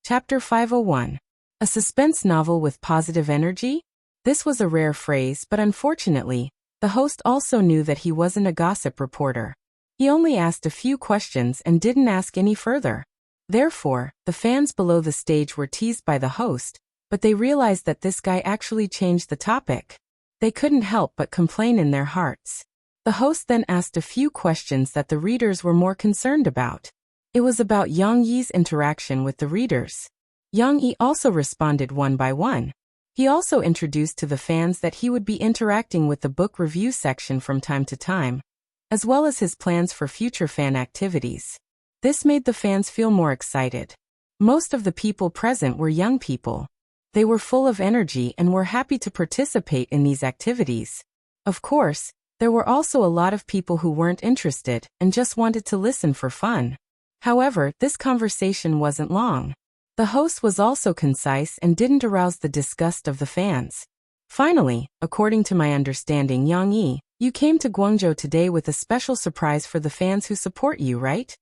Chapter 501. A suspense novel with positive energy? This was a rare phrase, but unfortunately, the host also knew that he wasn't a gossip reporter. He only asked a few questions and didn't ask any further. Therefore, the fans below the stage were teased by the host, but they realized that this guy actually changed the topic. They couldn't help but complain in their hearts. The host then asked a few questions that the readers were more concerned about. It was about Yang Yi's interaction with the readers. Yang Yi also responded one by one. He also introduced to the fans that he would be interacting with the book review section from time to time, as well as his plans for future fan activities. This made the fans feel more excited. Most of the people present were young people. They were full of energy and were happy to participate in these activities. Of course, there were also a lot of people who weren't interested and just wanted to listen for fun. However, this conversation wasn't long. The host was also concise and didn't arouse the disgust of the fans. Finally, according to my understanding, Yang Yi, you came to Guangzhou today with a special surprise for the fans who support you, right?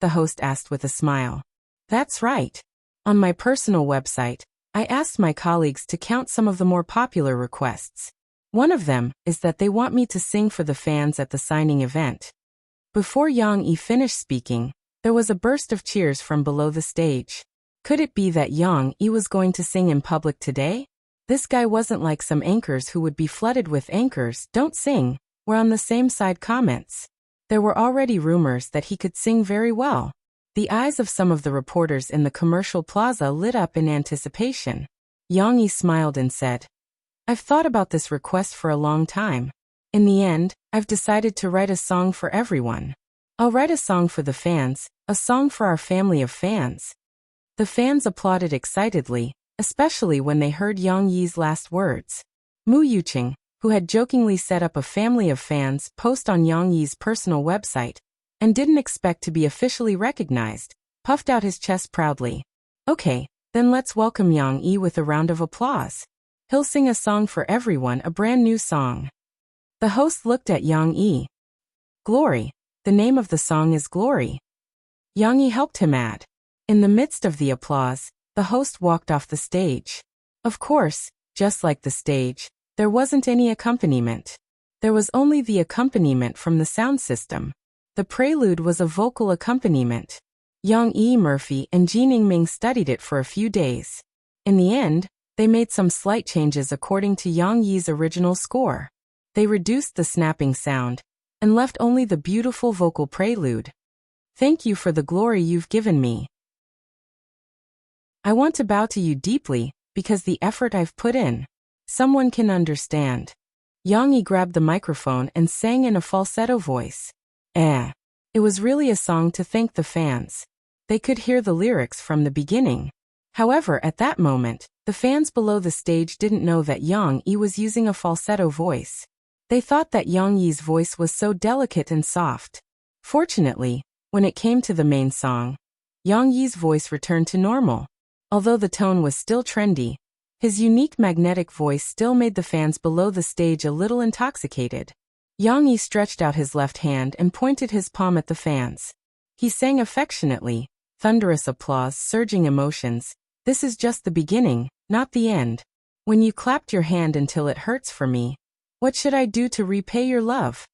The host asked with a smile. That's right. On my personal website, I asked my colleagues to count some of the more popular requests. One of them is that they want me to sing for the fans at the signing event. Before Yang Yi finished speaking, there was a burst of cheers from below the stage. Could it be that Yang Yi was going to sing in public today? This guy wasn't like some anchors who would be flooded with "anchors, don't sing," were on the same side comments. There were already rumors that he could sing very well. The eyes of some of the reporters in the commercial plaza lit up in anticipation. Yang Yi smiled and said, "I've thought about this request for a long time. In the end, I've decided to write a song for everyone. I'll write a song for the fans, a song for our family of fans." The fans applauded excitedly, especially when they heard Yang Yi's last words. Mu Yuqing, who had jokingly set up a family of fans post on Yang Yi's personal website, and didn't expect to be officially recognized, puffed out his chest proudly. Okay, then let's welcome Yang Yi with a round of applause. He'll sing a song for everyone, a brand new song. The host looked at Yang Yi. Glory. The name of the song is Glory. Yang Yi helped him add. In the midst of the applause, the host walked off the stage. Of course, just like the stage, there wasn't any accompaniment. There was only the accompaniment from the sound system. The prelude was a vocal accompaniment. Yang Yi Murphy and Jining Ming studied it for a few days. In the end, they made some slight changes according to Yang Yi's original score. They reduced the snapping sound and left only the beautiful vocal prelude. Thank you for the glory you've given me. I want to bow to you deeply, because the effort I've put in, someone can understand. Yang Yi grabbed the microphone and sang in a falsetto voice. It was really a song to thank the fans. They could hear the lyrics from the beginning. However, at that moment, the fans below the stage didn't know that Yang Yi was using a falsetto voice. They thought that Yang Yi's voice was so delicate and soft. Fortunately, when it came to the main song, Yang Yi's voice returned to normal. Although the tone was still trendy, his unique magnetic voice still made the fans below the stage a little intoxicated. Yang Yi stretched out his left hand and pointed his palm at the fans. He sang affectionately, thunderous applause, surging emotions. This is just the beginning, not the end. When you clapped your hand until it hurts for me, what should I do to repay your love?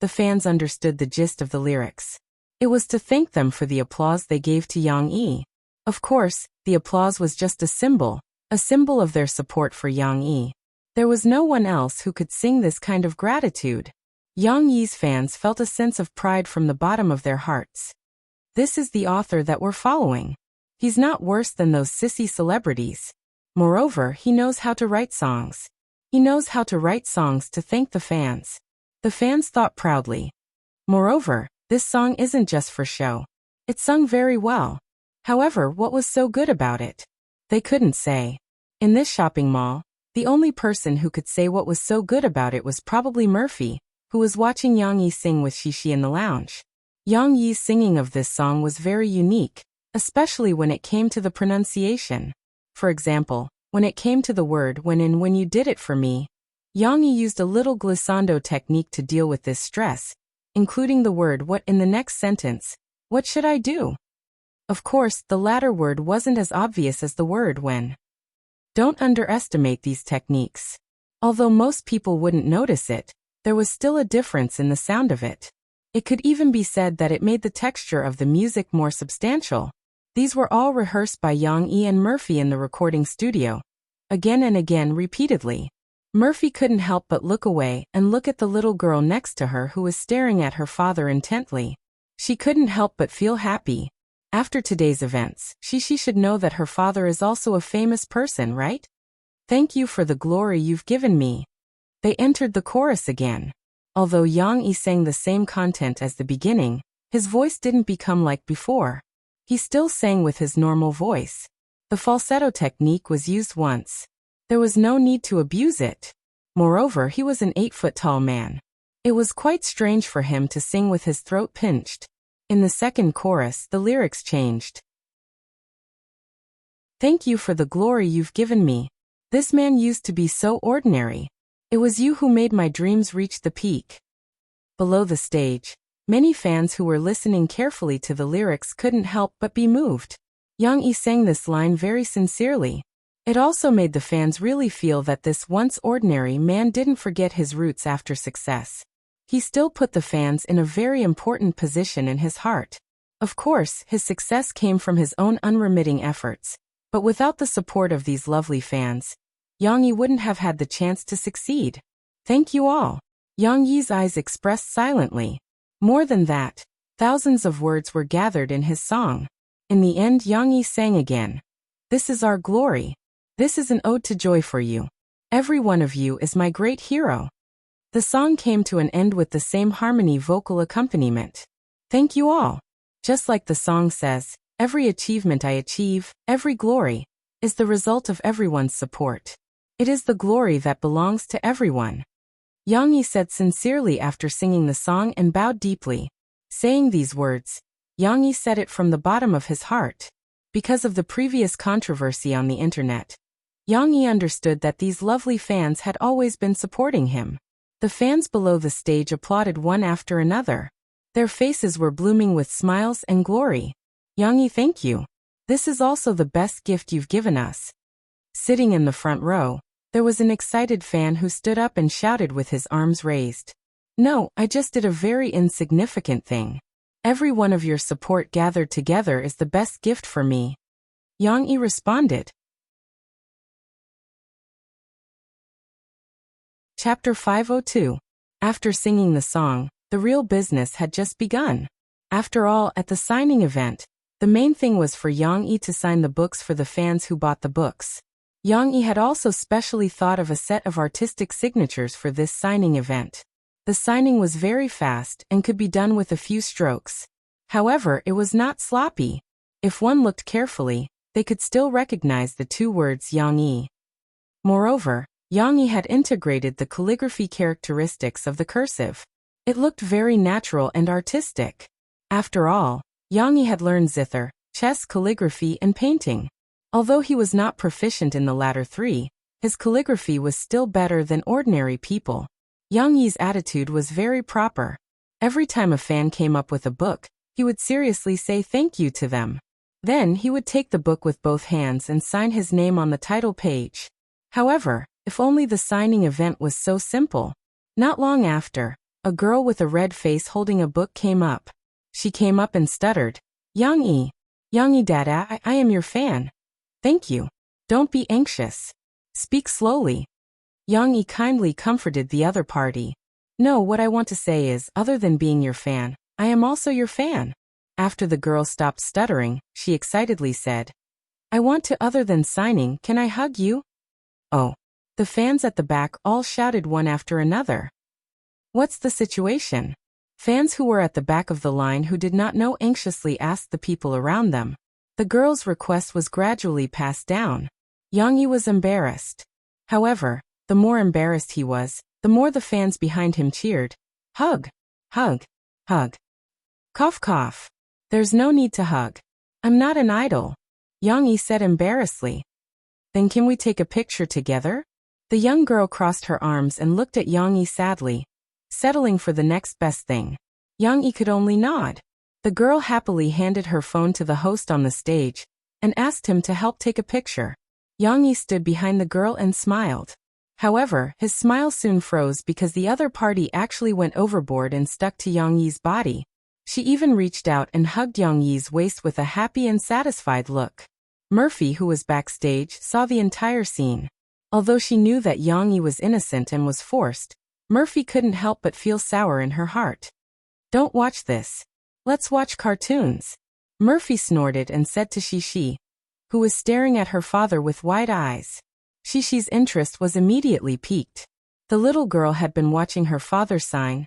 The fans understood the gist of the lyrics. It was to thank them for the applause they gave to Yang Yi. Of course, the applause was just a symbol of their support for Yang Yi. There was no one else who could sing this kind of gratitude. Yang Yi's fans felt a sense of pride from the bottom of their hearts. This is the author that we're following. He's not worse than those sissy celebrities. Moreover, he knows how to write songs. He knows how to write songs to thank the fans. The fans thought proudly. Moreover, this song isn't just for show. It's sung very well. However, what was so good about it? They couldn't say. In this shopping mall, the only person who could say what was so good about it was probably Murphy, who was watching Yang Yi sing with Shishi in the lounge. Yang Yi's singing of this song was very unique, especially when it came to the pronunciation. For example, when it came to the word when you did it for me, Yang Yi used a little glissando technique to deal with this stress, including the word what in the next sentence. What should I do? Of course, the latter word wasn't as obvious as the word when. Don't underestimate these techniques. Although most people wouldn't notice it, there was still a difference in the sound of it. It could even be said that it made the texture of the music more substantial. These were all rehearsed by Yang Yi and Murphy in the recording studio. Again and again, repeatedly. Murphy couldn't help but look away and look at the little girl next to her who was staring at her father intently. She couldn't help but feel happy. After today's events, she should know that her father is also a famous person, right? Thank you for the glory you've given me. They entered the chorus again. Although Yang Yi sang the same content as the beginning, his voice didn't become like before. He still sang with his normal voice. The falsetto technique was used once. There was no need to abuse it. Moreover, he was an 8-foot-tall man. It was quite strange for him to sing with his throat pinched. In the second chorus, the lyrics changed. Thank you for the glory you've given me. This man used to be so ordinary. It was you who made my dreams reach the peak. Below the stage, many fans who were listening carefully to the lyrics couldn't help but be moved. Yang Yi sang this line very sincerely. It also made the fans really feel that this once ordinary man didn't forget his roots after success. He still put the fans in a very important position in his heart. Of course, his success came from his own unremitting efforts. But without the support of these lovely fans, Yang Yi wouldn't have had the chance to succeed. Thank you all. Yang Yi's eyes expressed silently. More than that, thousands of words were gathered in his song. In the end, Yang Yi sang again. This is our glory. This is an ode to joy for you. Every one of you is my great hero. The song came to an end with the same harmony vocal accompaniment. Thank you all. Just like the song says, every achievement I achieve, every glory, is the result of everyone's support. It is the glory that belongs to everyone. Yang Yi said sincerely after singing the song and bowed deeply. Saying these words, Yang Yi said it from the bottom of his heart. Because of the previous controversy on the internet, Yang Yi understood that these lovely fans had always been supporting him. The fans below the stage applauded one after another. Their faces were blooming with smiles and glory. Yang Yi, thank you. This is also the best gift you've given us. Sitting in the front row, there was an excited fan who stood up and shouted with his arms raised. No, I just did a very insignificant thing. Every one of your support gathered together is the best gift for me. Yang Yi responded. Chapter 502. After singing the song, the real business had just begun. After all, at the signing event, the main thing was for Yang Yi to sign the books for the fans who bought the books. Yang Yi had also specially thought of a set of artistic signatures for this signing event. The signing was very fast and could be done with a few strokes. However, it was not sloppy. If one looked carefully, they could still recognize the two words Yang Yi. Moreover, Yang Yi had integrated the calligraphy characteristics of the cursive. It looked very natural and artistic. After all, Yang Yi had learned zither, chess, calligraphy, and painting. Although he was not proficient in the latter three, his calligraphy was still better than ordinary people. Yang Yi's attitude was very proper. Every time a fan came up with a book, he would seriously say thank you to them. Then he would take the book with both hands and sign his name on the title page. However, if only the signing event was so simple. Not long after, a girl with a red face holding a book came up. She came up and stuttered, Yang Yi Dada, I am your fan. Thank you. Don't be anxious. Speak slowly. Yang Yi kindly comforted the other party. No, what I want to say is, other than being your fan, I am also your fan. After the girl stopped stuttering, she excitedly said, I want to, other than signing, can I hug you? Oh. The fans at the back all shouted one after another. What's the situation? Fans who were at the back of the line who did not know anxiously asked the people around them. The girl's request was gradually passed down. Yang Yi was embarrassed. However, the more embarrassed he was, the more the fans behind him cheered. Hug! Hug! Hug! Cough cough! There's no need to hug. I'm not an idol. Yang Yi said embarrassedly. Then can we take a picture together? The young girl crossed her arms and looked at Yang Yi sadly, settling for the next best thing. Yang Yi could only nod. The girl happily handed her phone to the host on the stage and asked him to help take a picture. Yang Yi stood behind the girl and smiled. However, his smile soon froze because the other party actually went overboard and stuck to Yang Yi's body. She even reached out and hugged Yang Yi's waist with a happy and satisfied look. Murphy, who was backstage, saw the entire scene. Although she knew that Yang Yi was innocent and was forced, Murphy couldn't help but feel sour in her heart. "Don't watch this. Let's watch cartoons," Murphy snorted and said to Shishi, who was staring at her father with wide eyes. Shishi's interest was immediately piqued. The little girl had been watching her father sign,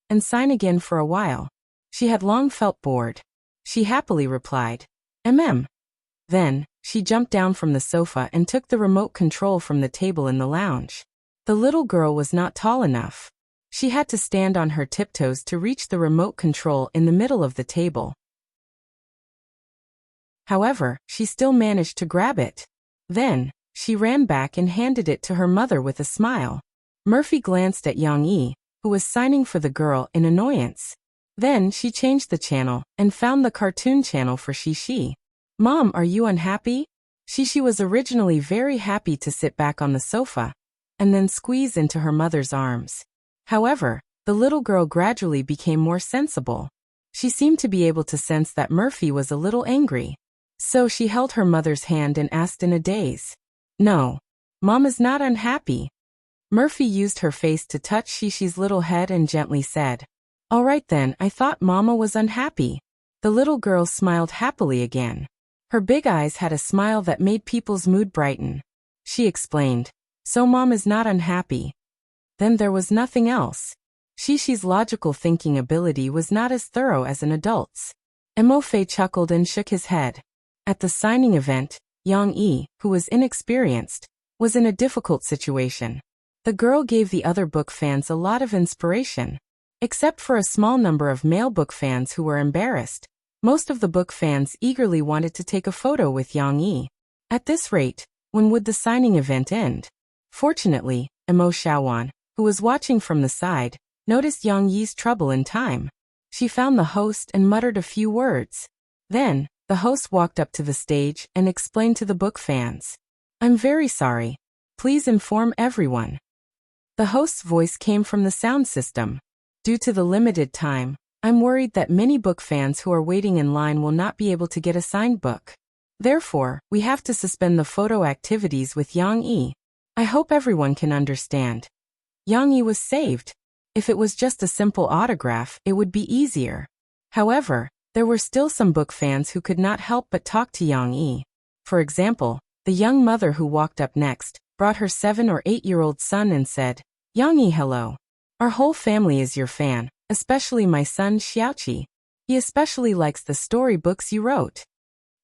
and sign again for a while. She had long felt bored. She happily replied, "Mm." Then, she jumped down from the sofa and took the remote control from the table in the lounge. The little girl was not tall enough. She had to stand on her tiptoes to reach the remote control in the middle of the table. However, she still managed to grab it. Then, she ran back and handed it to her mother with a smile. Murphy glanced at Yang Yi, who was signing for the girl, in annoyance. Then she changed the channel and found the cartoon channel for Shishi. "Mom, are you unhappy?" Shishi was originally very happy to sit back on the sofa and then squeeze into her mother's arms. However, the little girl gradually became more sensible. She seemed to be able to sense that Murphy was a little angry. So she held her mother's hand and asked in a daze, "No, Mom is not unhappy." Murphy used her face to touch Shishi's little head and gently said, "All right then, I thought Mama was unhappy." The little girl smiled happily again. Her big eyes had a smile that made people's mood brighten. She explained, "So Mom is not unhappy." Then there was nothing else. Shishi's logical thinking ability was not as thorough as an adult's. Mo-Fei chuckled and shook his head. At the signing event, Yang Yi, who was inexperienced, was in a difficult situation. The girl gave the other book fans a lot of inspiration. Except for a small number of male book fans who were embarrassed, most of the book fans eagerly wanted to take a photo with Yang Yi. At this rate, when would the signing event end? Fortunately, Mo Xiaowan, who was watching from the side, noticed Yang Yi's trouble in time. She found the host and muttered a few words. Then, the host walked up to the stage and explained to the book fans, "I'm very sorry. Please inform everyone." The host's voice came from the sound system. "Due to the limited time, I'm worried that many book fans who are waiting in line will not be able to get a signed book. Therefore, we have to suspend the photo activities with Yang Yi. I hope everyone can understand." Yang Yi was saved. If it was just a simple autograph, it would be easier. However, there were still some book fans who could not help but talk to Yang Yi. For example, the young mother who walked up next brought her 7 or 8-year-old son and said, "Yang Yi, hello. Our whole family is your fan, especially my son Xiaoqi. He especially likes the story books you wrote."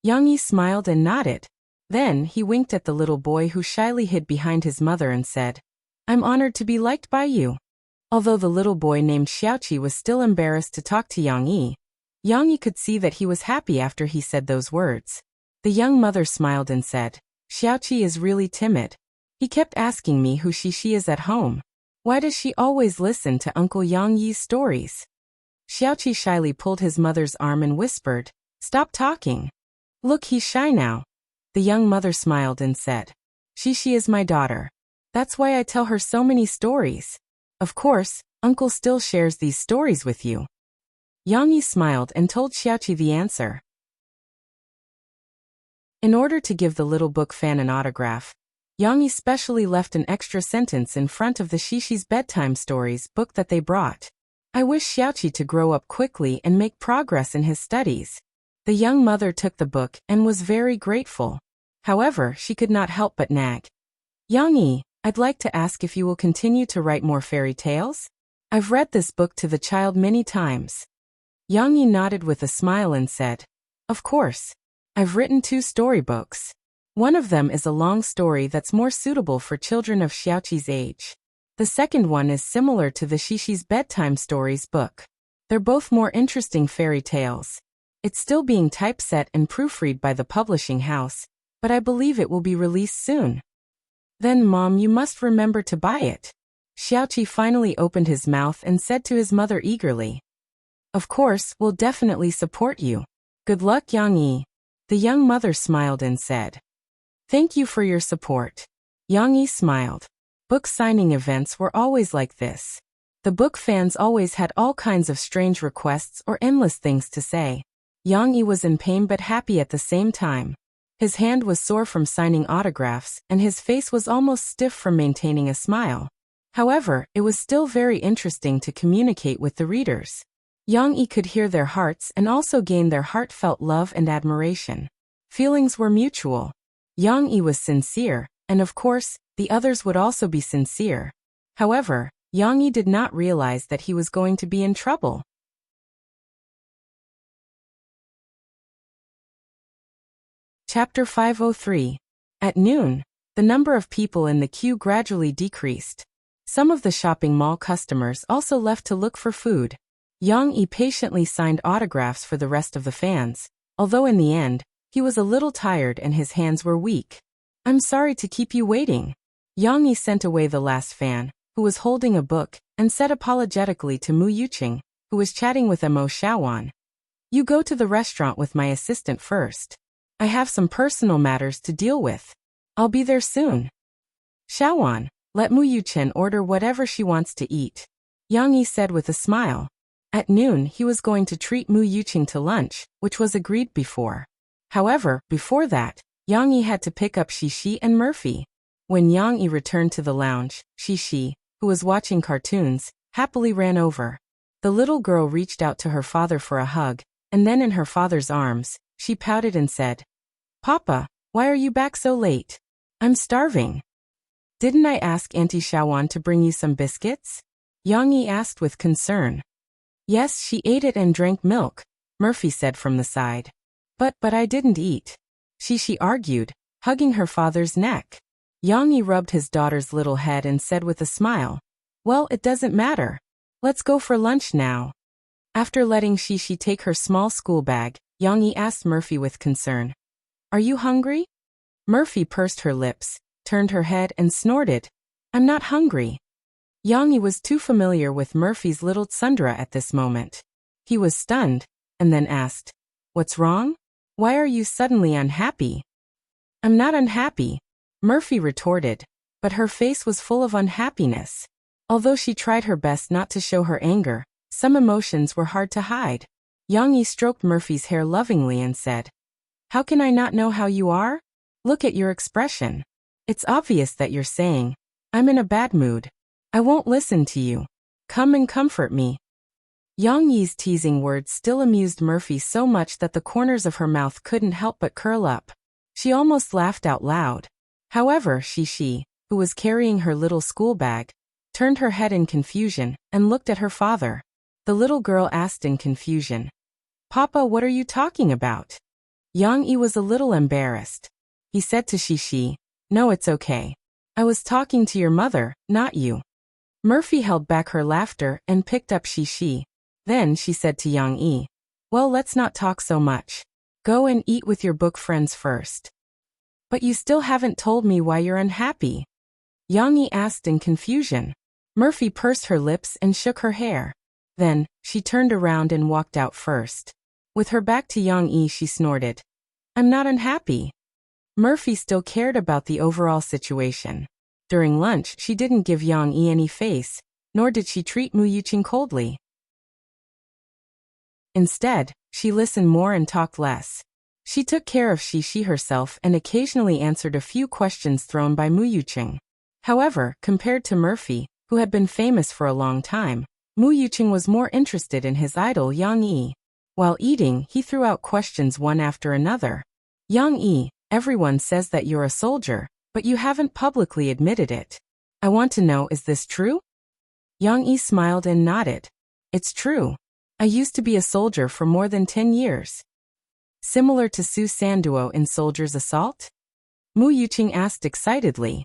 Yang Yi smiled and nodded. Then he winked at the little boy who shyly hid behind his mother and said, "I'm honored to be liked by you." Although the little boy named Xiaoqi was still embarrassed to talk to Yang Yi could see that he was happy after he said those words. The young mother smiled and said, "Xiaoqi is really timid. He kept asking me who Shishi is at home. Why does she always listen to Uncle Yang Yi's stories?" Xiaoqi shyly pulled his mother's arm and whispered, "Stop talking. Look, he's shy now." The young mother smiled and said, "Shishi is my daughter. That's why I tell her so many stories. Of course, Uncle still shares these stories with you." Yang Yi smiled and told Xiaoqi the answer. In order to give the little book fan an autograph, Yang Yi specially left an extra sentence in front of the Shishi's bedtime stories book that they brought. "I wish Xiaoqi to grow up quickly and make progress in his studies." The young mother took the book and was very grateful. However, she could not help but nag. "Yang Yi, I'd like to ask if you will continue to write more fairy tales? I've read this book to the child many times." Yang Yi nodded with a smile and said, "Of course. I've written 2 storybooks. One of them is a long story that's more suitable for children of Xiaoqi's age. The second one is similar to the Shishi's bedtime stories book. They're both more interesting fairy tales. It's still being typeset and proofread by the publishing house, but I believe it will be released soon." "Then Mom, you must remember to buy it." Xiaoqi finally opened his mouth and said to his mother eagerly, Of course, we'll definitely support you. Good luck, Yang Yi. The young mother smiled and said. Thank you for your support. Yang Yi smiled. Book signing events were always like this. The book fans always had all kinds of strange requests or endless things to say. Yang Yi was in pain but happy at the same time. His hand was sore from signing autographs, and his face was almost stiff from maintaining a smile. However, it was still very interesting to communicate with the readers. Yang Yi could hear their hearts and also gain their heartfelt love and admiration. Feelings were mutual. Yang Yi was sincere, and of course, the others would also be sincere. However, Yang Yi did not realize that he was going to be in trouble. Chapter 503. At noon, the number of people in the queue gradually decreased. Some of the shopping mall customers also left to look for food. Yang Yi patiently signed autographs for the rest of the fans, although in the end, he was a little tired and his hands were weak. I'm sorry to keep you waiting. Yang Yi sent away the last fan, who was holding a book, and said apologetically to Mu Yuqing, who was chatting with Mo Xiaowan. You go to the restaurant with my assistant first. I have some personal matters to deal with. I'll be there soon. Xiaowan, let Mu Yuqing order whatever she wants to eat. Yang Yi said with a smile. At noon he was going to treat Mu Yuqing to lunch, which was agreed before. However, before that, Yang Yi had to pick up Xixi and Murphy. When Yang Yi returned to the lounge, Xixi, who was watching cartoons, happily ran over. The little girl reached out to her father for a hug, and then in her father's arms, she pouted and said, Papa, why are you back so late? I'm starving. Didn't I ask Auntie Xiaowan to bring you some biscuits? Yang Yi asked with concern. Yes, she ate it and drank milk, Murphy said from the side. But I didn't eat. Xixi argued, hugging her father's neck. Yang Yi rubbed his daughter's little head and said with a smile, Well, it doesn't matter. Let's go for lunch now. After letting Xixi take her small school bag, Yang Yi asked Murphy with concern, Are you hungry? Murphy pursed her lips, turned her head and snorted, I'm not hungry. Yang Yi was too familiar with Murphy's little tsundere at this moment. He was stunned, and then asked, What's wrong? Why are you suddenly unhappy? I'm not unhappy, Murphy retorted, but her face was full of unhappiness. Although she tried her best not to show her anger, some emotions were hard to hide. Yang Yi stroked Murphy's hair lovingly and said, How can I not know how you are? Look at your expression. It's obvious that you're saying, I'm in a bad mood. I won't listen to you. Come and comfort me. Yang Yi's teasing words still amused Murphy so much that the corners of her mouth couldn't help but curl up. She almost laughed out loud. However, Xixi, who was carrying her little school bag, turned her head in confusion and looked at her father. The little girl asked in confusion, Papa, what are you talking about? Yang Yi was a little embarrassed. He said to Xixi, No, it's okay. I was talking to your mother, not you. Murphy held back her laughter and picked up Xixi. Then she said to Yang Yi, Well, let's not talk so much. Go and eat with your book friends first. But you still haven't told me why you're unhappy. Yang Yi asked in confusion. Murphy pursed her lips and shook her hair. Then, she turned around and walked out first. With her back to Yang Yi, she snorted, I'm not unhappy. Murphy still cared about the overall situation. During lunch, she didn't give Yang Yi any face, nor did she treat Mu Yuqing coldly. Instead, she listened more and talked less. She took care of Xixi herself and occasionally answered a few questions thrown by Mu Yuqing. However, compared to Murphy, who had been famous for a long time, Mu Yuqing was more interested in his idol Yang Yi. While eating, he threw out questions one after another. Yang Yi, everyone says that you're a soldier, but you haven't publicly admitted it. I want to know, is this true? Yang Yi smiled and nodded. It's true. I used to be a soldier for more than 10 years. Similar to Su Sanduo in Soldier's Assault? Mu Yuqing asked excitedly.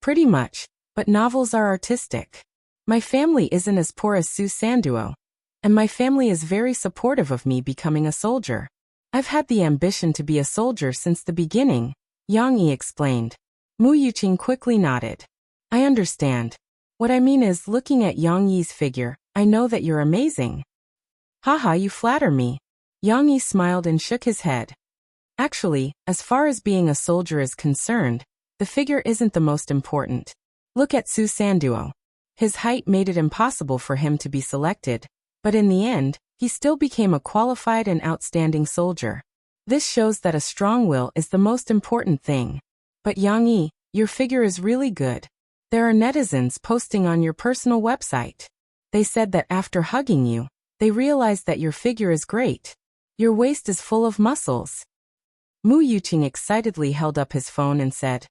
Pretty much, but novels are artistic. My family isn't as poor as Su Sanduo, and my family is very supportive of me becoming a soldier. I've had the ambition to be a soldier since the beginning, Yang Yi explained. Mu Yuqing quickly nodded. I understand. What I mean is, looking at Yang Yi's figure, I know that you're amazing. Haha, you flatter me. Yang Yi smiled and shook his head. Actually, as far as being a soldier is concerned, the figure isn't the most important. Look at Su Sanduo. His height made it impossible for him to be selected, but in the end, he still became a qualified and outstanding soldier. This shows that a strong will is the most important thing. But Yang Yi, your figure is really good. There are netizens posting on your personal website. They said that after hugging you, they realized that your figure is great. Your waist is full of muscles. Mu Yuqing excitedly held up his phone and said,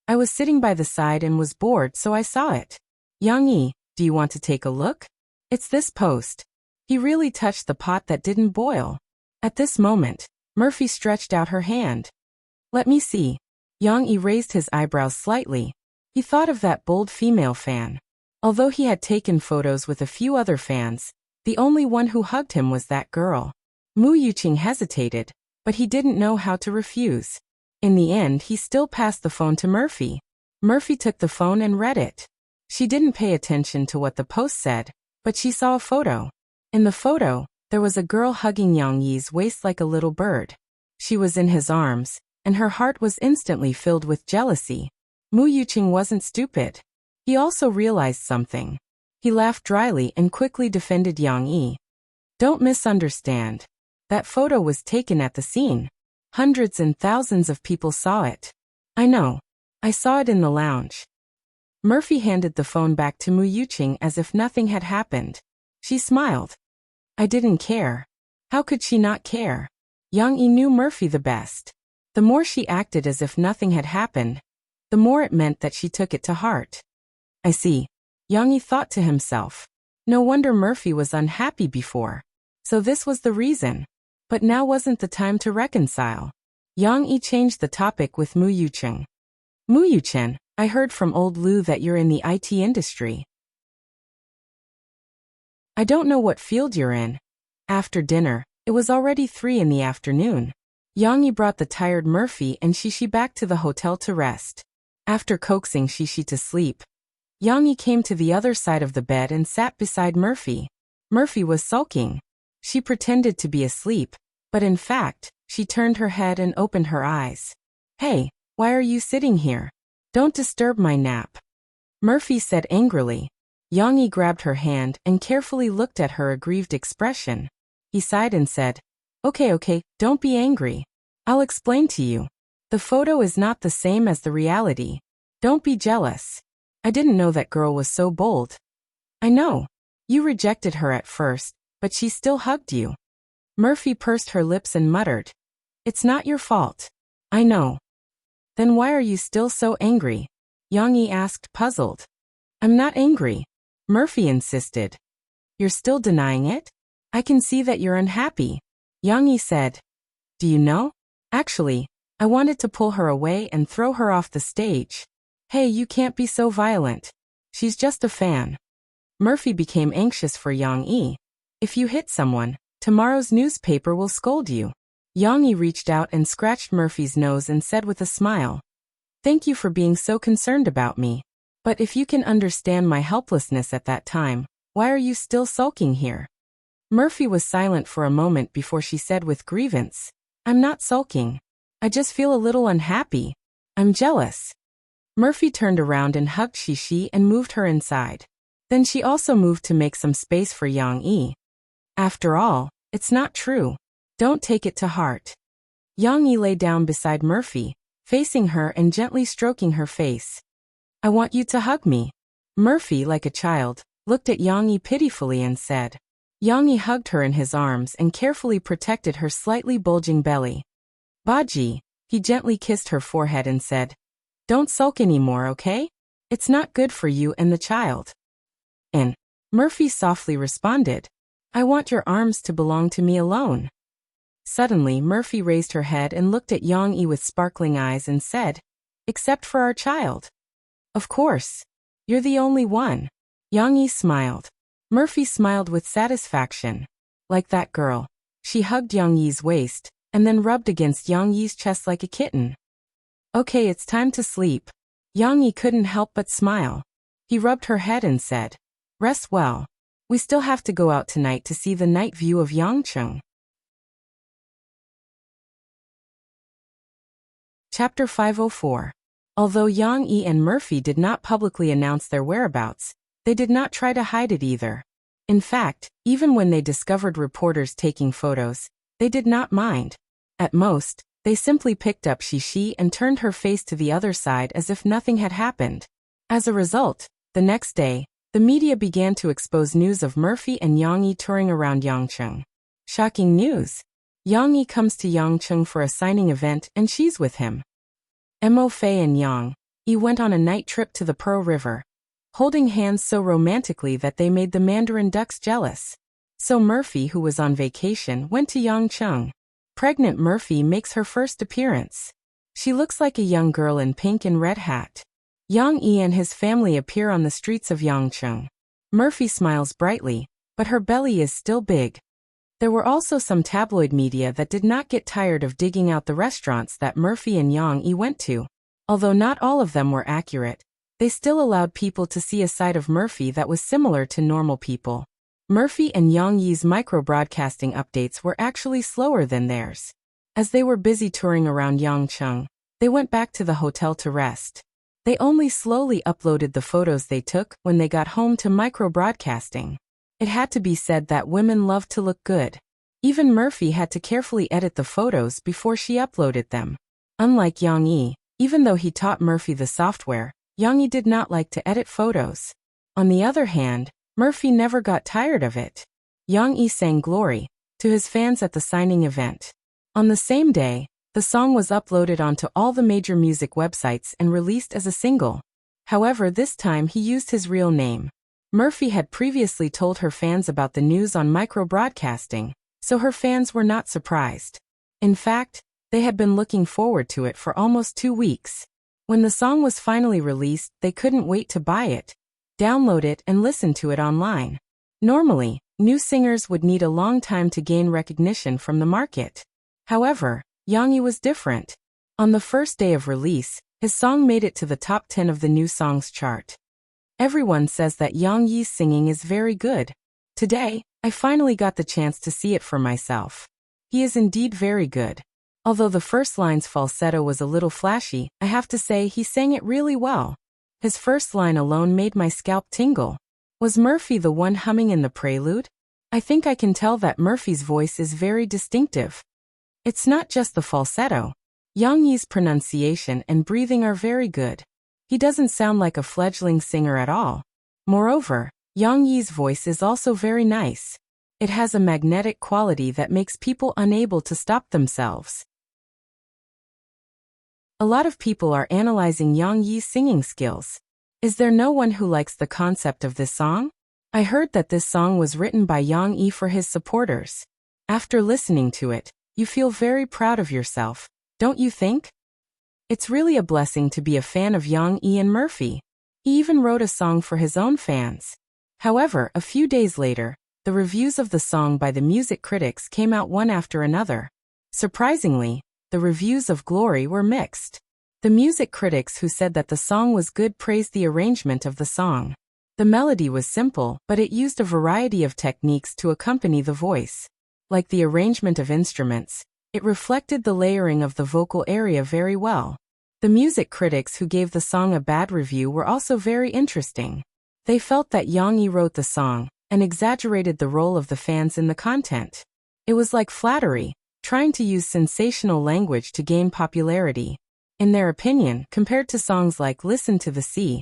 I was sitting by the side and was bored, so I saw it. Yang Yi, do you want to take a look? It's this post. He really touched the pot that didn't boil. At this moment, Murphy stretched out her hand. Let me see. Yang Yi raised his eyebrows slightly. He thought of that bold female fan. Although he had taken photos with a few other fans, the only one who hugged him was that girl. Mu Yuqing hesitated, but he didn't know how to refuse. In the end, he still passed the phone to Murphy. Murphy took the phone and read it. She didn't pay attention to what the post said, but she saw a photo. In the photo, there was a girl hugging Yang Yi's waist like a little bird. She was in his arms, and her heart was instantly filled with jealousy. Mu Yuqing wasn't stupid. He also realized something. He laughed dryly and quickly defended Yang Yi. Don't misunderstand. That photo was taken at the scene. Hundreds and thousands of people saw it. I know. I saw it in the lounge. Murphy handed the phone back to Mu Yuqing as if nothing had happened. She smiled. I didn't care. How could she not care? Yang Yi knew Murphy the best. The more she acted as if nothing had happened, the more it meant that she took it to heart. I see. Yang Yi thought to himself. No wonder Murphy was unhappy before. So this was the reason. But now wasn't the time to reconcile. Yang Yi changed the topic with Mu Yuqing. Mu Yuqing, I heard from old Lu that you're in the IT industry. I don't know what field you're in. After dinner, it was already 3 in the afternoon. Yang Yi brought the tired Murphy and Shishi back to the hotel to rest. After coaxing Shishi to sleep, Yang Yi came to the other side of the bed and sat beside Murphy. Murphy was sulking. She pretended to be asleep, but in fact, she turned her head and opened her eyes. Hey, why are you sitting here? Don't disturb my nap. Murphy said angrily. Yang Yi grabbed her hand and carefully looked at her aggrieved expression. He sighed and said, Okay, don't be angry. I'll explain to you. The photo is not the same as the reality. Don't be jealous. I didn't know that girl was so bold. I know. You rejected her at first, but she still hugged you. Murphy pursed her lips and muttered. It's not your fault. I know. Then why are you still so angry? Yang Yi asked, puzzled. I'm not angry. Murphy insisted. You're still denying it? I can see that you're unhappy. Yang Yi said. Do you know? Actually, I wanted to pull her away and throw her off the stage. Hey, you can't be so violent. She's just a fan. Murphy became anxious for Yang Yi. If you hit someone, tomorrow's newspaper will scold you. Yang Yi reached out and scratched Murphy's nose and said with a smile. Thank you for being so concerned about me. But if you can understand my helplessness at that time, why are you still sulking here? Murphy was silent for a moment before she said with grievance. I'm not sulking. I just feel a little unhappy. I'm jealous. Murphy turned around and hugged Shishi and moved her inside. Then she also moved to make some space for Yang Yi. After all, it's not true. Don't take it to heart. Yang Yi lay down beside Murphy, facing her and gently stroking her face. I want you to hug me. Murphy, like a child, looked at Yang Yi pitifully and said. Yang Yi hugged her in his arms and carefully protected her slightly bulging belly. Baji, he gently kissed her forehead and said. Don't sulk anymore, okay? It's not good for you and the child. And Murphy softly responded. I want your arms to belong to me alone. Suddenly, Murphy raised her head and looked at Yang Yi with sparkling eyes and said, Except for our child. Of course. You're the only one. Yang Yi smiled. Murphy smiled with satisfaction. Like that girl. She hugged Yang Yi's waist, and then rubbed against Yang Yi's chest like a kitten. Okay, it's time to sleep. Yang Yi couldn't help but smile. He rubbed her head and said, Rest well. We still have to go out tonight to see the night view of Yangcheng. Chapter 504. Although Yang Yi and Murphy did not publicly announce their whereabouts, they did not try to hide it either. In fact, even when they discovered reporters taking photos, they did not mind. At most, they simply picked up Shishi and turned her face to the other side as if nothing had happened. As a result, the next day, the media began to expose news of Murphy and Yang Yi touring around Yangcheng. Shocking news! Yang Yi comes to Yangcheng for a signing event and she's with him. Mo Fei and Yang Yi went on a night trip to the Pearl River, holding hands so romantically that they made the mandarin ducks jealous. So Murphy, who was on vacation, went to Yangcheng. Pregnant Murphy makes her first appearance. She looks like a young girl in pink and red hat. Yang Yi and his family appear on the streets of Yangcheng. Murphy smiles brightly, but her belly is still big. There were also some tabloid media that did not get tired of digging out the restaurants that Murphy and Yang Yi went to. Although not all of them were accurate, they still allowed people to see a side of Murphy that was similar to normal people. Murphy and Yang Yi's micro-broadcasting updates were actually slower than theirs. As they were busy touring around Yangcheng, they went back to the hotel to rest. They only slowly uploaded the photos they took when they got home to micro-broadcasting. It had to be said that women love to look good. Even Murphy had to carefully edit the photos before she uploaded them. Unlike Yang Yi, even though he taught Murphy the software, Yang Yi did not like to edit photos. On the other hand, Murphy never got tired of it. Yang Yi sang Glory to his fans at the signing event. On the same day, the song was uploaded onto all the major music websites and released as a single. However, this time he used his real name. Murphy had previously told her fans about the news on micro-broadcasting, so her fans were not surprised. In fact, they had been looking forward to it for almost 2 weeks. When the song was finally released, they couldn't wait to buy it, download it, and listen to it online. Normally, new singers would need a long time to gain recognition from the market. However, Yang Yi was different. On the first day of release, his song made it to the top 10 of the new songs chart. Everyone says that Yang Yi's singing is very good. Today, I finally got the chance to see it for myself. He is indeed very good. Although the first line's falsetto was a little flashy, I have to say he sang it really well. His first line alone made my scalp tingle. Was Murphy the one humming in the prelude? I think I can tell that Murphy's voice is very distinctive. It's not just the falsetto. Yang Yi's pronunciation and breathing are very good. He doesn't sound like a fledgling singer at all. Moreover, Yang Yi's voice is also very nice. It has a magnetic quality that makes people unable to stop themselves. A lot of people are analyzing Yang Yi's singing skills. Is there no one who likes the concept of this song? I heard that this song was written by Yang Yi for his supporters. After listening to it, you feel very proud of yourself, don't you think? It's really a blessing to be a fan of Yang Yi and Murphy. He even wrote a song for his own fans. However, a few days later, the reviews of the song by the music critics came out one after another. Surprisingly, the reviews of Glory were mixed. The music critics who said that the song was good praised the arrangement of the song. The melody was simple, but it used a variety of techniques to accompany the voice. Like the arrangement of instruments, it reflected the layering of the vocal area very well. The music critics who gave the song a bad review were also very interesting. They felt that Yang Yi wrote the song and exaggerated the role of the fans in the content. It was like flattery, trying to use sensational language to gain popularity. In their opinion, compared to songs like Listen to the Sea,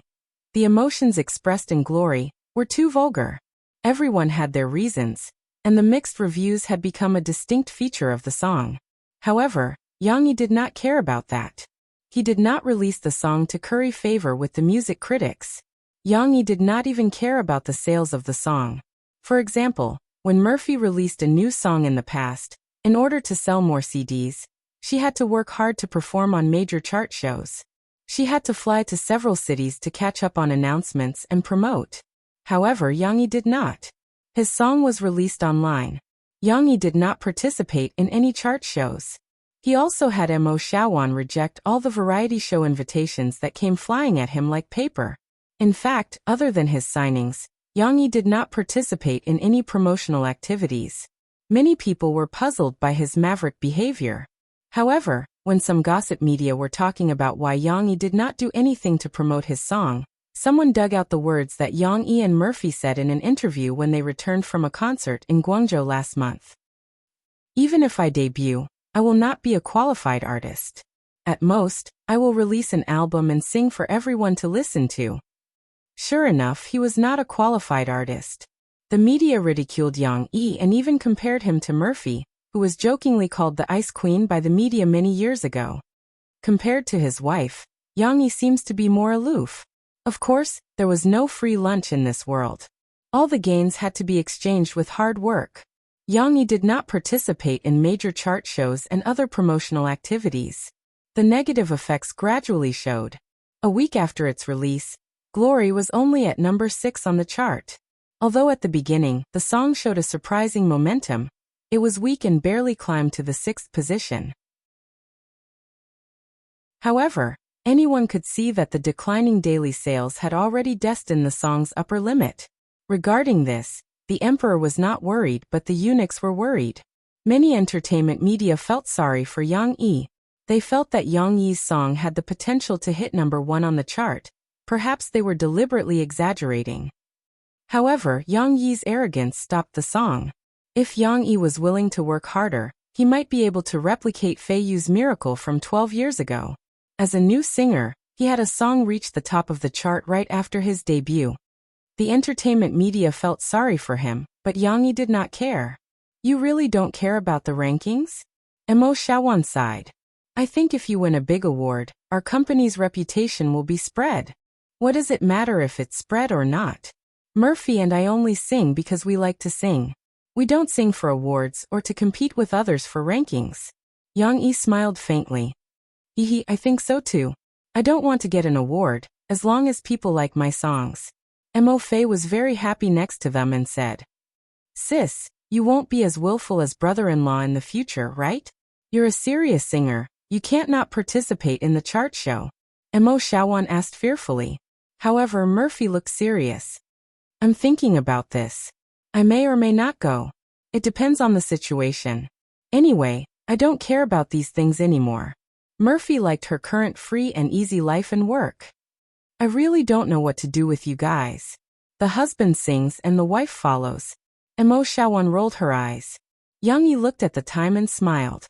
the emotions expressed in Glory were too vulgar. Everyone had their reasons, and the mixed reviews had become a distinct feature of the song. However, Yang Yi did not care about that. He did not release the song to curry favor with the music critics. Yang Yi did not even care about the sales of the song. For example, when Murphy released a new song in the past, in order to sell more CDs, she had to work hard to perform on major chart shows. She had to fly to several cities to catch up on announcements and promote. However, Yang Yi did not. His song was released online. Yang Yi did not participate in any chart shows. He also had Mo Shaowan reject all the variety show invitations that came flying at him like paper. In fact, other than his signings, Yang Yi did not participate in any promotional activities. Many people were puzzled by his maverick behavior. However, when some gossip media were talking about why Yang Yi did not do anything to promote his song, someone dug out the words that Yang Yi and Murphy said in an interview when they returned from a concert in Guangzhou last month. Even if I debut, I will not be a qualified artist. At most, I will release an album and sing for everyone to listen to. Sure enough, he was not a qualified artist. The media ridiculed Yang Yi and even compared him to Murphy, who was jokingly called the Ice Queen by the media many years ago. Compared to his wife, Yang Yi seems to be more aloof. Of course, there was no free lunch in this world. All the gains had to be exchanged with hard work. Yang Yi did not participate in major chart shows and other promotional activities. The negative effects gradually showed. A week after its release, Glory was only at number 6 on the chart. Although at the beginning, the song showed a surprising momentum, it was weak and barely climbed to the 6th position. However, anyone could see that the declining daily sales had already destined the song's upper limit. Regarding this, the emperor was not worried, but the eunuchs were worried. Many entertainment media felt sorry for Yang Yi. They felt that Yang Yi's song had the potential to hit number 1 on the chart. Perhaps they were deliberately exaggerating. However, Yang Yi's arrogance stopped the song. If Yang Yi was willing to work harder, he might be able to replicate Fei Yu's miracle from 12 years ago. As a new singer, he had a song reach the top of the chart right after his debut. The entertainment media felt sorry for him, but Yang Yi did not care. You really don't care about the rankings? Mo Xiaowan sighed. I think if you win a big award, our company's reputation will be spread. What does it matter if it's spread or not? Murphy and I only sing because we like to sing. We don't sing for awards or to compete with others for rankings. Yang Yi smiled faintly. I think so too. I don't want to get an award, as long as people like my songs. Mo Fei was very happy next to them and said, Sis, you won't be as willful as brother-in-law in the future, right? You're a serious singer, you can't not participate in the chart show. Mo Xiaowan asked fearfully. However, Murphy looked serious. I'm thinking about this. I may or may not go. It depends on the situation. Anyway, I don't care about these things anymore. Murphy liked her current free and easy life and work. I really don't know what to do with you guys. The husband sings and the wife follows. Mo Xiaowan rolled her eyes. Yang Yi looked at the time and smiled.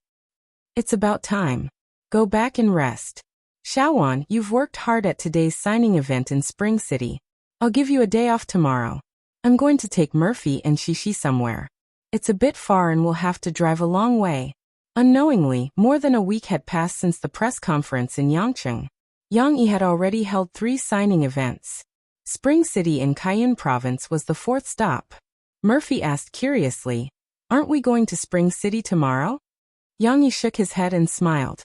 It's about time. Go back and rest. Xiaowan, you've worked hard at today's signing event in Spring City. I'll give you a day off tomorrow. I'm going to take Murphy and Shishi somewhere. It's a bit far and we'll have to drive a long way. Unknowingly, more than a week had passed since the press conference in Yangcheng. Yang Yi had already held 3 signing events. Spring City in Cayenne Province was the 4th stop. Murphy asked curiously, Aren't we going to Spring City tomorrow? Yang Yi shook his head and smiled.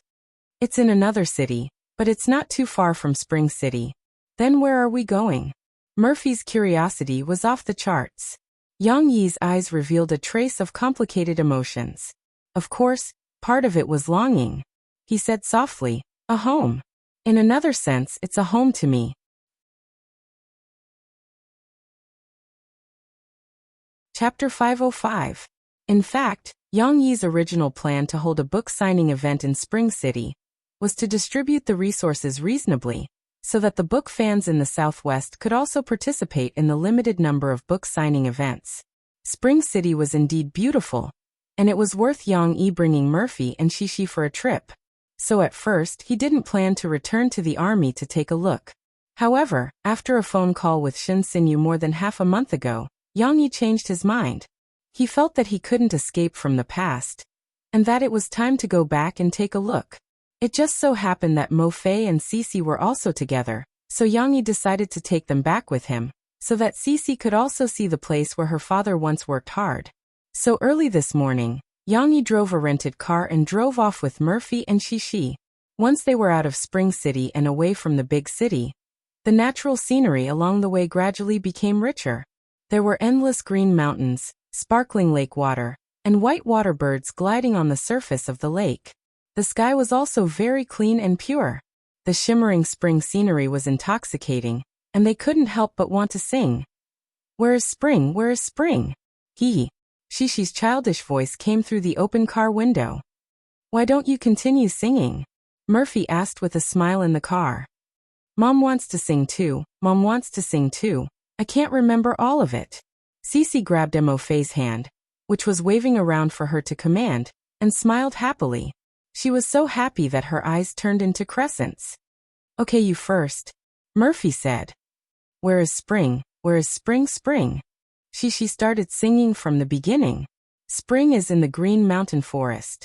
It's in another city, but it's not too far from Spring City. Then where are we going? Murphy's curiosity was off the charts. Yang Yi's eyes revealed a trace of complicated emotions. Of course, part of it was longing. He said softly, a home. In another sense, it's a home to me. Chapter 505. In fact, Yang Yi's original plan to hold a book signing event in Spring City was to distribute the resources reasonably, so that the book fans in the Southwest could also participate in the limited number of book signing events. Spring City was indeed beautiful, and it was worth Yang Yi bringing Murphy and Shishi for a trip. So at first, he didn't plan to return to the army to take a look. However, after a phone call with Shin Sinyu more than half a month ago, Yang Yi changed his mind. He felt that he couldn't escape from the past, and that it was time to go back and take a look. It just so happened that Mo Fei and Cece were also together, so Yang Yi decided to take them back with him, so that Cece could also see the place where her father once worked hard. So early this morning, Yang Yi drove a rented car and drove off with Murphy and Shishi. Once they were out of Spring City and away from the big city, the natural scenery along the way gradually became richer. There were endless green mountains, sparkling lake water, and white water birds gliding on the surface of the lake. The sky was also very clean and pure. The shimmering spring scenery was intoxicating, and they couldn't help but want to sing. Where is spring? Where is spring? Hee. Shishi's childish voice came through the open car window. Why don't you continue singing? Murphy asked with a smile in the car. Mom wants to sing too. Mom wants to sing too. I can't remember all of it. Cece grabbed Mo-Fei's hand, which was waving around for her to command, and smiled happily. She was so happy that her eyes turned into crescents. Okay, you first, Murphy said. Where is spring? Where is spring? Spring. Shishi started singing from the beginning. Spring is in the green mountain forest.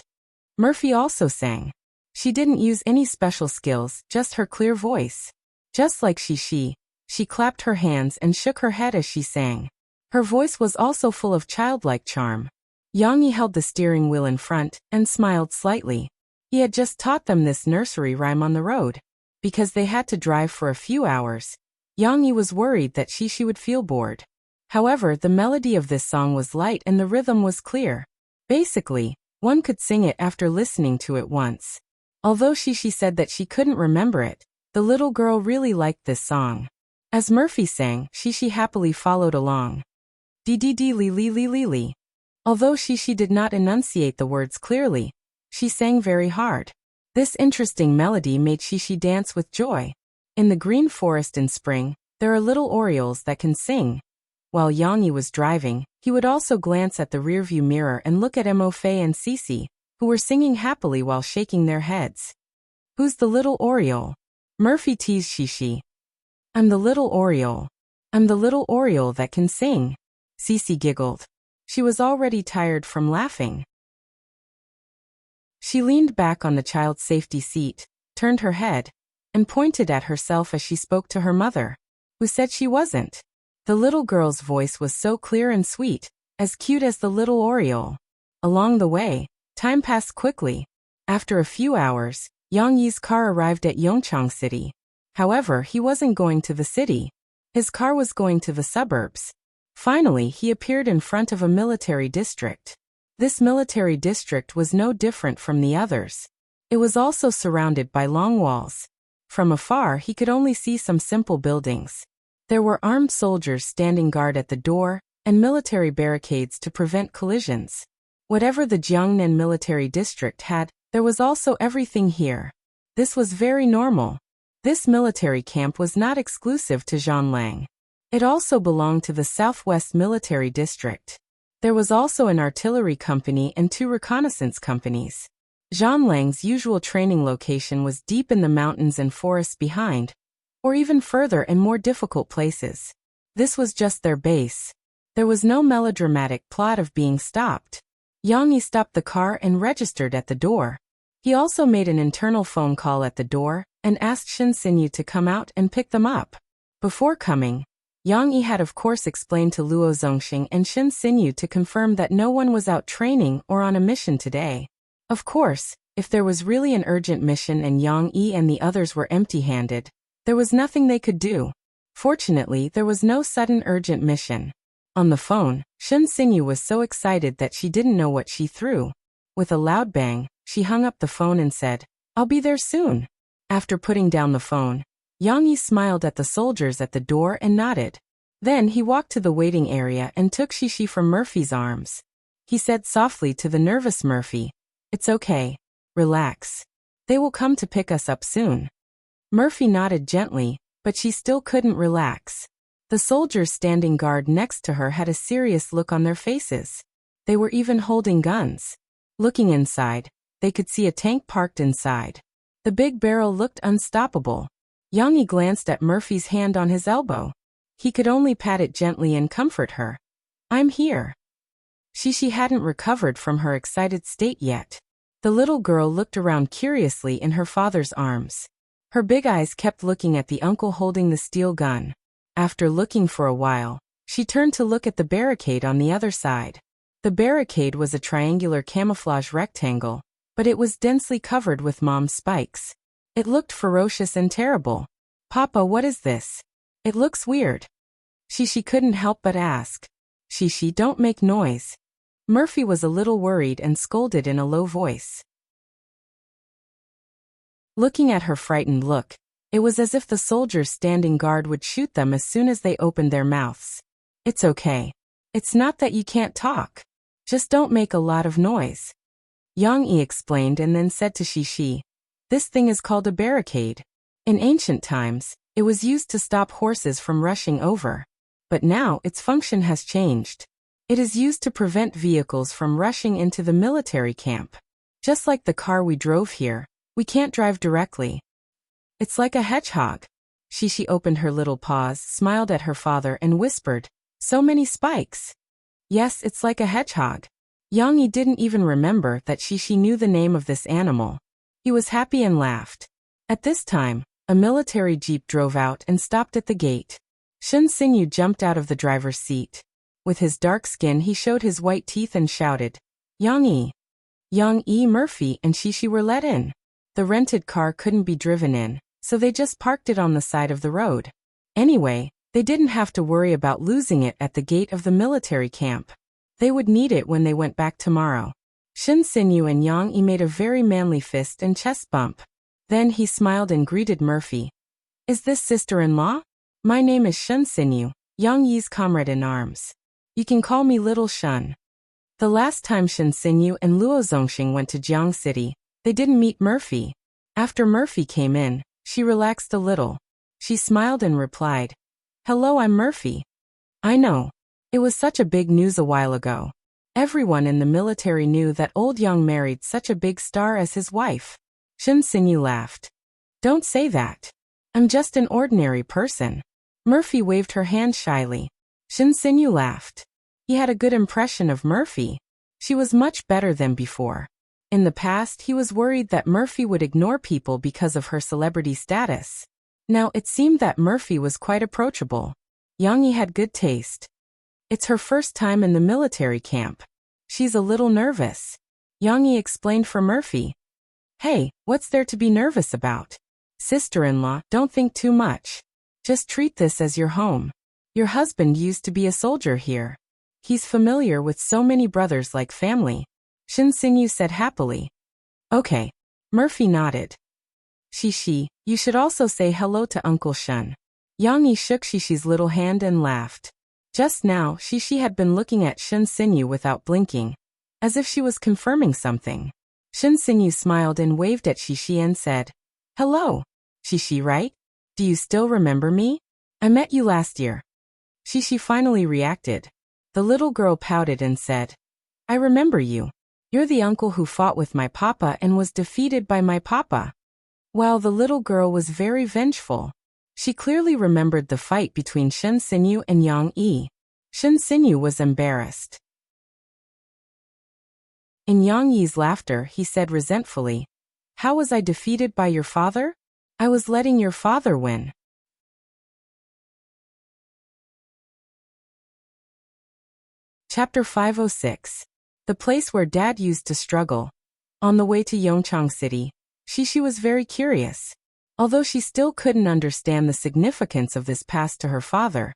Murphy also sang. She didn't use any special skills, just her clear voice. Just like Shishi, she clapped her hands and shook her head as she sang. Her voice was also full of childlike charm. Yang Yi held the steering wheel in front and smiled slightly. He had just taught them this nursery rhyme on the road. Because they had to drive for a few hours, Yang Yi was worried that Shishi would feel bored. However, the melody of this song was light and the rhythm was clear. Basically, one could sing it after listening to it once. Although Shishi said that she couldn't remember it, the little girl really liked this song. As Murphy sang, Shishi happily followed along. Dee li li li li li. Although Shishi did not enunciate the words clearly, she sang very hard. This interesting melody made Shishi dance with joy. In the green forest in spring, there are little orioles that can sing. While Yang Yi was driving, he would also glance at the rearview mirror and look at Mo-Fei and Cece, who were singing happily while shaking their heads. Who's the little oriole? Murphy teased Shishi. I'm the little oriole. I'm the little oriole that can sing. Cece giggled. She was already tired from laughing. She leaned back on the child's safety seat, turned her head, and pointed at herself as she spoke to her mother, who said she wasn't. The little girl's voice was so clear and sweet, as cute as the little oriole. Along the way, time passed quickly. After a few hours, Yang Yi's car arrived at Yongchang City. However, he wasn't going to the city. His car was going to the suburbs. Finally, he appeared in front of a military district. This military district was no different from the others. It was also surrounded by long walls. From afar, he could only see some simple buildings. There were armed soldiers standing guard at the door, and military barricades to prevent collisions. Whatever the Jiangnan military district had, there was also everything here. This was very normal. This military camp was not exclusive to Zhanlang. It also belonged to the Southwest Military District. There was also an artillery company and 2 reconnaissance companies. Zhanlang's usual training location was deep in the mountains and forests behind, or even further in more difficult places. This was just their base. There was no melodramatic plot of being stopped. Yang Yi stopped the car and registered at the door. He also made an internal phone call at the door and asked Shin Sinyu to come out and pick them up. Before coming, Yang Yi had of course explained to Luo Zongxing and Shin Sinyu to confirm that no one was out training or on a mission today. Of course, if there was really an urgent mission and Yang Yi and the others were empty-handed, there was nothing they could do. Fortunately, there was no sudden urgent mission. On the phone, Shin Sinyu was so excited that she didn't know what she threw. With a loud bang, she hung up the phone and said, "I'll be there soon." After putting down the phone, Yang Yi smiled at the soldiers at the door and nodded. Then he walked to the waiting area and took Shishi from Murphy's arms. He said softly to the nervous Murphy, "It's okay. Relax. They will come to pick us up soon." Murphy nodded gently, but she still couldn't relax. The soldiers standing guard next to her had a serious look on their faces. They were even holding guns. Looking inside, they could see a tank parked inside. The big barrel looked unstoppable. Yang Yi glanced at Murphy's hand on his elbow. He could only pat it gently and comfort her. "I'm here." Shishi hadn't recovered from her excited state yet. The little girl looked around curiously in her father's arms. Her big eyes kept looking at the uncle holding the steel gun. After looking for a while, she turned to look at the barricade on the other side. The barricade was a triangular camouflage rectangle, but it was densely covered with mom spikes. It looked ferocious and terrible. "Papa, what is this? It looks weird." Shishi couldn't help but ask. "Shishi, don't make noise." Murphy was a little worried and scolded in a low voice. Looking at her frightened look, it was as if the soldiers standing guard would shoot them as soon as they opened their mouths. It's okay. It's not that you can't talk. Just don't make a lot of noise. Yang Yi explained and then said to Shishi, this thing is called a barricade. In ancient times, it was used to stop horses from rushing over. But now its function has changed. It is used to prevent vehicles from rushing into the military camp. Just like the car we drove here, we can't drive directly. It's like a hedgehog. Shishi opened her little paws, smiled at her father and whispered, so many spikes. Yes, it's like a hedgehog. Yang Yi didn't even remember that Shishi knew the name of this animal. He was happy and laughed. At this time, a military jeep drove out and stopped at the gate. Shen Xinyu jumped out of the driver's seat. With his dark skin he showed his white teeth and shouted, Yang Yi. Yang Yi, Murphy and Shishi were let in. The rented car couldn't be driven in, so they just parked it on the side of the road. Anyway, they didn't have to worry about losing it at the gate of the military camp. They would need it when they went back tomorrow. Shen Xinyu and Yang Yi made a very manly fist and chest bump. Then he smiled and greeted Murphy. Is this sister-in-law? My name is Shen Xinyu, Yang Yi's comrade-in-arms. You can call me Little Shen. The last time Shen Xinyu and Luo Zongxing went to Jiang City, they didn't meet Murphy. After Murphy came in, she relaxed a little. She smiled and replied, Hello, I'm Murphy. I know. It was such a big news a while ago. Everyone in the military knew that old Yang married such a big star as his wife. Shen Xinyu laughed. Don't say that. I'm just an ordinary person. Murphy waved her hand shyly. Shen Xinyu laughed. He had a good impression of Murphy. She was much better than before. In the past, he was worried that Murphy would ignore people because of her celebrity status. Now it seemed that Murphy was quite approachable. Yang Yi had good taste. It's her first time in the military camp. She's a little nervous. Yang Yi explained for Murphy. Hey, what's there to be nervous about? Sister-in-law, don't think too much. Just treat this as your home. Your husband used to be a soldier here. He's familiar with so many brothers like family. Shen Xinyu said happily. Okay. Murphy nodded. Shishi, you should also say hello to Uncle Shen. Yang Yi shook Shishi's little hand and laughed. Just now, Shishi had been looking at Shen Xinyu without blinking, as if she was confirming something. Shen Xinyu smiled and waved at Shishi and said, Hello. Shishi, right? Do you still remember me? I met you last year. Shishi finally reacted. The little girl pouted and said, I remember you. You're the uncle who fought with my papa and was defeated by my papa. While the little girl was very vengeful, she clearly remembered the fight between Shen Xinyu and Yang Yi. Shen Xinyu was embarrassed. In Yang Yi's laughter, he said resentfully, How was I defeated by your father? I was letting your father win. Chapter 506. The place where Dad used to struggle. On the way to Yongchang City, Shishi was very curious. Although she still couldn't understand the significance of this past to her father,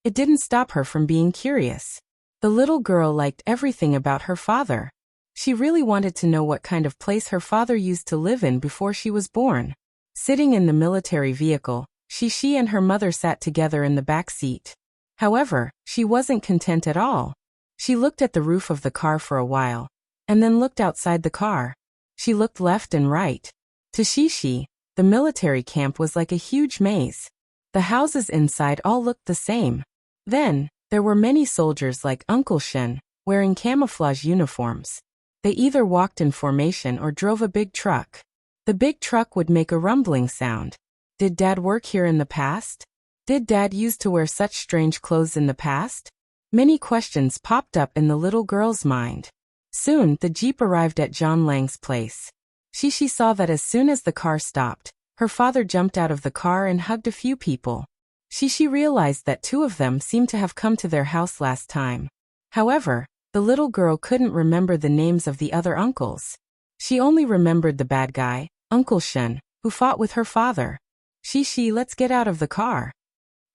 it didn't stop her from being curious. The little girl liked everything about her father. She really wanted to know what kind of place her father used to live in before she was born. Sitting in the military vehicle, Shishi and her mother sat together in the back seat. However, she wasn't content at all. She looked at the roof of the car for a while, and then looked outside the car. She looked left and right. To Shishi, the military camp was like a huge maze. The houses inside all looked the same. Then, there were many soldiers like Uncle Shen, wearing camouflage uniforms. They either walked in formation or drove a big truck. The big truck would make a rumbling sound. Did Dad work here in the past? Did Dad used to wear such strange clothes in the past? Many questions popped up in the little girl's mind. Soon, the jeep arrived at John Lang's place. Shishi saw that as soon as the car stopped, her father jumped out of the car and hugged a few people. Shishi realized that 2 of them seemed to have come to their house last time. However, the little girl couldn't remember the names of the other uncles. She only remembered the bad guy, Uncle Shen, who fought with her father. Shishi, let's get out of the car.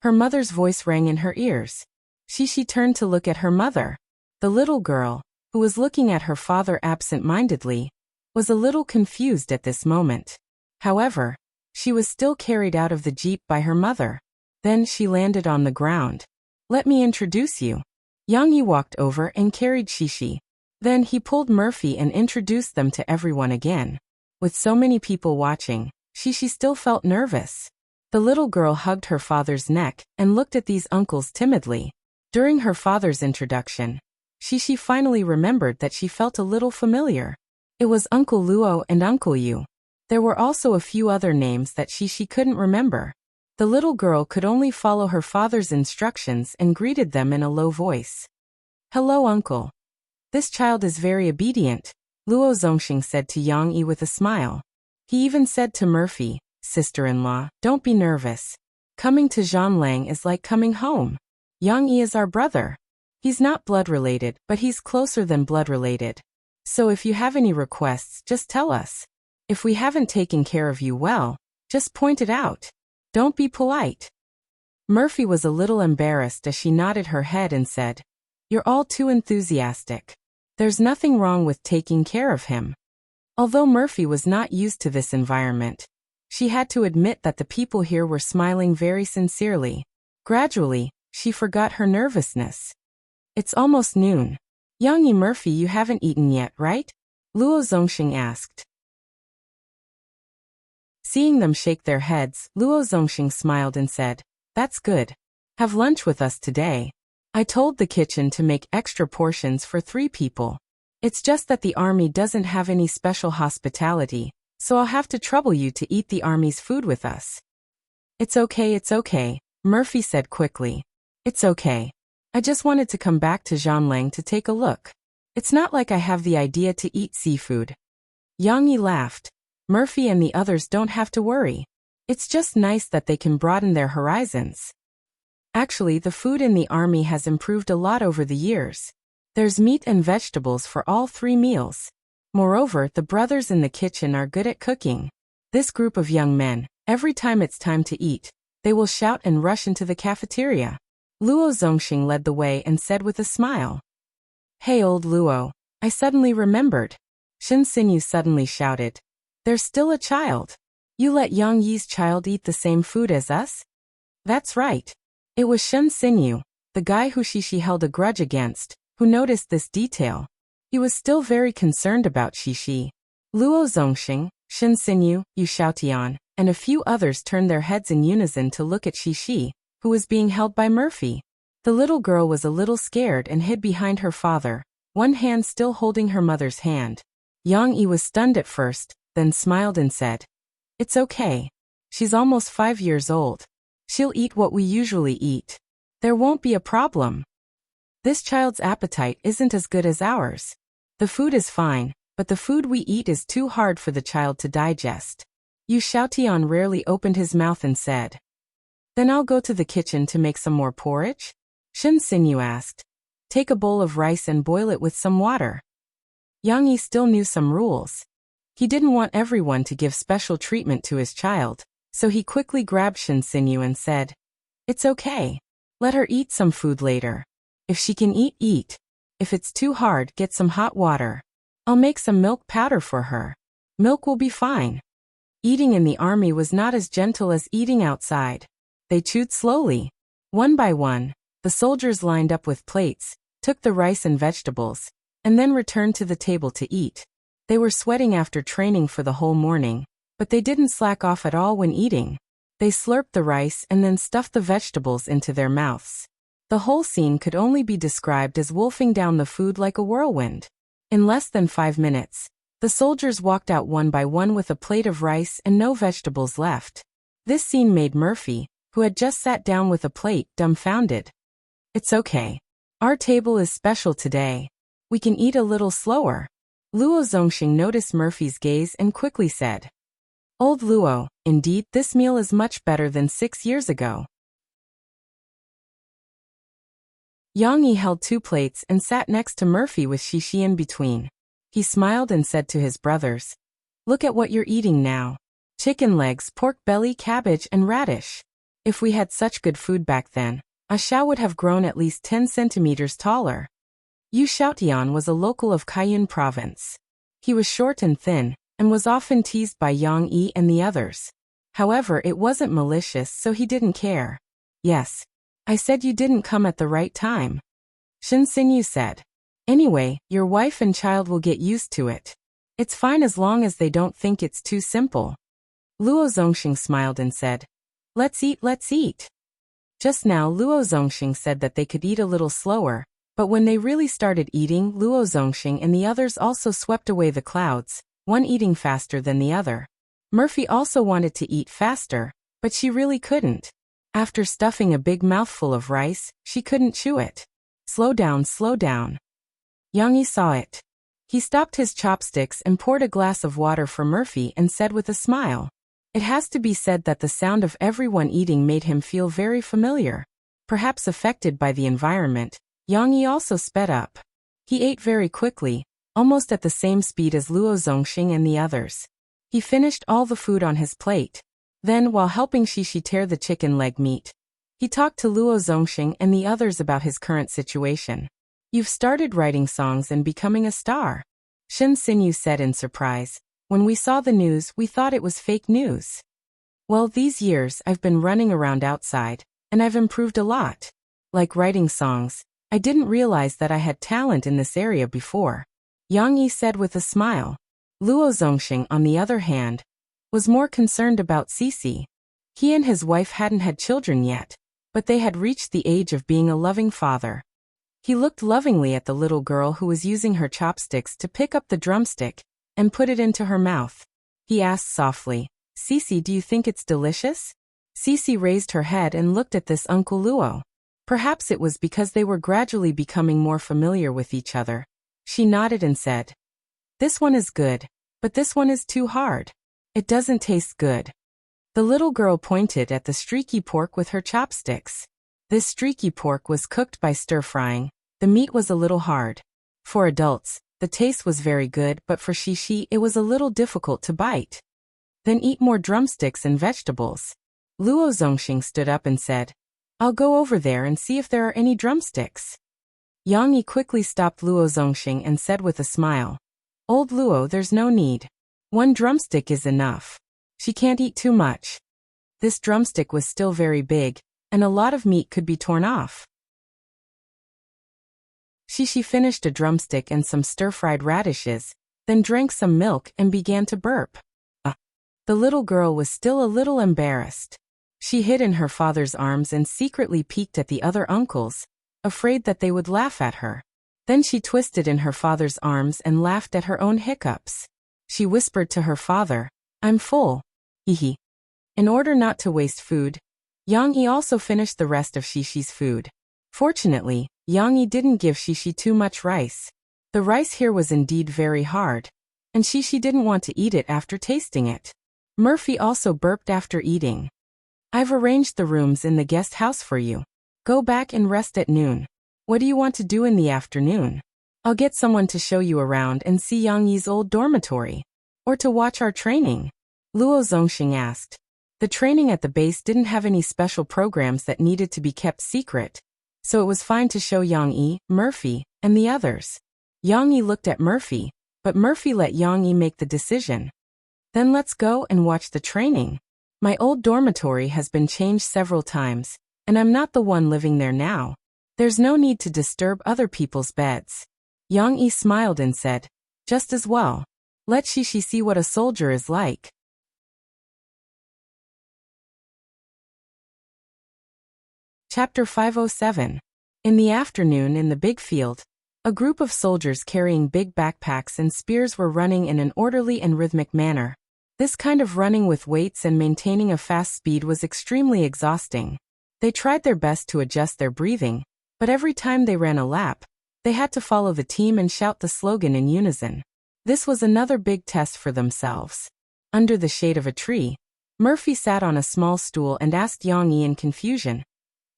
Her mother's voice rang in her ears. Shishi turned to look at her mother. The little girl, who was looking at her father absent-mindedly, was a little confused at this moment. However, she was still carried out of the jeep by her mother. Then she landed on the ground. Let me introduce you. Yang Yi walked over and carried Shishi. Then he pulled Murphy and introduced them to everyone again. With so many people watching, Shishi still felt nervous. The little girl hugged her father's neck and looked at these uncles timidly. During her father's introduction, Shishi finally remembered that she felt a little familiar. It was Uncle Luo and Uncle Yu. There were also a few other names that Shishi couldn't remember. The little girl could only follow her father's instructions and greeted them in a low voice. Hello, uncle. This child is very obedient, Luo Zongxing said to Yang Yi with a smile. He even said to Murphy, sister-in-law, don't be nervous. Coming to Zhanlang is like coming home. Yang Yi is our brother. He's not blood-related, but he's closer than blood-related. So if you have any requests, just tell us. If we haven't taken care of you well, just point it out. Don't be polite. Murphy was a little embarrassed as she nodded her head and said, You're all too enthusiastic. There's nothing wrong with taking care of him. Although Murphy was not used to this environment, she had to admit that the people here were smiling very sincerely. Gradually, she forgot her nervousness. It's almost noon. Yang Yi, Murphy, you haven't eaten yet, right? Luo Zongxing asked. Seeing them shake their heads, Luo Zongxing smiled and said, That's good. Have lunch with us today. I told the kitchen to make extra portions for 3 people. It's just that the army doesn't have any special hospitality, so I'll have to trouble you to eat the army's food with us. It's okay, Murphy said quickly. It's okay. I just wanted to come back to Zhanlang to take a look. It's not like I have the idea to eat seafood. Yang Yi laughed. Murphy and the others don't have to worry. It's just nice that they can broaden their horizons. Actually, the food in the army has improved a lot over the years. There's meat and vegetables for all 3 meals. Moreover, the brothers in the kitchen are good at cooking. This group of young men, every time it's time to eat, they will shout and rush into the cafeteria. Luo Zongxing led the way and said with a smile. Hey old Luo, I suddenly remembered. Shen Xinyu suddenly shouted. There's still a child. You let Yang Yi's child eat the same food as us? That's right. It was Shen Xinyu, the guy who Shishi held a grudge against, who noticed this detail. He was still very concerned about Shishi. Luo Zongxing, Shen Xinyu, Yu Xiaotian, and a few others turned their heads in unison to look at Shishi, who was being held by Murphy. The little girl was a little scared and hid behind her father, one hand still holding her mother's hand. Yang Yi was stunned at first, then smiled and said, It's okay. She's almost 5 years old. She'll eat what we usually eat. There won't be a problem. This child's appetite isn't as good as ours. The food is fine, but the food we eat is too hard for the child to digest. Yu Xiaotian rarely opened his mouth and said, Then I'll go to the kitchen to make some more porridge? Shen Xinyu asked. Take a bowl of rice and boil it with some water. Yang Yi still knew some rules. He didn't want everyone to give special treatment to his child, so he quickly grabbed Shen Xinyu and said, It's okay. Let her eat some food later. If she can eat, eat. If it's too hard, get some hot water. I'll make some milk powder for her. Milk will be fine. Eating in the army was not as gentle as eating outside. They chewed slowly. One by one, the soldiers lined up with plates, took the rice and vegetables, and then returned to the table to eat. They were sweating after training for the whole morning, but they didn't slack off at all when eating. They slurped the rice and then stuffed the vegetables into their mouths. The whole scene could only be described as wolfing down the food like a whirlwind. In less than 5 minutes, the soldiers walked out one by one with a plate of rice and no vegetables left. This scene made Murphy, who had just sat down with a plate, dumbfounded. It's okay. Our table is special today. We can eat a little slower. Luo Zongxing noticed Murphy's gaze and quickly said, Old Luo, indeed, this meal is much better than 6 years ago. Yang Yi held 2 plates and sat next to Murphy with Shishi in between. He smiled and said to his brothers, Look at what you're eating now. Chicken legs, pork belly, cabbage, and radish. If we had such good food back then, A Xiao would have grown at least 10 centimeters taller. Yu Xiaotian was a local of Kaiyun province. He was short and thin, and was often teased by Yang Yi and the others. However, it wasn't malicious, so he didn't care. Yes, I said you didn't come at the right time. Shin Sinyu said. Anyway, your wife and child will get used to it. It's fine as long as they don't think it's too simple. Luo Zongxing smiled and said, let's eat, let's eat. Just now Luo Zongxing said that they could eat a little slower, but when they really started eating, Luo Zongxing and the others also swept away the clouds, one eating faster than the other. Murphy also wanted to eat faster, but she really couldn't. After stuffing a big mouthful of rice, she couldn't chew it. Slow down, slow down. Yang Yi saw it. He stopped his chopsticks and poured a glass of water for Murphy and said with a smile. It has to be said that the sound of everyone eating made him feel very familiar. Perhaps affected by the environment, Yang Yi also sped up. He ate very quickly, almost at the same speed as Luo Zongxing and the others. He finished all the food on his plate. Then, while helping Shishi tear the chicken leg meat, he talked to Luo Zongxing and the others about his current situation. You've started writing songs and becoming a star. Shin Sinyu said in surprise. When we saw the news, we thought it was fake news. Well, these years I've been running around outside, and I've improved a lot. Like writing songs, I didn't realize that I had talent in this area before. Yang Yi said with a smile. Luo Zongxing, on the other hand, was more concerned about Cici. He and his wife hadn't had children yet, but they had reached the age of being a loving father. He looked lovingly at the little girl who was using her chopsticks to pick up the drumstick and put it into her mouth. He asked softly, Cici, do you think it's delicious? Cici raised her head and looked at this Uncle Luo. Perhaps it was because they were gradually becoming more familiar with each other. She nodded and said, this one is good, but this one is too hard. It doesn't taste good. The little girl pointed at the streaky pork with her chopsticks. This streaky pork was cooked by stir-frying. The meat was a little hard. For adults, the taste was very good, but for Shishi it was a little difficult to bite. Then eat more drumsticks and vegetables. Luo Zongxing stood up and said, I'll go over there and see if there are any drumsticks. Yang Yi quickly stopped Luo Zongxing and said with a smile, Old Luo, there's no need. One drumstick is enough. She can't eat too much. This drumstick was still very big, and a lot of meat could be torn off. Shishi finished a drumstick and some stir-fried radishes, then drank some milk and began to burp. The little girl was still a little embarrassed. She hid in her father's arms and secretly peeked at the other uncles, afraid that they would laugh at her. Then she twisted in her father's arms and laughed at her own hiccups. She whispered to her father, I'm full. Hehe. In order not to waste food, Yang Yi also finished the rest of Shishi's food. Fortunately, Yang Yi didn't give Shishi too much rice. The rice here was indeed very hard, and Shishi didn't want to eat it after tasting it. Murphy also burped after eating. I've arranged the rooms in the guest house for you. Go back and rest at noon. What do you want to do in the afternoon? I'll get someone to show you around and see Yang Yi's old dormitory. Or to watch our training? Luo Zongxing asked. The training at the base didn't have any special programs that needed to be kept secret, so it was fine to show Yang Yi, Murphy, and the others. Yang Yi looked at Murphy, but Murphy let Yang Yi make the decision. Then let's go and watch the training. My old dormitory has been changed several times, and I'm not the one living there now. There's no need to disturb other people's beds. Yang Yi smiled and said, just as well. Let Shishi see what a soldier is like. Chapter 507. In the afternoon in the big field, a group of soldiers carrying big backpacks and spears were running in an orderly and rhythmic manner. This kind of running with weights and maintaining a fast speed was extremely exhausting. They tried their best to adjust their breathing, but every time they ran a lap, they had to follow the team and shout the slogan in unison. This was another big test for themselves. Under the shade of a tree, Murphy sat on a small stool and asked Yang Yi in confusion,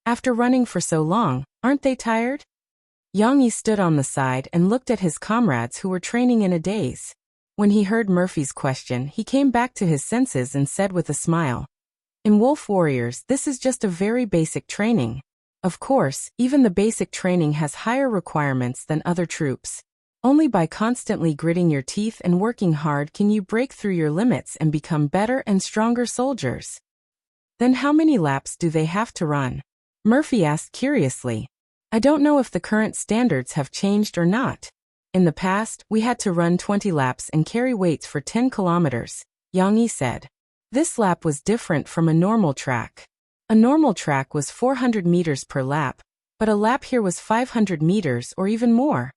after running for so long, aren't they tired? Yang Yi stood on the side and looked at his comrades who were training in a daze. When he heard Murphy's question, he came back to his senses and said with a smile, in Wolf Warriors, this is just a very basic training. Of course, even the basic training has higher requirements than other troops. Only by constantly gritting your teeth and working hard can you break through your limits and become better and stronger soldiers. Then how many laps do they have to run? Murphy asked curiously. I don't know if the current standards have changed or not. In the past, we had to run 20 laps and carry weights for 10 kilometers, Yang Yi said. This lap was different from a normal track. A normal track was 400 meters per lap, but a lap here was 500 meters or even more.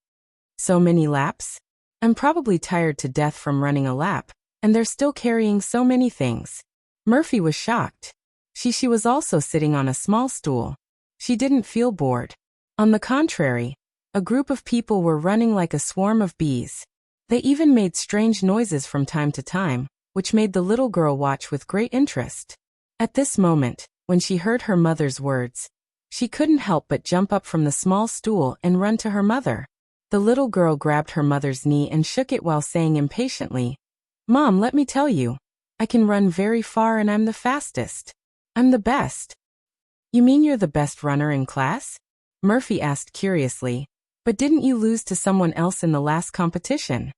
So many laps? I'm probably tired to death from running a lap, and they're still carrying so many things. Murphy was shocked. She was also sitting on a small stool. She didn't feel bored. On the contrary, a group of people were running like a swarm of bees. They even made strange noises from time to time, which made the little girl watch with great interest. At this moment, when she heard her mother's words, she couldn't help but jump up from the small stool and run to her mother. The little girl grabbed her mother's knee and shook it while saying impatiently, Mom, let me tell you, I can run very far and I'm the fastest. I'm the best. You mean you're the best runner in class? Murphy asked curiously. But didn't you lose to someone else in the last competition?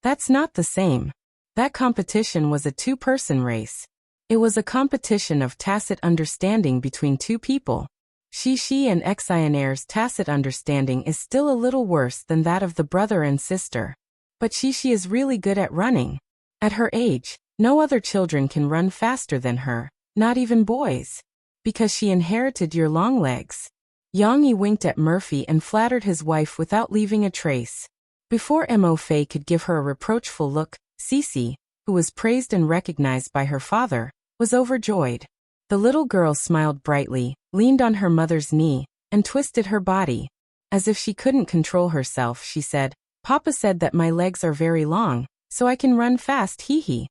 That's not the same. That competition was a two-person race. It was a competition of tacit understanding between two people. She and Xionaire's tacit understanding is still a little worse than that of the brother and sister. But she is really good at running. At her age, no other children can run faster than her, not even boys. Because she inherited your long legs. Yang Yi winked at Murphy and flattered his wife without leaving a trace. Before Mo Fei could give her a reproachful look, Cici, who was praised and recognized by her father, was overjoyed. The little girl smiled brightly, leaned on her mother's knee, and twisted her body. As if she couldn't control herself, she said, Papa said that my legs are very long, so I can run fast, hee.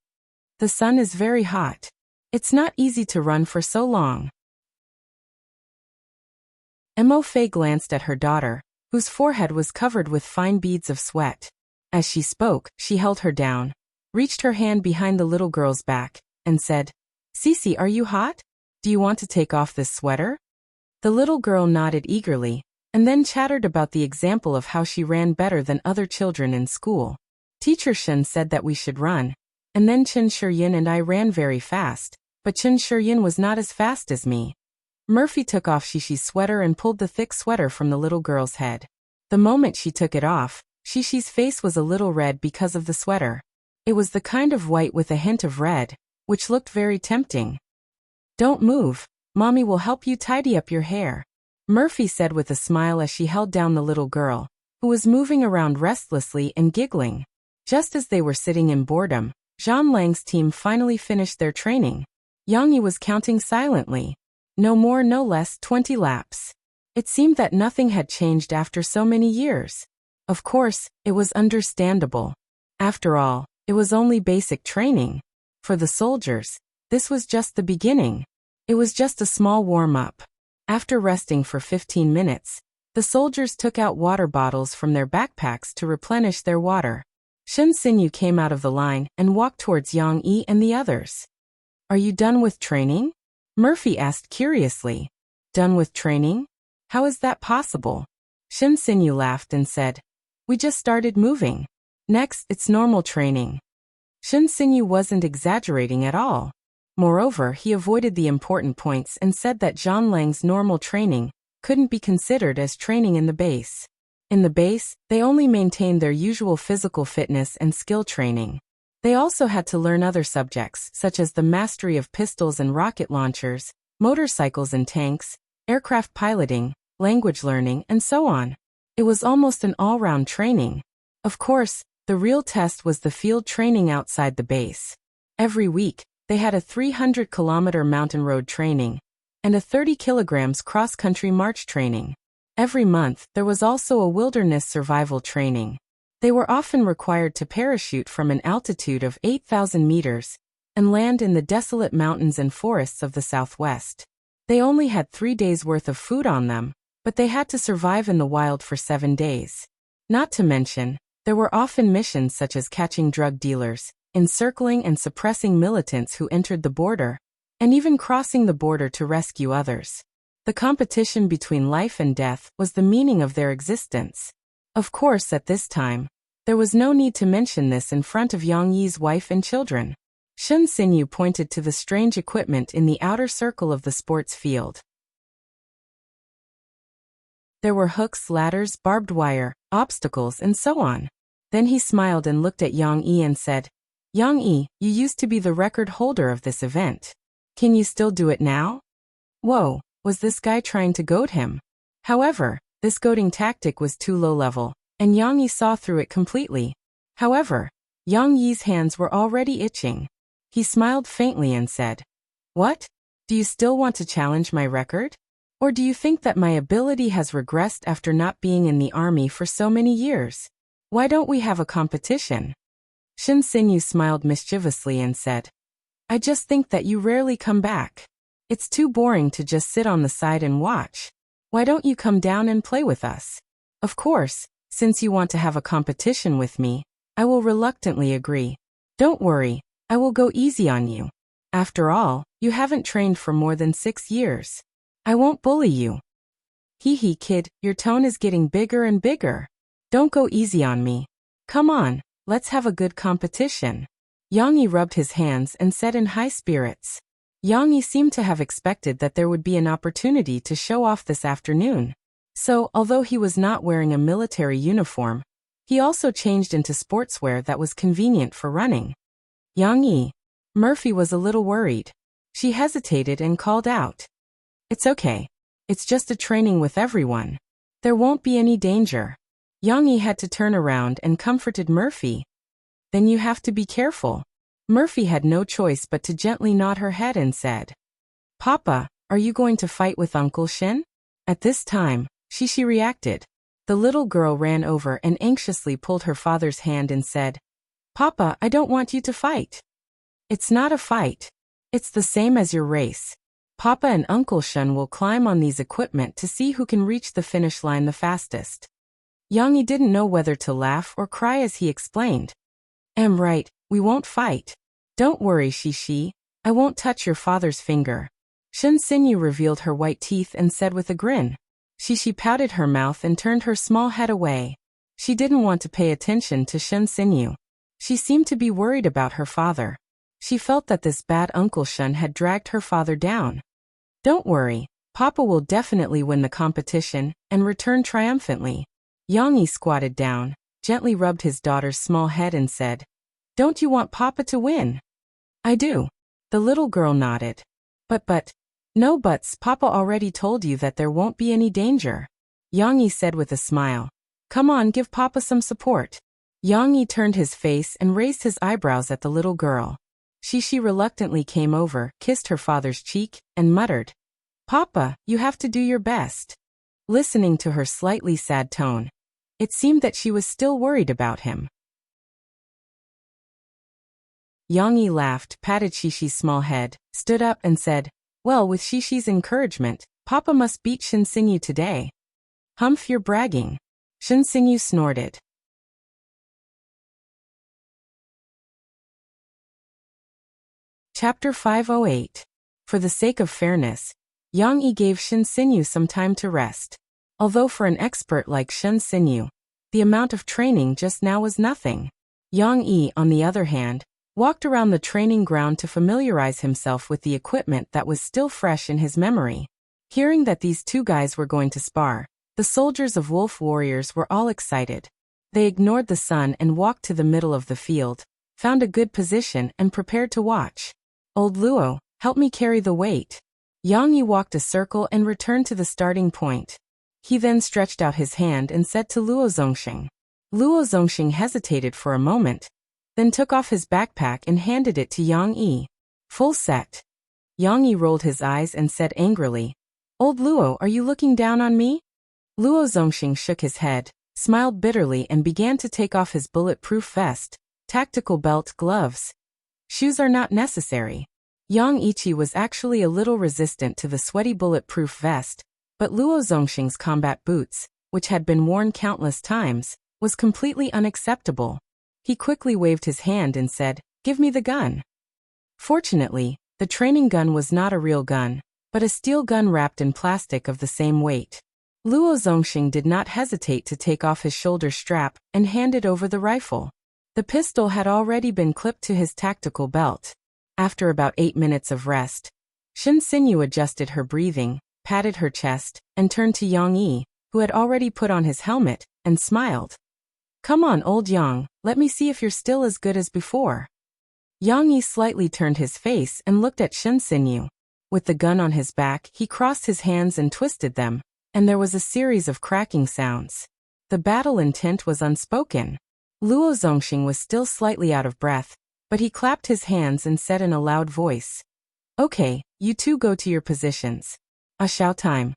The sun is very hot. It's not easy to run for so long. Mo Fei glanced at her daughter, whose forehead was covered with fine beads of sweat. As she spoke, she held her down, reached her hand behind the little girl's back, and said, Cici, are you hot? Do you want to take off this sweater? The little girl nodded eagerly, and then chattered about the example of how she ran better than other children in school. Teacher Shen said that we should run, and then Chen Shiyin and I ran very fast, but Chen Shiyin was not as fast as me. Murphy took off Shishi's sweater and pulled the thick sweater from the little girl's head. The moment she took it off, Shishi's face was a little red because of the sweater. It was the kind of white with a hint of red, which looked very tempting. Don't move, Mommy will help you tidy up your hair, Murphy said with a smile as she held down the little girl, who was moving around restlessly and giggling. Just as they were sitting in boredom, Zhang Lang's team finally finished their training. Yang Yi was counting silently. No more no less 20 laps. It seemed that nothing had changed after so many years. Of course, it was understandable. After all, it was only basic training. For the soldiers, this was just the beginning. It was just a small warm-up. After resting for 15 minutes, the soldiers took out water bottles from their backpacks to replenish their water. Shen Xinyu came out of the line and walked towards Yang Yi and the others. Are you done with training? Murphy asked curiously. Done with training? How is that possible? Shen Xinyu laughed and said, We just started moving. Next, it's normal training. Shen Xinyu wasn't exaggerating at all. Moreover, he avoided the important points and said that Zhang Lang's normal training couldn't be considered as training in the base. In the base, they only maintained their usual physical fitness and skill training. They also had to learn other subjects, such as the mastery of pistols and rocket launchers, motorcycles and tanks, aircraft piloting, language learning, and so on. It was almost an all-round training. Of course, the real test was the field training outside the base. Every week, they had a 300-kilometer mountain road training and a 30 kilograms cross-country march training. Every month, there was also a wilderness survival training. They were often required to parachute from an altitude of 8,000 meters and land in the desolate mountains and forests of the southwest. They only had 3 days' worth of food on them, but they had to survive in the wild for 7 days. Not to mention, there were often missions such as catching drug dealers, encircling and suppressing militants who entered the border, and even crossing the border to rescue others. The competition between life and death was the meaning of their existence. Of course, at this time, there was no need to mention this in front of Yang Yi's wife and children. Shen Xinyu pointed to the strange equipment in the outer circle of the sports field. There were hooks, ladders, barbed wire, obstacles, and so on. Then he smiled and looked at Yang Yi and said, Yang Yi, you used to be the record holder of this event. Can you still do it now? Whoa, was this guy trying to goad him? However, this goading tactic was too low level, and Yang Yi saw through it completely. However, Yang Yi's hands were already itching. He smiled faintly and said, What? Do you still want to challenge my record? Or do you think that my ability has regressed after not being in the army for so many years? Why don't we have a competition? Shin Sinyu smiled mischievously and said, I just think that you rarely come back. It's too boring to just sit on the side and watch. Why don't you come down and play with us? Of course, since you want to have a competition with me, I will reluctantly agree. Don't worry, I will go easy on you. After all, you haven't trained for more than 6 years. I won't bully you. Hee hee kid, your tone is getting bigger and bigger. Don't go easy on me. Come on, let's have a good competition. Yang Yi rubbed his hands and said in high spirits. Yang Yi seemed to have expected that there would be an opportunity to show off this afternoon. So, although he was not wearing a military uniform, he also changed into sportswear that was convenient for running. Yang Yi. Murphy was a little worried. She hesitated and called out. It's okay. It's just a training with everyone. There won't be any danger. Yang Yi had to turn around and comforted Murphy. Then you have to be careful. Murphy had no choice but to gently nod her head and said, Papa, are you going to fight with Uncle Shin? At this time, Shishi reacted. The little girl ran over and anxiously pulled her father's hand and said, Papa, I don't want you to fight. It's not a fight. It's the same as your race. Papa and Uncle Shin will climb on these equipment to see who can reach the finish line the fastest. Yang Yi didn't know whether to laugh or cry as he explained. I'm right, we won't fight. Don't worry, Shishi. I won't touch your father's finger. Shin Sinyu revealed her white teeth and said with a grin. Shishi pouted her mouth and turned her small head away. She didn't want to pay attention to Shin Sinyu. She seemed to be worried about her father. She felt that this bad Uncle Shin had dragged her father down. Don't worry, Papa will definitely win the competition and return triumphantly. Yang Yi squatted down, gently rubbed his daughter's small head and said, Don't you want Papa to win? I do. The little girl nodded. But, no buts, Papa already told you that there won't be any danger. Yang Yi said with a smile. Come on, give Papa some support. Yang Yi turned his face and raised his eyebrows at the little girl. Shishi reluctantly came over, kissed her father's cheek, and muttered, Papa, you have to do your best. Listening to her slightly sad tone, it seemed that she was still worried about him. Yang Yi laughed, patted Shishi's small head, stood up and said, Well, with Shishi's encouragement, Papa must beat Shin Sinyu today. Humph, you're bragging. Shin Sinyu snorted. Chapter 508. For the sake of fairness, Yang Yi gave Shin Sinyu some time to rest. Although for an expert like Shin Sinyu, the amount of training just now was nothing. Yang Yi, on the other hand, walked around the training ground to familiarize himself with the equipment that was still fresh in his memory. Hearing that these two guys were going to spar, the soldiers of Wolf Warriors were all excited. They ignored the sun and walked to the middle of the field, found a good position and prepared to watch. Old Luo, help me carry the weight. Yang Yi walked a circle and returned to the starting point. He then stretched out his hand and said to Luo Zongxing. Luo Zongxing hesitated for a moment, then took off his backpack and handed it to Yang Yi. Full set. Yang Yi rolled his eyes and said angrily, Old Luo, are you looking down on me? Luo Zongxing shook his head, smiled bitterly and began to take off his bulletproof vest, tactical belt, gloves. Shoes are not necessary. Yang Ichi was actually a little resistant to the sweaty bulletproof vest, but Luo Zongxing's combat boots, which had been worn countless times, was completely unacceptable. He quickly waved his hand and said, Give me the gun. Fortunately, the training gun was not a real gun, but a steel gun wrapped in plastic of the same weight. Luo Zongxing did not hesitate to take off his shoulder strap and handed over the rifle. The pistol had already been clipped to his tactical belt. After about 8 minutes of rest, Shin Sinyu adjusted her breathing, patted her chest, and turned to Yang Yi. who had already put on his helmet, and smiled. "Come on, old Yang, let me see if you're still as good as before." Yang Yi slightly turned his face and looked at Shen Xinyu. With the gun on his back, he crossed his hands and twisted them, and there was a series of cracking sounds. The battle intent was unspoken. Luo Zongxing was still slightly out of breath, but he clapped his hands and said in a loud voice, "Okay, you two go to your positions. A Xiao time."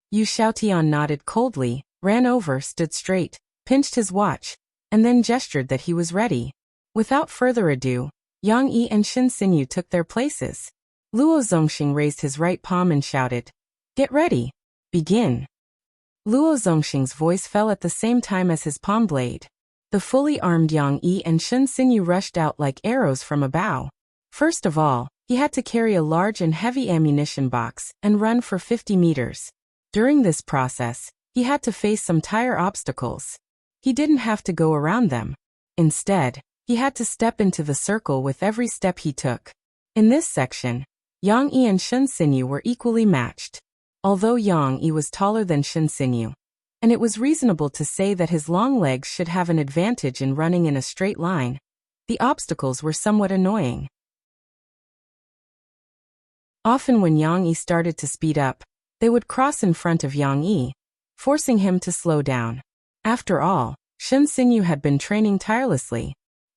Yu Xiaotian nodded coldly, ran over, stood straight, pinched his watch, and then gestured that he was ready. Without further ado, Yang Yi and Shen Xinyu took their places. Luo Zongxing raised his right palm and shouted, "Get ready. Begin." Luo Zongxing's voice fell at the same time as his palm blade. The fully armed Yang Yi and Shen Xinyu rushed out like arrows from a bow. First of all, he had to carry a large and heavy ammunition box and run for 50 meters. During this process, he had to face some tire obstacles. He didn't have to go around them. Instead, he had to step into the circle with every step he took. In this section, Yang Yi and Shen Xinyu were equally matched. Although Yang Yi was taller than Shen Xinyu, and it was reasonable to say that his long legs should have an advantage in running in a straight line, the obstacles were somewhat annoying. Often when Yang Yi started to speed up, they would cross in front of Yang Yi, forcing him to slow down. After all, Shen Xinyu had been training tirelessly.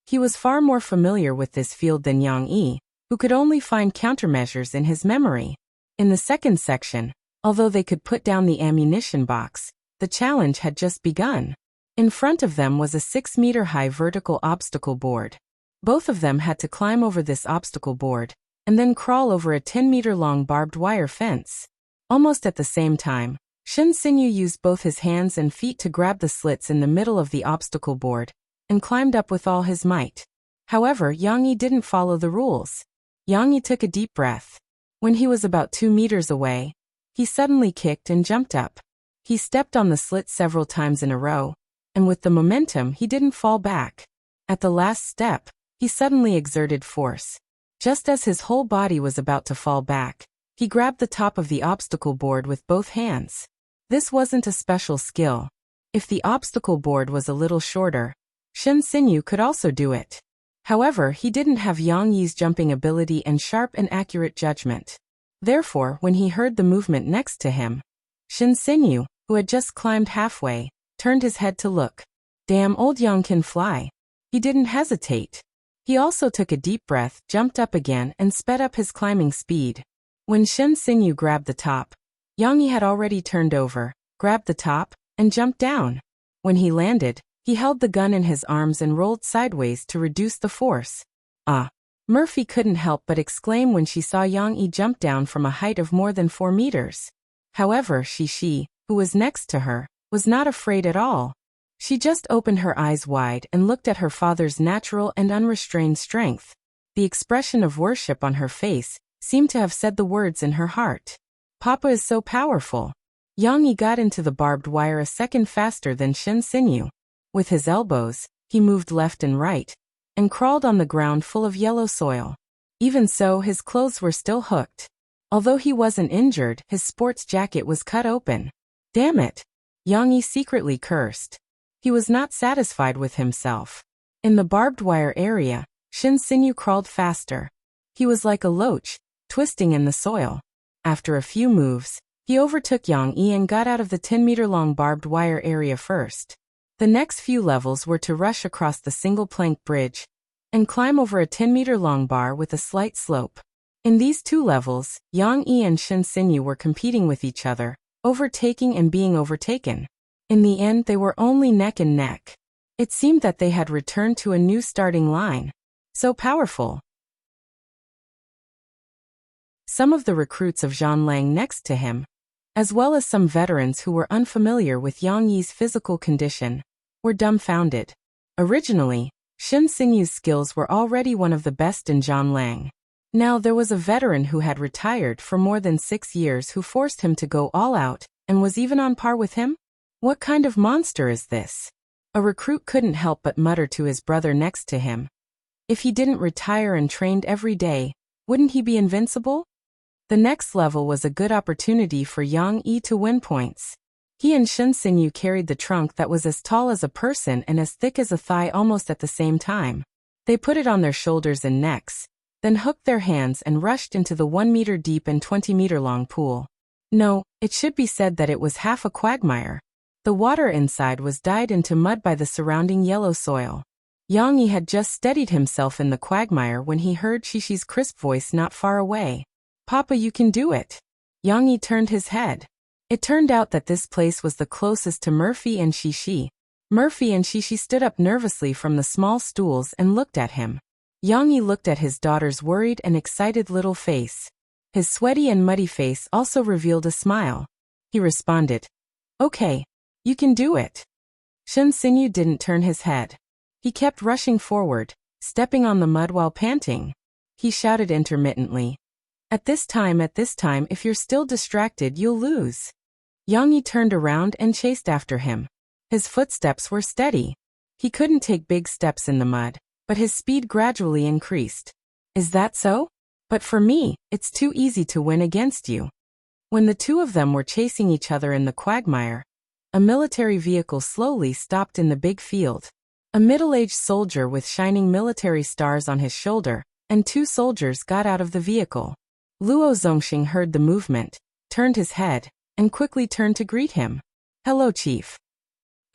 He was far more familiar with this field than Yang Yi, who could only find countermeasures in his memory. In the second section, although they could put down the ammunition box, the challenge had just begun. In front of them was a 6-meter-high vertical obstacle board. Both of them had to climb over this obstacle board, and then crawl over a 10-meter-long barbed wire fence. Almost at the same time, Shen Xinyu used both his hands and feet to grab the slits in the middle of the obstacle board, and climbed up with all his might. However, Yang Yi didn't follow the rules. Yang Yi took a deep breath. When he was about 2 meters away, he suddenly kicked and jumped up. He stepped on the slit several times in a row, and with the momentum he didn't fall back. At the last step, he suddenly exerted force. Just as his whole body was about to fall back, he grabbed the top of the obstacle board with both hands. This wasn't a special skill. If the obstacle board was a little shorter, Shen Xinyu could also do it. However, he didn't have Yang Yi's jumping ability and sharp and accurate judgment. Therefore, when he heard the movement next to him, Shen Xinyu, who had just climbed halfway, turned his head to look. Damn, old Yang can fly. He didn't hesitate. He also took a deep breath, jumped up again, and sped up his climbing speed. When Shen Xinyu grabbed the top, Yang Yi had already turned over, grabbed the top, and jumped down. When he landed, he held the gun in his arms and rolled sideways to reduce the force. Ah! Murphy couldn't help but exclaim when she saw Yang Yi jump down from a height of more than 4 meters. However, Shi, who was next to her, was not afraid at all. She just opened her eyes wide and looked at her father's natural and unrestrained strength. The expression of worship on her face seemed to have said the words in her heart. Papa is so powerful. Yang Yi got into the barbed wire a second faster than Shen Xinyu. With his elbows, he moved left and right, and crawled on the ground full of yellow soil. Even so, his clothes were still hooked. Although he wasn't injured, his sports jacket was cut open. Damn it! Yang Yi secretly cursed. He was not satisfied with himself. In the barbed wire area, Shen Xinyu crawled faster. He was like a loach, twisting in the soil. After a few moves, he overtook Yang Yi and got out of the 10-meter-long barbed wire area first. The next few levels were to rush across the single-plank bridge and climb over a 10-meter-long bar with a slight slope. In these 2 levels, Yang Yi and Shen Xinyu were competing with each other, overtaking and being overtaken. In the end, they were only neck and neck. It seemed that they had returned to a new starting line. So powerful. Some of the recruits of Zhang Lang next to him, as well as some veterans who were unfamiliar with Yang Yi's physical condition, were dumbfounded. Originally, Shen Xinyu's skills were already one of the best in Zhang Lang. Now there was a veteran who had retired for more than 6 years who forced him to go all out, and was even on par with him? What kind of monster is this? A recruit couldn't help but mutter to his brother next to him. If he didn't retire and trained every day, wouldn't he be invincible? The next level was a good opportunity for Yang Yi to win points. He and Shin Sinyu carried the trunk that was as tall as a person and as thick as a thigh almost at the same time. They put it on their shoulders and necks, then hooked their hands and rushed into the 1-meter deep and 20-meter long pool. No, it should be said that it was half a quagmire. The water inside was dyed into mud by the surrounding yellow soil. Yang Yi had just steadied himself in the quagmire when he heard Shishi's crisp voice not far away. "Papa, you can do it." Yang Yi turned his head. It turned out that this place was the closest to Murphy and Shishi. Murphy and Shishi stood up nervously from the small stools and looked at him. Yang Yi looked at his daughter's worried and excited little face. His sweaty and muddy face also revealed a smile. He responded, "Okay, you can do it." Shin Sinyu didn't turn his head. He kept rushing forward, stepping on the mud while panting. He shouted intermittently, At this time, if you're still distracted, you'll lose." Yang Yi turned around and chased after him. His footsteps were steady. He couldn't take big steps in the mud, but his speed gradually increased. "Is that so? But for me, it's too easy to win against you." When the two of them were chasing each other in the quagmire, a military vehicle slowly stopped in the big field. A middle-aged soldier with shining military stars on his shoulder, and 2 soldiers got out of the vehicle. Luo Zongxing heard the movement, turned his head, and quickly turned to greet him. "Hello, Chief."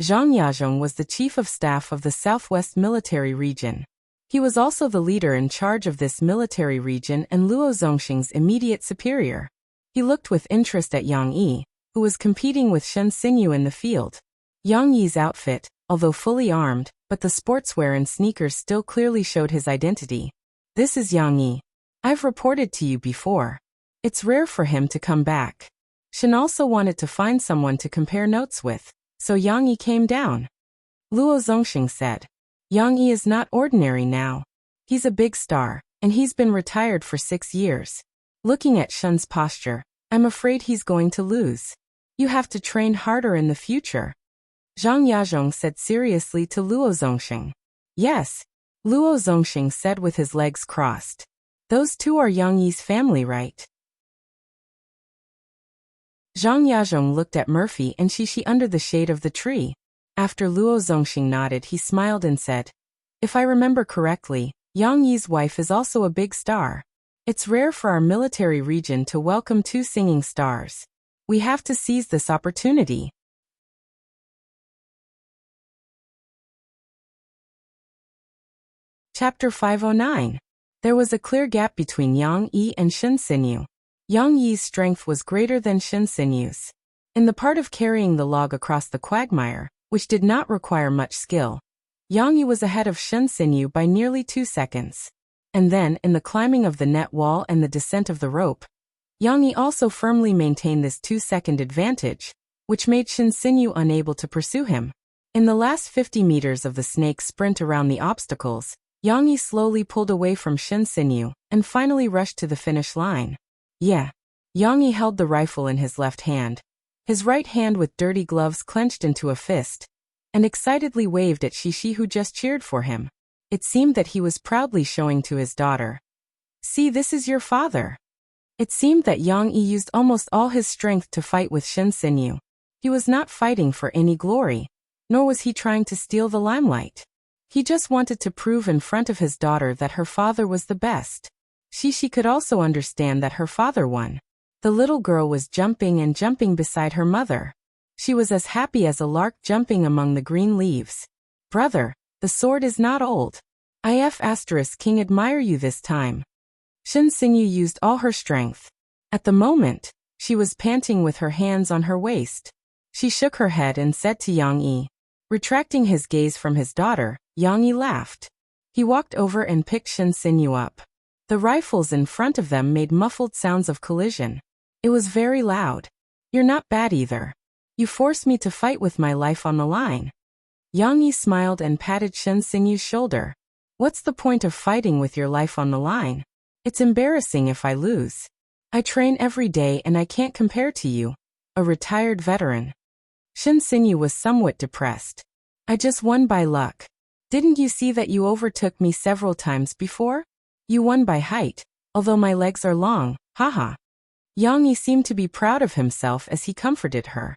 Zhang Yazhong was the chief of staff of the Southwest Military Region. He was also the leader in charge of this military region and Luo Zongxing's immediate superior. He looked with interest at Yang Yi, who was competing with Shen Sinyu in the field. Yang Yi's outfit, although fully armed, but the sportswear and sneakers still clearly showed his identity. "This is Yang Yi. I've reported to you before. It's rare for him to come back." Shen also wanted to find someone to compare notes with, so Yang Yi came down. Luo Zongxing said, "Yang Yi is not ordinary now. He's a big star, and he's been retired for 6 years. Looking at Shen's posture, I'm afraid he's going to lose. You have to train harder in the future." Zhang Yazhong said seriously to Luo Zongxing. "Yes," Luo Zongxing said with his legs crossed. "Those 2 are Yang Yi's family, right?" Zhang Yazhong looked at Murphy and Shishi under the shade of the tree. After Luo Zongxing nodded, he smiled and said, "If I remember correctly, Yang Yi's wife is also a big star. It's rare for our military region to welcome 2 singing stars. We have to seize this opportunity." Chapter 509. There was a clear gap between Yang Yi and Shin Sinyu. Yang Yi's strength was greater than Shin Sinyu's. In the part of carrying the log across the quagmire, which did not require much skill, Yang Yi was ahead of Shin Sinyu by nearly 2 seconds. And then, in the climbing of the net wall and the descent of the rope, Yang Yi also firmly maintained this 2-second advantage, which made Shin Sinyu unable to pursue him. In the last 50 meters of the snake's sprint around the obstacles, Yang Yi slowly pulled away from Shin Sinyu, and finally rushed to the finish line. Yeah. Yang Yi held the rifle in his left hand, his right hand with dirty gloves clenched into a fist, and excitedly waved at Shishi, who just cheered for him. It seemed that he was proudly showing to his daughter, "See, this is your father." It seemed that Yang Yi used almost all his strength to fight with Shin Sinyu. He was not fighting for any glory, nor was he trying to steal the limelight. He just wanted to prove in front of his daughter that her father was the best. Shishi could also understand that her father won. The little girl was jumping and jumping beside her mother. She was as happy as a lark jumping among the green leaves. "Brother, the sword is not old. King admire you this time." Shin Sinyu used all her strength. At the moment, she was panting with her hands on her waist. She shook her head and said to Yang Yi. Retracting his gaze from his daughter, Yang Yi laughed. He walked over and picked Shin Sinyu up. The rifles in front of them made muffled sounds of collision. It was very loud. "You're not bad either. You forced me to fight with my life on the line." Yang Yi smiled and patted Shin Sinyu's shoulder. "What's the point of fighting with your life on the line? It's embarrassing if I lose. I train every day and I can't compare to you, a retired veteran." Shin Sinyu was somewhat depressed. "I just won by luck. Didn't you see that you overtook me several times before? You won by height, although my legs are long, haha." Yang Yi seemed to be proud of himself as he comforted her.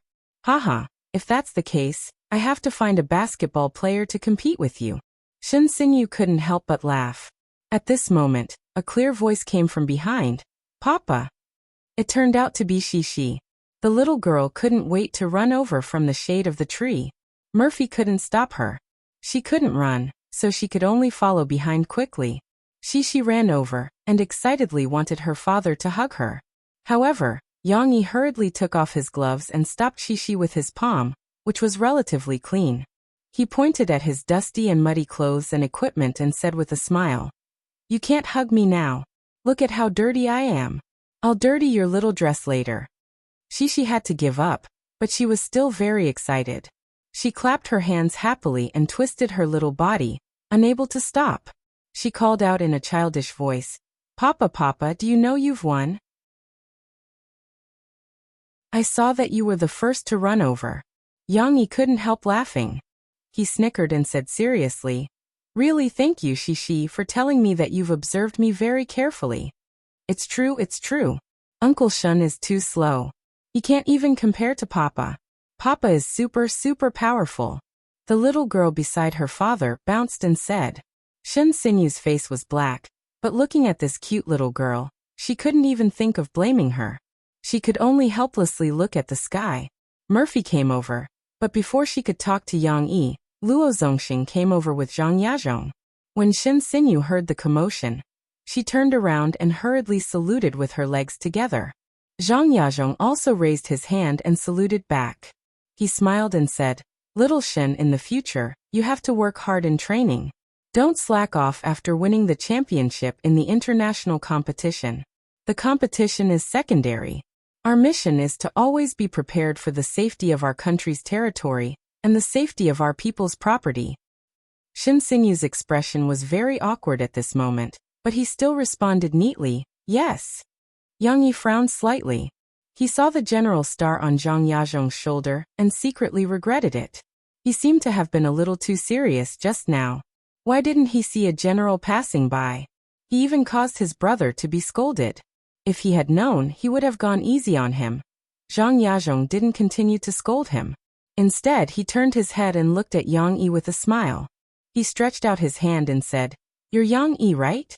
Haha, if that's the case, I have to find a basketball player to compete with you. Shin Sinyu couldn't help but laugh. At this moment, a clear voice came from behind. Papa! It turned out to be Shishi. The little girl couldn't wait to run over from the shade of the tree. Murphy couldn't stop her. She couldn't run, so she could only follow behind quickly. Shishi ran over, and excitedly wanted her father to hug her. However, Yang Yi hurriedly took off his gloves and stopped Shishi with his palm, which was relatively clean. He pointed at his dusty and muddy clothes and equipment and said with a smile, "You can't hug me now. Look at how dirty I am. I'll dirty your little dress later." Shishi had to give up, but she was still very excited. She clapped her hands happily and twisted her little body, unable to stop. She called out in a childish voice, "Papa, Papa, do you know you've won? I saw that you were the first to run over." Yang Yi couldn't help laughing. He snickered and said seriously, "Really, thank you, Shishi, for telling me that you've observed me very carefully. It's true, it's true. Uncle Shun is too slow. He can't even compare to Papa. Papa is super powerful." The little girl beside her father bounced and said. Shin Sinyu's face was black, but looking at this cute little girl, she couldn't even think of blaming her. She could only helplessly look at the sky. Murphy came over, but before she could talk to Yang Yi, Luo Zongxing came over with Zhang Yazhong. When Shin Sinyu heard the commotion, she turned around and hurriedly saluted with her legs together. Zhang Yazhong also raised his hand and saluted back. He smiled and said, "Little Shin, in the future, you have to work hard in training. Don't slack off after winning the championship in the international competition. The competition is secondary. Our mission is to always be prepared for the safety of our country's territory and the safety of our people's property." Shin Sinyu's expression was very awkward at this moment, but he still responded neatly, "Yes." Yang Yi frowned slightly. He saw the general star on Zhang Yazhong's shoulder and secretly regretted it. He seemed to have been a little too serious just now. Why didn't he see a general passing by? He even caused his brother to be scolded. If he had known, he would have gone easy on him. Zhang Yazhong didn't continue to scold him. Instead, he turned his head and looked at Yang Yi with a smile. He stretched out his hand and said, "You're Yang Yi, right?"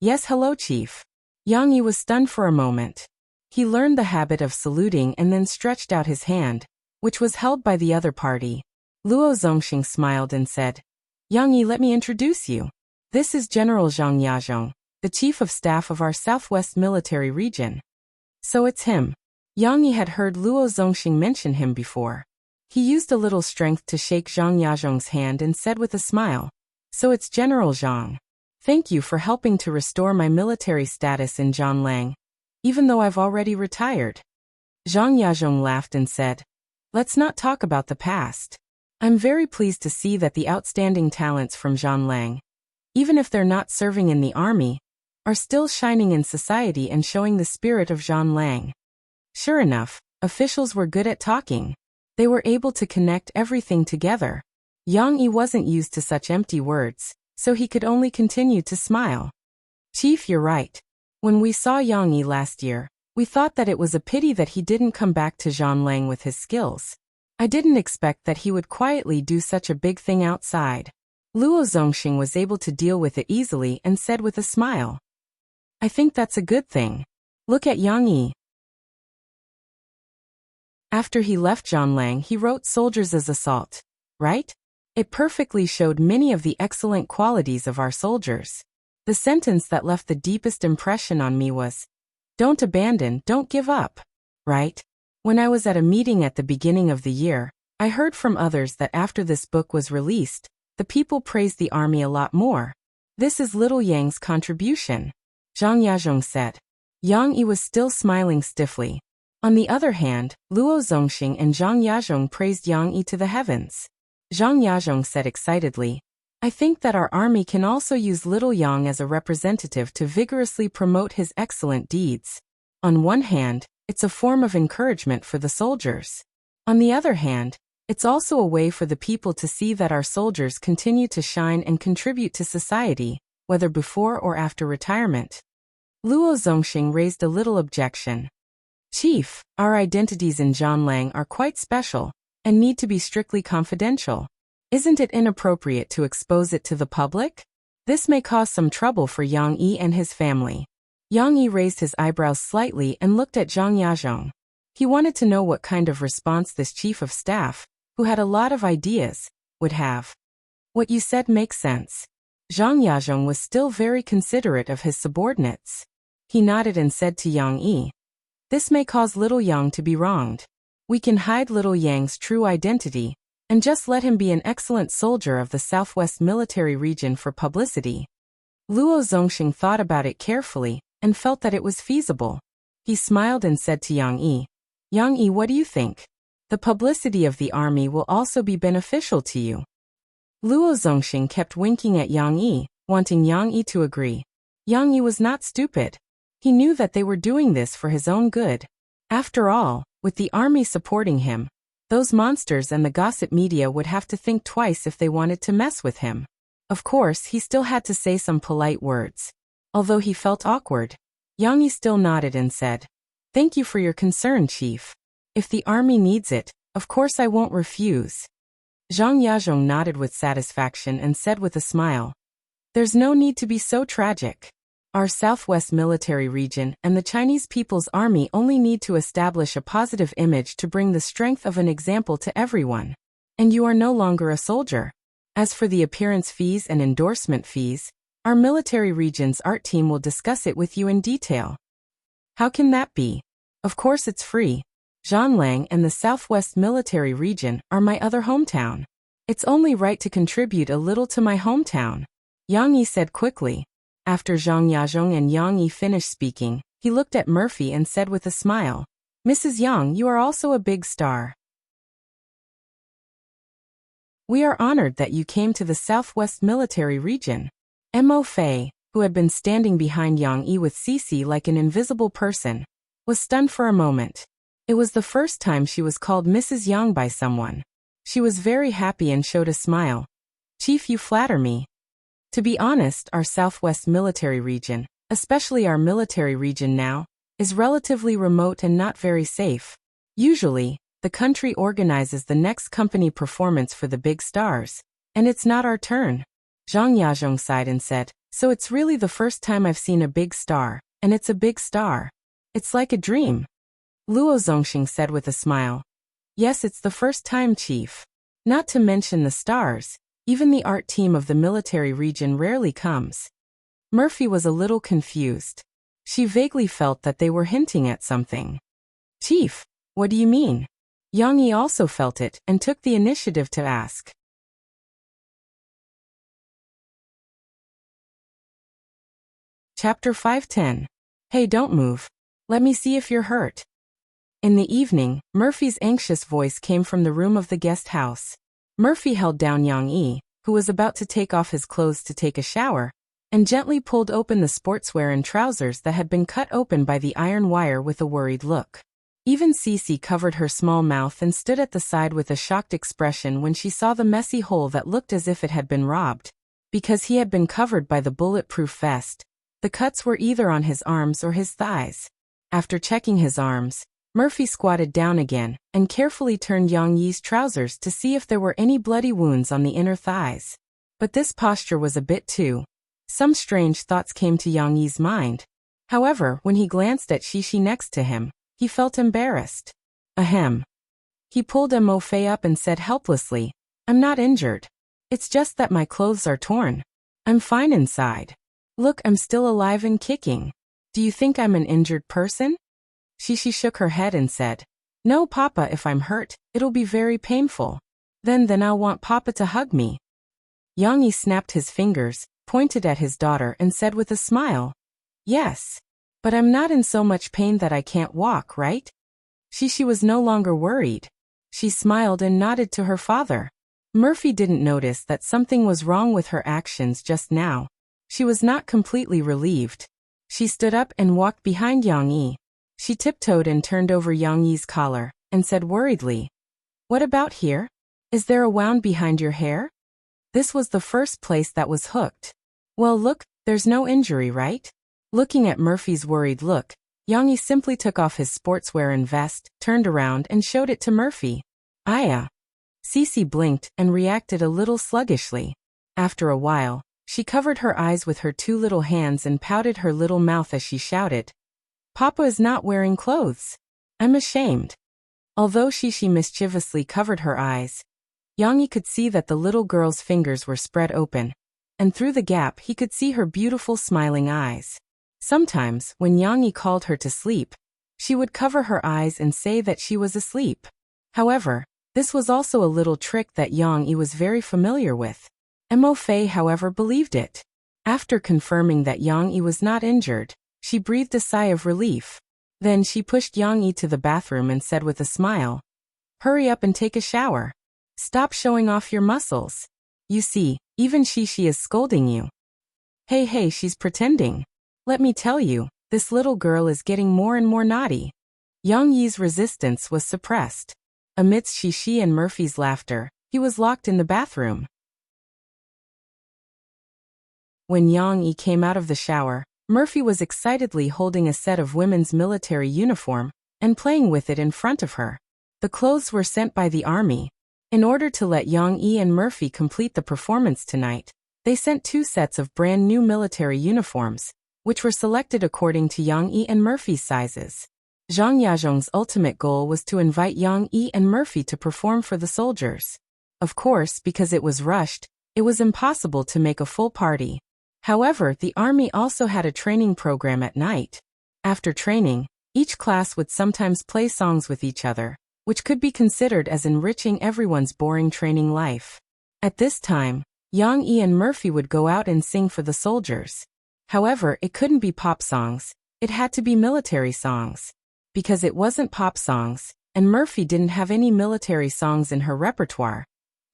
"Yes, hello, Chief." Yang Yi was stunned for a moment. He learned the habit of saluting and then stretched out his hand, which was held by the other party. Luo Zongxing smiled and said, "Yang Yi, let me introduce you. This is General Zhang Yazhong, the Chief of Staff of our Southwest Military Region." So it's him. Yang Yi had heard Luo Zongxing mention him before. He used a little strength to shake Zhang Yazhong's hand and said with a smile, "So it's General Zhang. Thank you for helping to restore my military status in Zhanlang, even though I've already retired." Zhang Yazhong laughed and said, "Let's not talk about the past. I'm very pleased to see that the outstanding talents from Zhanlang, even if they're not serving in the army, are still shining in society and showing the spirit of Zhanlang." Sure enough, officials were good at talking. They were able to connect everything together. Yang Yi wasn't used to such empty words, so he could only continue to smile. "Chief, you're right. When we saw Yang Yi last year, we thought that it was a pity that he didn't come back to Zhanlang with his skills. I didn't expect that he would quietly do such a big thing outside." Luo Zongxing was able to deal with it easily and said with a smile, "I think that's a good thing. Look at Yang Yi." After he left Zhanlang, he wrote "Soldiers as Assault," right? It perfectly showed many of the excellent qualities of our soldiers. The sentence that left the deepest impression on me was, "Don't abandon, don't give up," right? When I was at a meeting at the beginning of the year, I heard from others that after this book was released, the people praised the army a lot more. This is Little Yang's contribution, Zhang Yazhong said. Yang Yi was still smiling stiffly. On the other hand, Luo Zongxing and Zhang Yazhong praised Yang Yi to the heavens. Zhang Yazhong said excitedly, "I think that our army can also use Little Yang as a representative to vigorously promote his excellent deeds. On one hand, it's a form of encouragement for the soldiers. On the other hand, it's also a way for the people to see that our soldiers continue to shine and contribute to society, whether before or after retirement." Luo Zongxing raised a little objection. Chief, our identities in Zhanglang are quite special and need to be strictly confidential. Isn't it inappropriate to expose it to the public? This may cause some trouble for Yang Yi and his family. Yang Yi raised his eyebrows slightly and looked at Zhang Yazhong. He wanted to know what kind of response this chief of staff, who had a lot of ideas, would have. What you said makes sense. Zhang Yazhong was still very considerate of his subordinates. He nodded and said to Yang Yi, "This may cause little Yang to be wronged. We can hide little Yang's true identity, and just let him be an excellent soldier of the Southwest Military Region for publicity." Luo Zongxing thought about it carefully, and felt that it was feasible. He smiled and said to Yang Yi, "Yang Yi, what do you think? The publicity of the army will also be beneficial to you." Luo Zongxing kept winking at Yang Yi, wanting Yang Yi to agree. Yang Yi was not stupid. He knew that they were doing this for his own good. After all, with the army supporting him, those monsters and the gossip media would have to think twice if they wanted to mess with him. Of course, he still had to say some polite words. Although he felt awkward, Yang Yi still nodded and said, "Thank you for your concern, Chief. If the army needs it, of course I won't refuse." Zhang Yazhong nodded with satisfaction and said with a smile, "There's no need to be so tragic. Our Southwest Military Region and the Chinese People's Army only need to establish a positive image to bring the strength of an example to everyone. And you are no longer a soldier. As for the appearance fees and endorsement fees, our Military Region's art team will discuss it with you in detail." "How can that be? Of course it's free. Zhanglang and the Southwest Military Region are my other hometown. It's only right to contribute a little to my hometown," Yang Yi said quickly. After Zhang Yazhong and Yang Yi finished speaking, he looked at Murphy and said with a smile, "Mrs. Yang, you are also a big star. We are honored that you came to the Southwest Military Region." Mo Fei, who had been standing behind Yang Yi with Cici like an invisible person, was stunned for a moment. It was the first time she was called Mrs. Yang by someone. She was very happy and showed a smile. "Chief, you flatter me. To be honest, our Southwest Military Region, especially our military region now, is relatively remote and not very safe. Usually, the country organizes the next company performance for the big stars, and it's not our turn." Zhang Yazhong sighed and said, "So it's really the first time I've seen a big star, and it's a big star. It's like a dream." Luo Zongxing said with a smile, "Yes, it's the first time, Chief. Not to mention the stars, even the art team of the military region rarely comes." Murphy was a little confused. She vaguely felt that they were hinting at something. "Chief, what do you mean?" Yang Yi also felt it and took the initiative to ask. Chapter 510. Hey, don't move. Let me see if you're hurt. In the evening, Murphy's anxious voice came from the room of the guest house. Murphy held down Yang Yi, who was about to take off his clothes to take a shower, and gently pulled open the sportswear and trousers that had been cut open by the iron wire with a worried look. Even Cici covered her small mouth and stood at the side with a shocked expression when she saw the messy hole that looked as if it had been robbed. Because he had been covered by the bulletproof vest, the cuts were either on his arms or his thighs. After checking his arms, Murphy squatted down again and carefully turned Yang Yi's trousers to see if there were any bloody wounds on the inner thighs. But this posture was a bit too. Some strange thoughts came to Yang Yi's mind. However, when he glanced at Shishi next to him, he felt embarrassed. Ahem. He pulled Mo Fei up and said helplessly, "I'm not injured. It's just that my clothes are torn. I'm fine inside. Look, I'm still alive and kicking. Do you think I'm an injured person?" Shishi shook her head and said, "No, Papa, if I'm hurt, it'll be very painful. Then I'll want Papa to hug me." Yang Yi snapped his fingers, pointed at his daughter and said with a smile, "Yes. But I'm not in so much pain that I can't walk, right?" Shishi was no longer worried. She smiled and nodded to her father. Murphy didn't notice that something was wrong with her actions just now. She was not completely relieved. She stood up and walked behind Yang Yi. She tiptoed and turned over Yang Yi's collar, and said worriedly, "What about here? Is there a wound behind your hair?" This was the first place that was hooked. "Well, look, there's no injury, right?" Looking at Murphy's worried look, Yang Yi simply took off his sportswear and vest, turned around and showed it to Murphy. Aya. Cece blinked and reacted a little sluggishly. After a while, she covered her eyes with her two little hands and pouted her little mouth as she shouted, "Papa is not wearing clothes. I'm ashamed." Although she mischievously covered her eyes, Yang Yi could see that the little girl's fingers were spread open, and through the gap he could see her beautiful smiling eyes. Sometimes, when Yang Yi called her to sleep, she would cover her eyes and say that she was asleep. However, this was also a little trick that Yang Yi was very familiar with. Mo Fei, however, believed it. After confirming that Yang Yi was not injured, she breathed a sigh of relief. Then she pushed Yang Yi to the bathroom and said with a smile, "Hurry up and take a shower. Stop showing off your muscles. You see, even she is scolding you." Hey, she's pretending. Let me tell you, this little girl is getting more and more naughty. Yang Yi's resistance was suppressed. Amidst Shishi and Murphy's laughter, he was locked in the bathroom. When Yang Yi came out of the shower, Murphy was excitedly holding a set of women's military uniform and playing with it in front of her. The clothes were sent by the army. In order to let Yang Yi and Murphy complete the performance tonight, they sent 2 sets of brand new military uniforms, which were selected according to Yang Yi and Murphy's sizes. Zhang Yazhong's ultimate goal was to invite Yang Yi and Murphy to perform for the soldiers. Of course, because it was rushed, it was impossible to make a full party. However, the army also had a training program at night. After training, each class would sometimes play songs with each other, which could be considered as enriching everyone's boring training life. At this time, Yang Yi and Murphy would go out and sing for the soldiers. However, it couldn't be pop songs, it had to be military songs. Because it wasn't pop songs, and Murphy didn't have any military songs in her repertoire,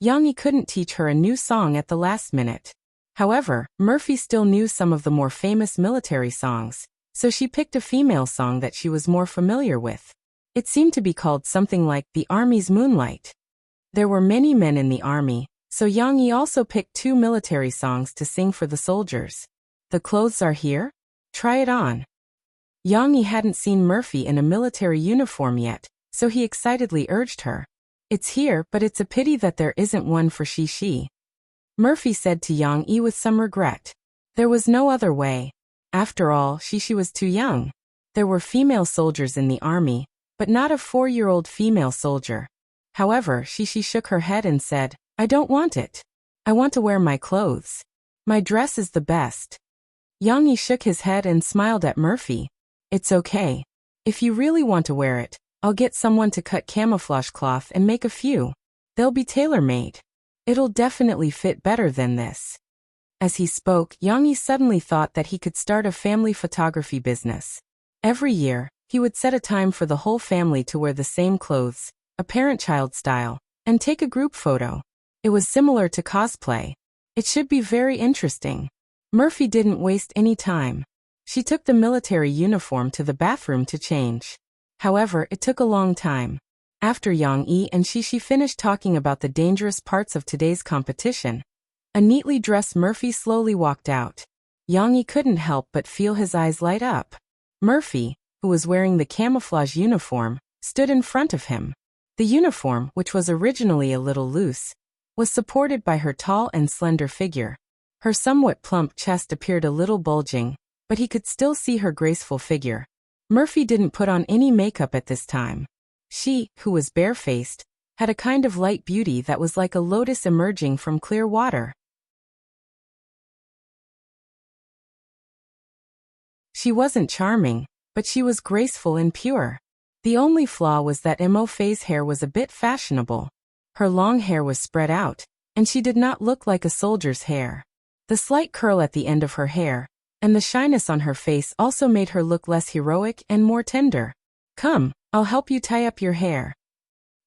Yang Yi couldn't teach her a new song at the last minute. However, Murphy still knew some of the more famous military songs, so she picked a female song that she was more familiar with. It seemed to be called something like "The Army's Moonlight." There were many men in the army, so Yang Yi also picked 2 military songs to sing for the soldiers. "The clothes are here? Try it on." Yang Yi hadn't seen Murphy in a military uniform yet, so he excitedly urged her. "It's here, but it's a pity that there isn't one for Shishi." Murphy said to Yang Yi with some regret. There was no other way. After all, Shishi was too young. There were female soldiers in the army, but not a 4-year-old female soldier. However, Shishi shook her head and said, "I don't want it. I want to wear my clothes. My dress is the best." Yang Yi shook his head and smiled at Murphy. "It's okay. If you really want to wear it, I'll get someone to cut camouflage cloth and make a few. They'll be tailor-made. It'll definitely fit better than this." As he spoke, Yang Yi suddenly thought that he could start a family photography business. Every year, he would set a time for the whole family to wear the same clothes, a parent-child style, and take a group photo. It was similar to cosplay. It should be very interesting. Murphy didn't waste any time. She took the military uniform to the bathroom to change. However, it took a long time. After Yang Yi and Shishi finished talking about the dangerous parts of today's competition, a neatly dressed Murphy slowly walked out. Yang Yi couldn't help but feel his eyes light up. Murphy, who was wearing the camouflage uniform, stood in front of him. The uniform, which was originally a little loose, was supported by her tall and slender figure. Her somewhat plump chest appeared a little bulging, but he could still see her graceful figure. Murphy didn't put on any makeup at this time. She, who was barefaced, had a kind of light beauty that was like a lotus emerging from clear water. She wasn't charming, but she was graceful and pure. The only flaw was that Mo Fei's hair was a bit fashionable. Her long hair was spread out, and she did not look like a soldier's hair. The slight curl at the end of her hair, and the shyness on her face also made her look less heroic and more tender. "Come, I'll help you tie up your hair."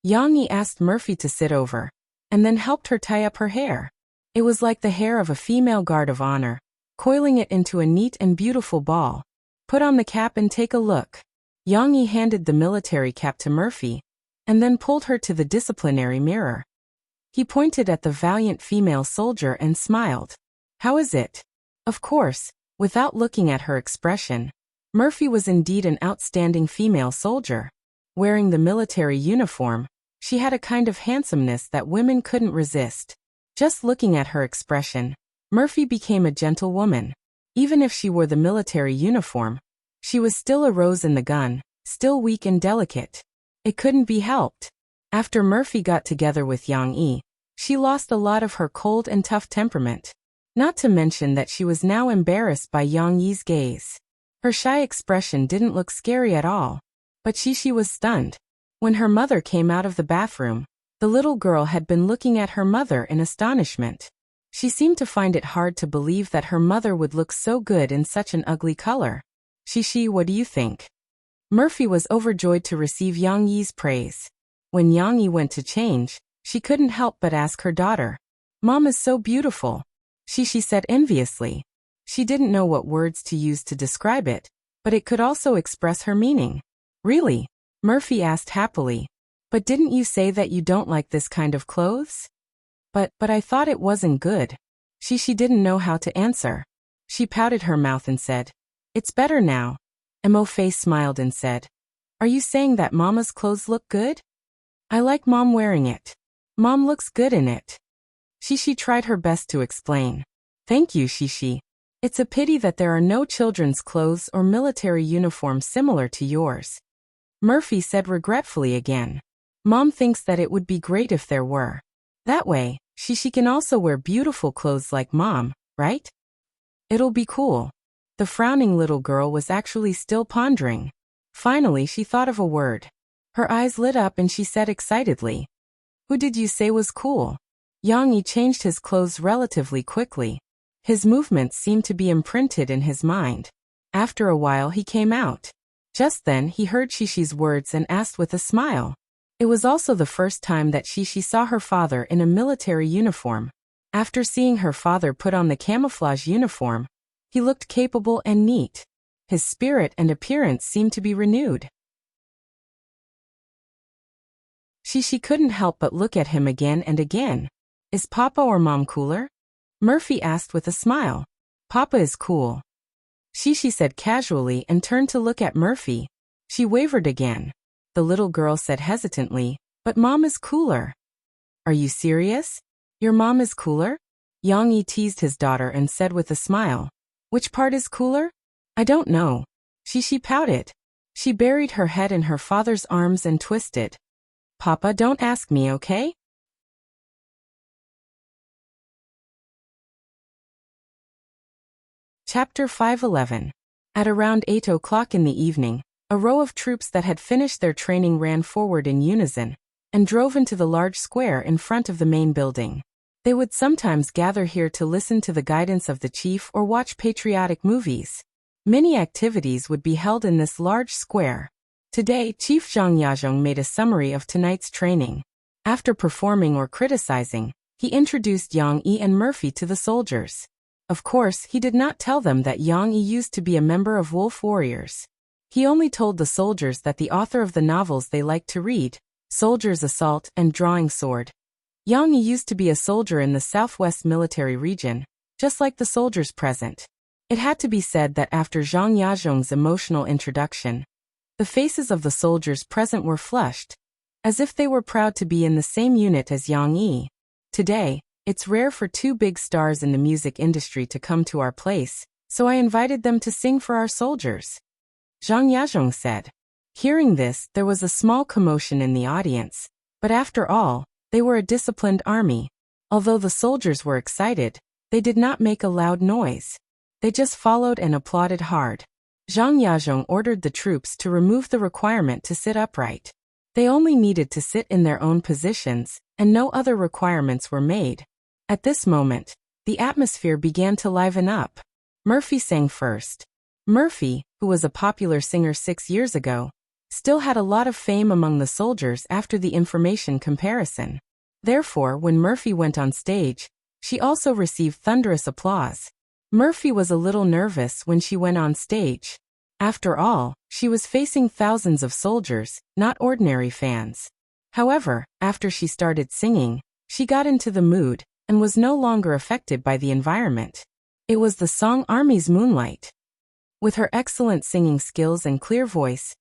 Yang Yi asked Murphy to sit over, and then helped her tie up her hair. It was like the hair of a female guard of honor, coiling it into a neat and beautiful ball. "Put on the cap and take a look." Yang Yi handed the military cap to Murphy, and then pulled her to the disciplinary mirror. He pointed at the valiant female soldier and smiled. "How is it?" Of course, without looking at her expression, Murphy was indeed an outstanding female soldier. Wearing the military uniform, she had a kind of handsomeness that women couldn't resist. Just looking at her expression, Murphy became a gentle woman. Even if she wore the military uniform, she was still a rose in the gun, still weak and delicate. It couldn't be helped. After Murphy got together with Yang Yi, she lost a lot of her cold and tough temperament. Not to mention that she was now embarrassed by Yang Yi's gaze. Her shy expression didn't look scary at all. But Shishi was stunned. When her mother came out of the bathroom, the little girl had been looking at her mother in astonishment. She seemed to find it hard to believe that her mother would look so good in such an ugly color. Shishi, what do you think? Murphy was overjoyed to receive Yang Yi's praise. When Yang Yi went to change, she couldn't help but ask her daughter. Mom is so beautiful, Shishi said enviously. She didn't know what words to use to describe it, but it could also express her meaning. Really? Murphy asked happily. But didn't you say that you don't like this kind of clothes? But I thought it wasn't good. Shishi didn't know how to answer. She pouted her mouth and said, "It's better now." Mo face smiled and said, "Are you saying that Mama's clothes look good? I like Mom wearing it. Mom looks good in it." Shishi tried her best to explain. "Thank you, Shishi. It's a pity that there are no children's clothes or military uniforms similar to yours." Murphy said regretfully again. "Mom thinks that it would be great if there were. That way, Shishi can also wear beautiful clothes like Mom, right? It'll be cool." The frowning little girl was actually still pondering. Finally, she thought of a word. Her eyes lit up and she said excitedly, "Who did you say was cool?" Yang Yi changed his clothes relatively quickly. His movements seemed to be imprinted in his mind. After a while he came out. Just then he heard Shishi's words and asked with a smile. It was also the first time that Shishi saw her father in a military uniform. After seeing her father put on the camouflage uniform, he looked capable and neat. His spirit and appearance seemed to be renewed. Shishi couldn't help but look at him again and again. "Is Papa or Mom cooler?" Murphy asked with a smile. "Papa is cool," Shishi said casually and turned to look at Murphy. She wavered again. The little girl said hesitantly, "But Mom is cooler." "Are you serious? Your mom is cooler?" Yang Yi teased his daughter and said with a smile. "Which part is cooler?" "I don't know." Shishi pouted. She buried her head in her father's arms and twisted. "Papa, don't ask me, okay?" Chapter 511. At around 8 o'clock in the evening, a row of troops that had finished their training ran forward in unison and drove into the large square in front of the main building. They would sometimes gather here to listen to the guidance of the chief or watch patriotic movies. Many activities would be held in this large square. Today, Chief Zhang Yazhong made a summary of tonight's training. After performing or criticizing, he introduced Yang Yi and Murphy to the soldiers. Of course, he did not tell them that Yang Yi used to be a member of Wolf Warriors. He only told the soldiers that the author of the novels they liked to read, Soldier's Assault and Drawing Sword. Yang Yi used to be a soldier in the Southwest Military Region, just like the soldiers present. It had to be said that after Zhang Yazhong's emotional introduction, the faces of the soldiers present were flushed, as if they were proud to be in the same unit as Yang Yi. "Today, it's rare for two big stars in the music industry to come to our place, so I invited them to sing for our soldiers," Zhang Yazhong said. Hearing this, there was a small commotion in the audience, but after all, they were a disciplined army. Although the soldiers were excited, they did not make a loud noise. They just followed and applauded hard. Zhang Yazhong ordered the troops to remove the requirement to sit upright. They only needed to sit in their own positions, and no other requirements were made. At this moment, the atmosphere began to liven up. Murphy sang first. Murphy, who was a popular singer 6 years ago, still had a lot of fame among the soldiers after the information comparison. Therefore, when Murphy went on stage, she also received thunderous applause. Murphy was a little nervous when she went on stage. After all, she was facing thousands of soldiers, not ordinary fans. However, after she started singing, she got into the mood and was no longer affected by the environment. It was the song Army's Moonlight. With her excellent singing skills and clear voice,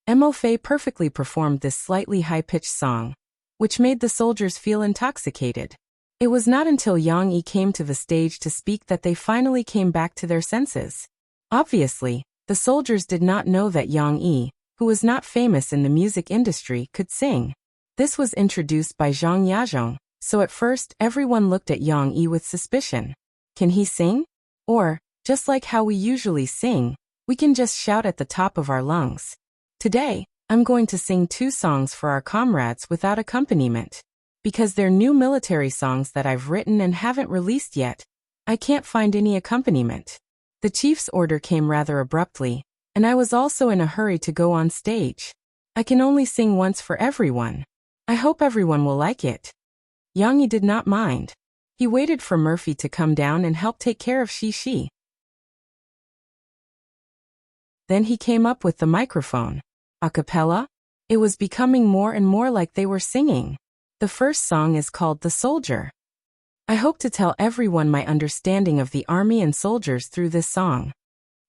Mo Fei perfectly performed this slightly high-pitched song, which made the soldiers feel intoxicated. It was not until Yang Yi came to the stage to speak that they finally came back to their senses. Obviously, the soldiers did not know that Yang Yi, who was not famous in the music industry, could sing. This was introduced by Zhang Yazhong, so at first everyone looked at Yang Yi with suspicion. Can he sing? Or, just like how we usually sing, we can just shout at the top of our lungs. Today, I'm going to sing 2 songs for our comrades without accompaniment. Because they're new military songs that I've written and haven't released yet, I can't find any accompaniment. The chief's order came rather abruptly, and I was also in a hurry to go on stage. I can only sing once for everyone. I hope everyone will like it. Yang Yi did not mind. He waited for Murphy to come down and help take care of Shi. Then he came up with the microphone. A cappella? It was becoming more and more like they were singing. The first song is called The Soldier. I hope to tell everyone my understanding of the army and soldiers through this song.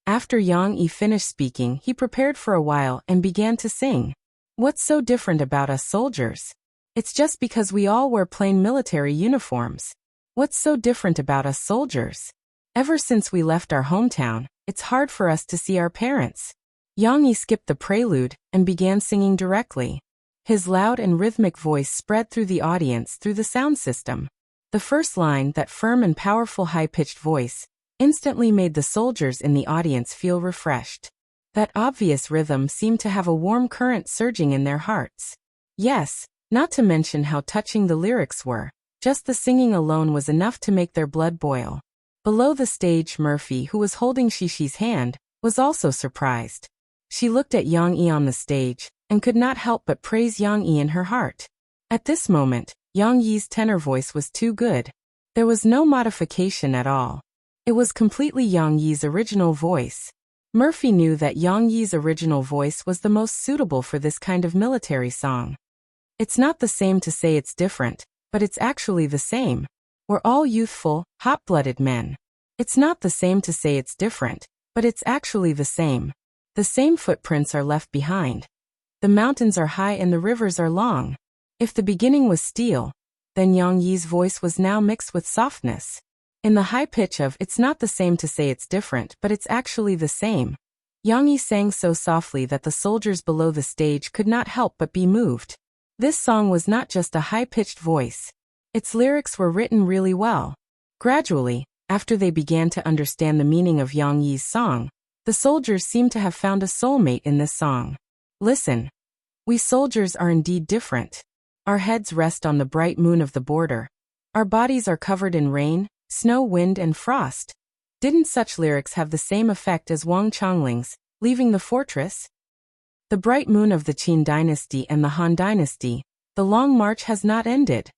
After Yang Yi finished speaking, he prepared for a while and began to sing. What's so different about us soldiers? It's just because we all wear plain military uniforms. What's so different about us soldiers? Ever since we left our hometown, it's hard for us to see our parents. Yang Yi skipped the prelude and began singing directly. His loud and rhythmic voice spread through the audience through the sound system. The first line, that firm and powerful high-pitched voice, instantly made the soldiers in the audience feel refreshed. That obvious rhythm seemed to have a warm current surging in their hearts. Yes, not to mention how touching the lyrics were. Just the singing alone was enough to make their blood boil. Below the stage, Murphy, who was holding Shi's hand, was also surprised. She looked at Yang Yi on the stage, and could not help but praise Yang Yi in her heart. At this moment, Yang Yi's tenor voice was too good. There was no modification at all. It was completely Yang Yi's original voice. Murphy knew that Yang Yi's original voice was the most suitable for this kind of military song. It's not the same to say it's different, but it's actually the same. We're all youthful, hot-blooded men. It's not the same to say it's different, but it's actually the same. The same footprints are left behind. The mountains are high and the rivers are long. If the beginning was steel, then Yang Yi's voice was now mixed with softness. In the high pitch of "it's not the same to say it's different, but it's actually the same," Yang Yi sang so softly that the soldiers below the stage could not help but be moved. This song was not just a high-pitched voice. Its lyrics were written really well. Gradually, after they began to understand the meaning of Yang Yi's song, the soldiers seemed to have found a soulmate in this song. Listen. We soldiers are indeed different. Our heads rest on the bright moon of the border. Our bodies are covered in rain, snow, wind, and frost. Didn't such lyrics have the same effect as Wang Changling's, leaving the fortress? The bright moon of the Qin dynasty and the Han dynasty, the long march has not ended.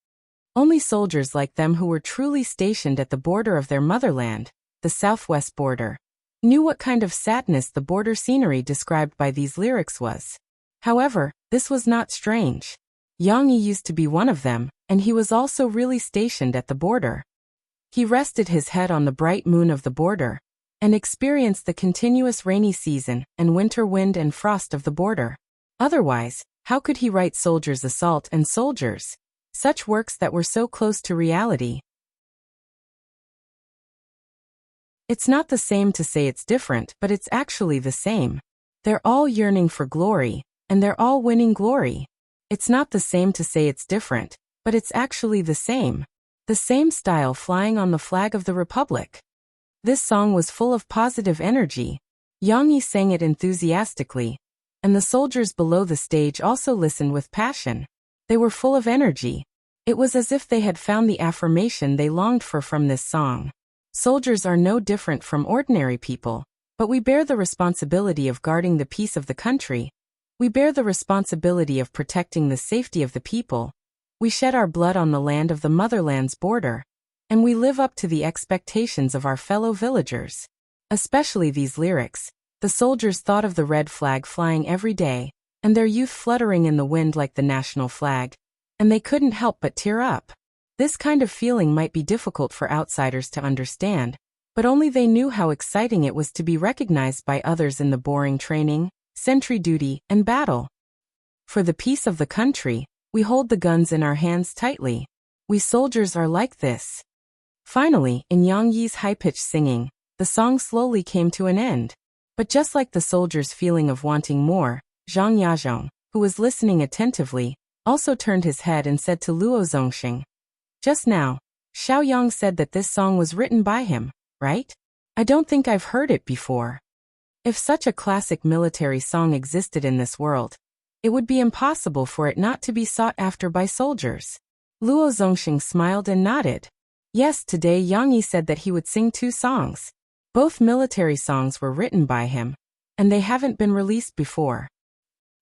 Only soldiers like them who were truly stationed at the border of their motherland, the southwest border, knew what kind of sadness the border scenery described by these lyrics was. However, this was not strange. Yang Yi used to be one of them, and he was also really stationed at the border. He rested his head on the bright moon of the border, and experienced the continuous rainy season and winter wind and frost of the border. Otherwise, how could he write Soldiers Assault and Soldiers, such works that were so close to reality? It's not the same to say it's different, but it's actually the same. They're all yearning for glory, and they're all winning glory. It's not the same to say it's different, but it's actually the same. The same style flying on the flag of the Republic. This song was full of positive energy. Yang Yi sang it enthusiastically, and the soldiers below the stage also listened with passion. They were full of energy. It was as if they had found the affirmation they longed for from this song. Soldiers are no different from ordinary people, but we bear the responsibility of guarding the peace of the country. We bear the responsibility of protecting the safety of the people. We shed our blood on the land of the motherland's border, and we live up to the expectations of our fellow villagers. Especially these lyrics. The soldiers thought of the red flag flying every day, and their youth fluttering in the wind like the national flag, and they couldn't help but tear up. This kind of feeling might be difficult for outsiders to understand, but only they knew how exciting it was to be recognized by others in the boring training, sentry duty, and battle. For the peace of the country, we hold the guns in our hands tightly. We soldiers are like this. Finally, in Yang Yi's high-pitched singing, the song slowly came to an end. But just like the soldier's feeling of wanting more, Zhang Yazhong, who was listening attentively, also turned his head and said to Luo Zongxing, "Just now, Xiao Yang said that this song was written by him, right? I don't think I've heard it before." If such a classic military song existed in this world, it would be impossible for it not to be sought after by soldiers. Luo Zongxing smiled and nodded. Yes, today Yang Yi said that he would sing 2 songs. Both military songs were written by him, and they haven't been released before.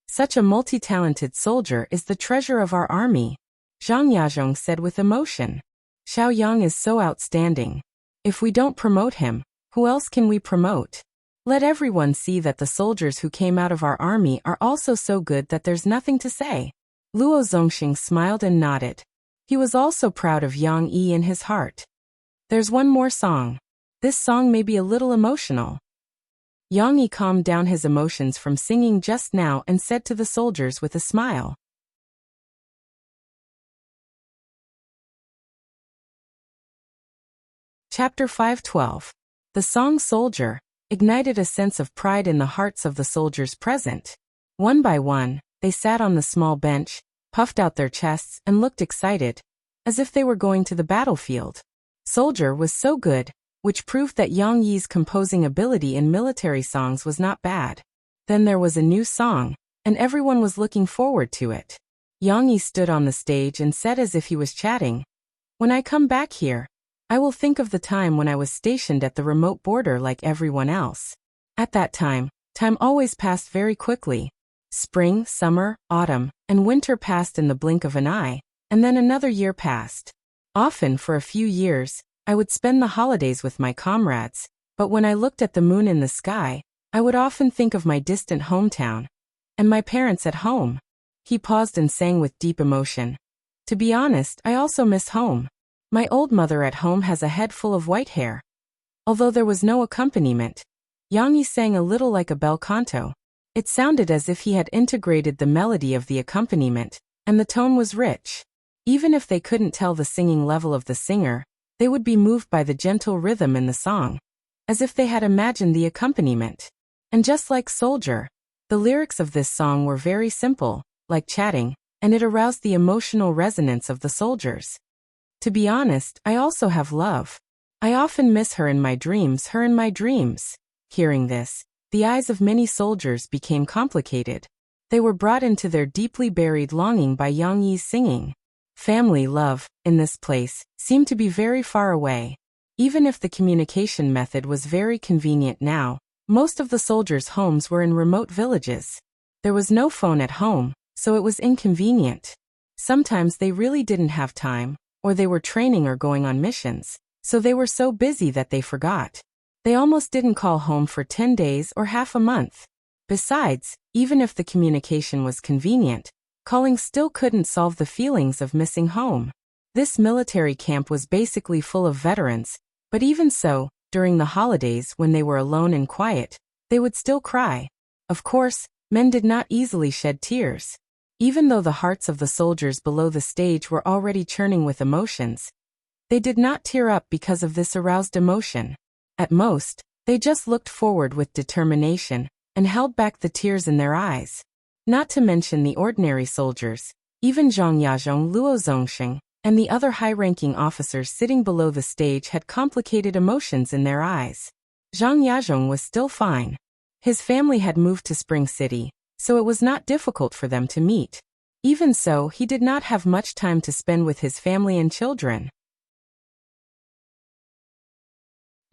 Such a multi-talented soldier is the treasure of our army, Zhang Yazhong said with emotion. Xiao Yang is so outstanding. If we don't promote him, who else can we promote? Let everyone see that the soldiers who came out of our army are also so good that there's nothing to say. Luo Zongxing smiled and nodded. He was also proud of Yang Yi in his heart. There's one more song. This song may be a little emotional. Yang Yi calmed down his emotions from singing just now and said to the soldiers with a smile. Chapter 5:12. The song Soldier ignited a sense of pride in the hearts of the soldiers present. One by one, they sat on the small bench, puffed out their chests, and looked excited, as if they were going to the battlefield. Soldier was so good, which proved that Yang Yi's composing ability in military songs was not bad. Then there was a new song, and everyone was looking forward to it. Yang Yi stood on the stage and said as if he was chatting, "When I come back here, I will think of the time when I was stationed at the remote border like everyone else. At that time always passed very quickly. Spring, summer, autumn, and winter passed in the blink of an eye, and then another year passed. Often for a few years, I would spend the holidays with my comrades, but when I looked at the moon in the sky, I would often think of my distant hometown and my parents at home." He paused and sang with deep emotion. "To be honest, I also miss home. My old mother at home has a head full of white hair." Although there was no accompaniment, Yang Yi sang a little like a bel canto. It sounded as if he had integrated the melody of the accompaniment, and the tone was rich. Even if they couldn't tell the singing level of the singer, they would be moved by the gentle rhythm in the song, as if they had imagined the accompaniment. And just like Soldier, the lyrics of this song were very simple, like chatting, and it aroused the emotional resonance of the soldiers. "To be honest, I also have love. I often miss her in my dreams, her in my dreams." Hearing this, the eyes of many soldiers became complicated. They were brought into their deeply buried longing by Yang Yi's singing. Family love, in this place, seemed to be very far away. Even if the communication method was very convenient now, most of the soldiers' homes were in remote villages. There was no phone at home, so it was inconvenient. Sometimes they really didn't have time, or they were training or going on missions, so they were so busy that they forgot. They almost didn't call home for 10 days or half a month. Besides, even if the communication was convenient, calling still couldn't solve the feelings of missing home. This military camp was basically full of veterans, but even so, during the holidays when they were alone and quiet, they would still cry. Of course, men did not easily shed tears. Even though the hearts of the soldiers below the stage were already churning with emotions, they did not tear up because of this aroused emotion. At most, they just looked forward with determination and held back the tears in their eyes. Not to mention the ordinary soldiers, even Zhang Yazhong, Luo Zongxing, and the other high-ranking officers sitting below the stage had complicated emotions in their eyes. Zhang Yazhong was still fine. His family had moved to Spring City, so it was not difficult for them to meet. Even so, he did not have much time to spend with his family and children.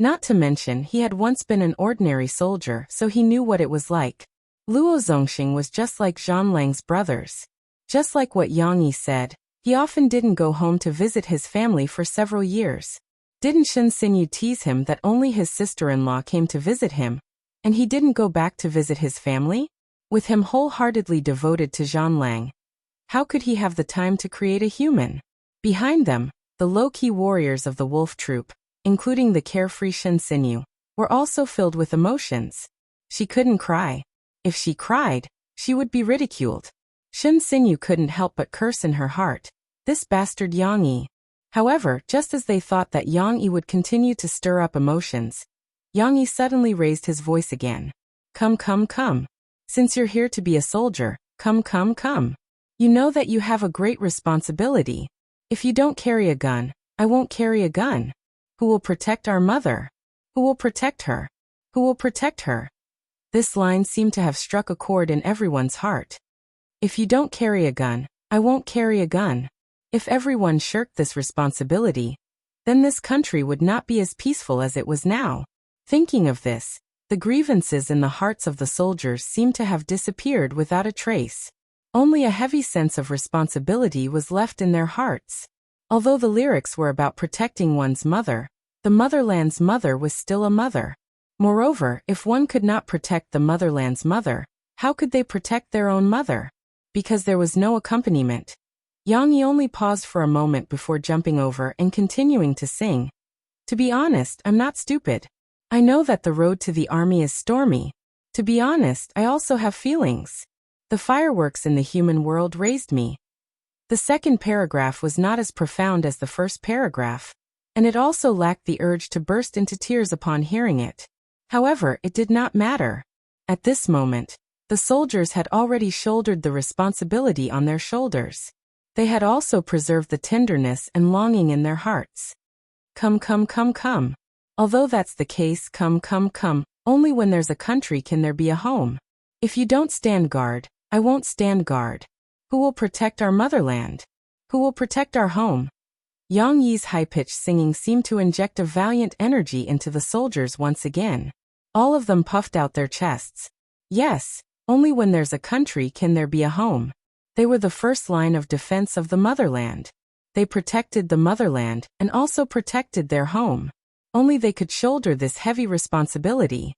Not to mention, he had once been an ordinary soldier, so he knew what it was like. Luo Zongxing was just like Zhang Lang's brothers. Just like what Yang Yi said, he often didn't go home to visit his family for several years. Didn't Shen Xinyu tease him that only his sister-in-law came to visit him, and he didn't go back to visit his family? With him wholeheartedly devoted to Zhang Lang, how could he have the time to create a human? Behind them, the low-key warriors of the wolf troop, including the carefree Shen Sinyu, were also filled with emotions. She couldn't cry. If she cried, she would be ridiculed. Shen Sinyu couldn't help but curse in her heart, "This bastard Yang Yi." However, just as they thought that Yang Yi would continue to stir up emotions, Yang Yi suddenly raised his voice again. "Come, come, come. Since you're here to be a soldier, come, come, come. You know that you have a great responsibility. If you don't carry a gun, I won't carry a gun. Who will protect our mother? Who will protect her? Who will protect her?" This line seemed to have struck a chord in everyone's heart. If you don't carry a gun, I won't carry a gun. If everyone shirked this responsibility, then this country would not be as peaceful as it was now. Thinking of this, the grievances in the hearts of the soldiers seemed to have disappeared without a trace. Only a heavy sense of responsibility was left in their hearts. Although the lyrics were about protecting one's mother, the motherland's mother was still a mother. Moreover, if one could not protect the motherland's mother, how could they protect their own mother? Because there was no accompaniment. Yang Yi only paused for a moment before jumping over and continuing to sing. "To be honest, I'm not stupid. I know that the road to the army is stormy. To be honest, I also have feelings. The fireworks in the human world raised me." The second paragraph was not as profound as the first paragraph, and it also lacked the urge to burst into tears upon hearing it. However, it did not matter. At this moment, the soldiers had already shouldered the responsibility on their shoulders. They had also preserved the tenderness and longing in their hearts. "Come, come, come, come. Although that's the case, come, come, come. Only when there's a country can there be a home. If you don't stand guard, I won't stand guard. Who will protect our motherland? Who will protect our home?" Yang Yi's high-pitched singing seemed to inject a valiant energy into the soldiers once again. All of them puffed out their chests. Yes, only when there's a country can there be a home. They were the first line of defense of the motherland. They protected the motherland and also protected their home. Only they could shoulder this heavy responsibility.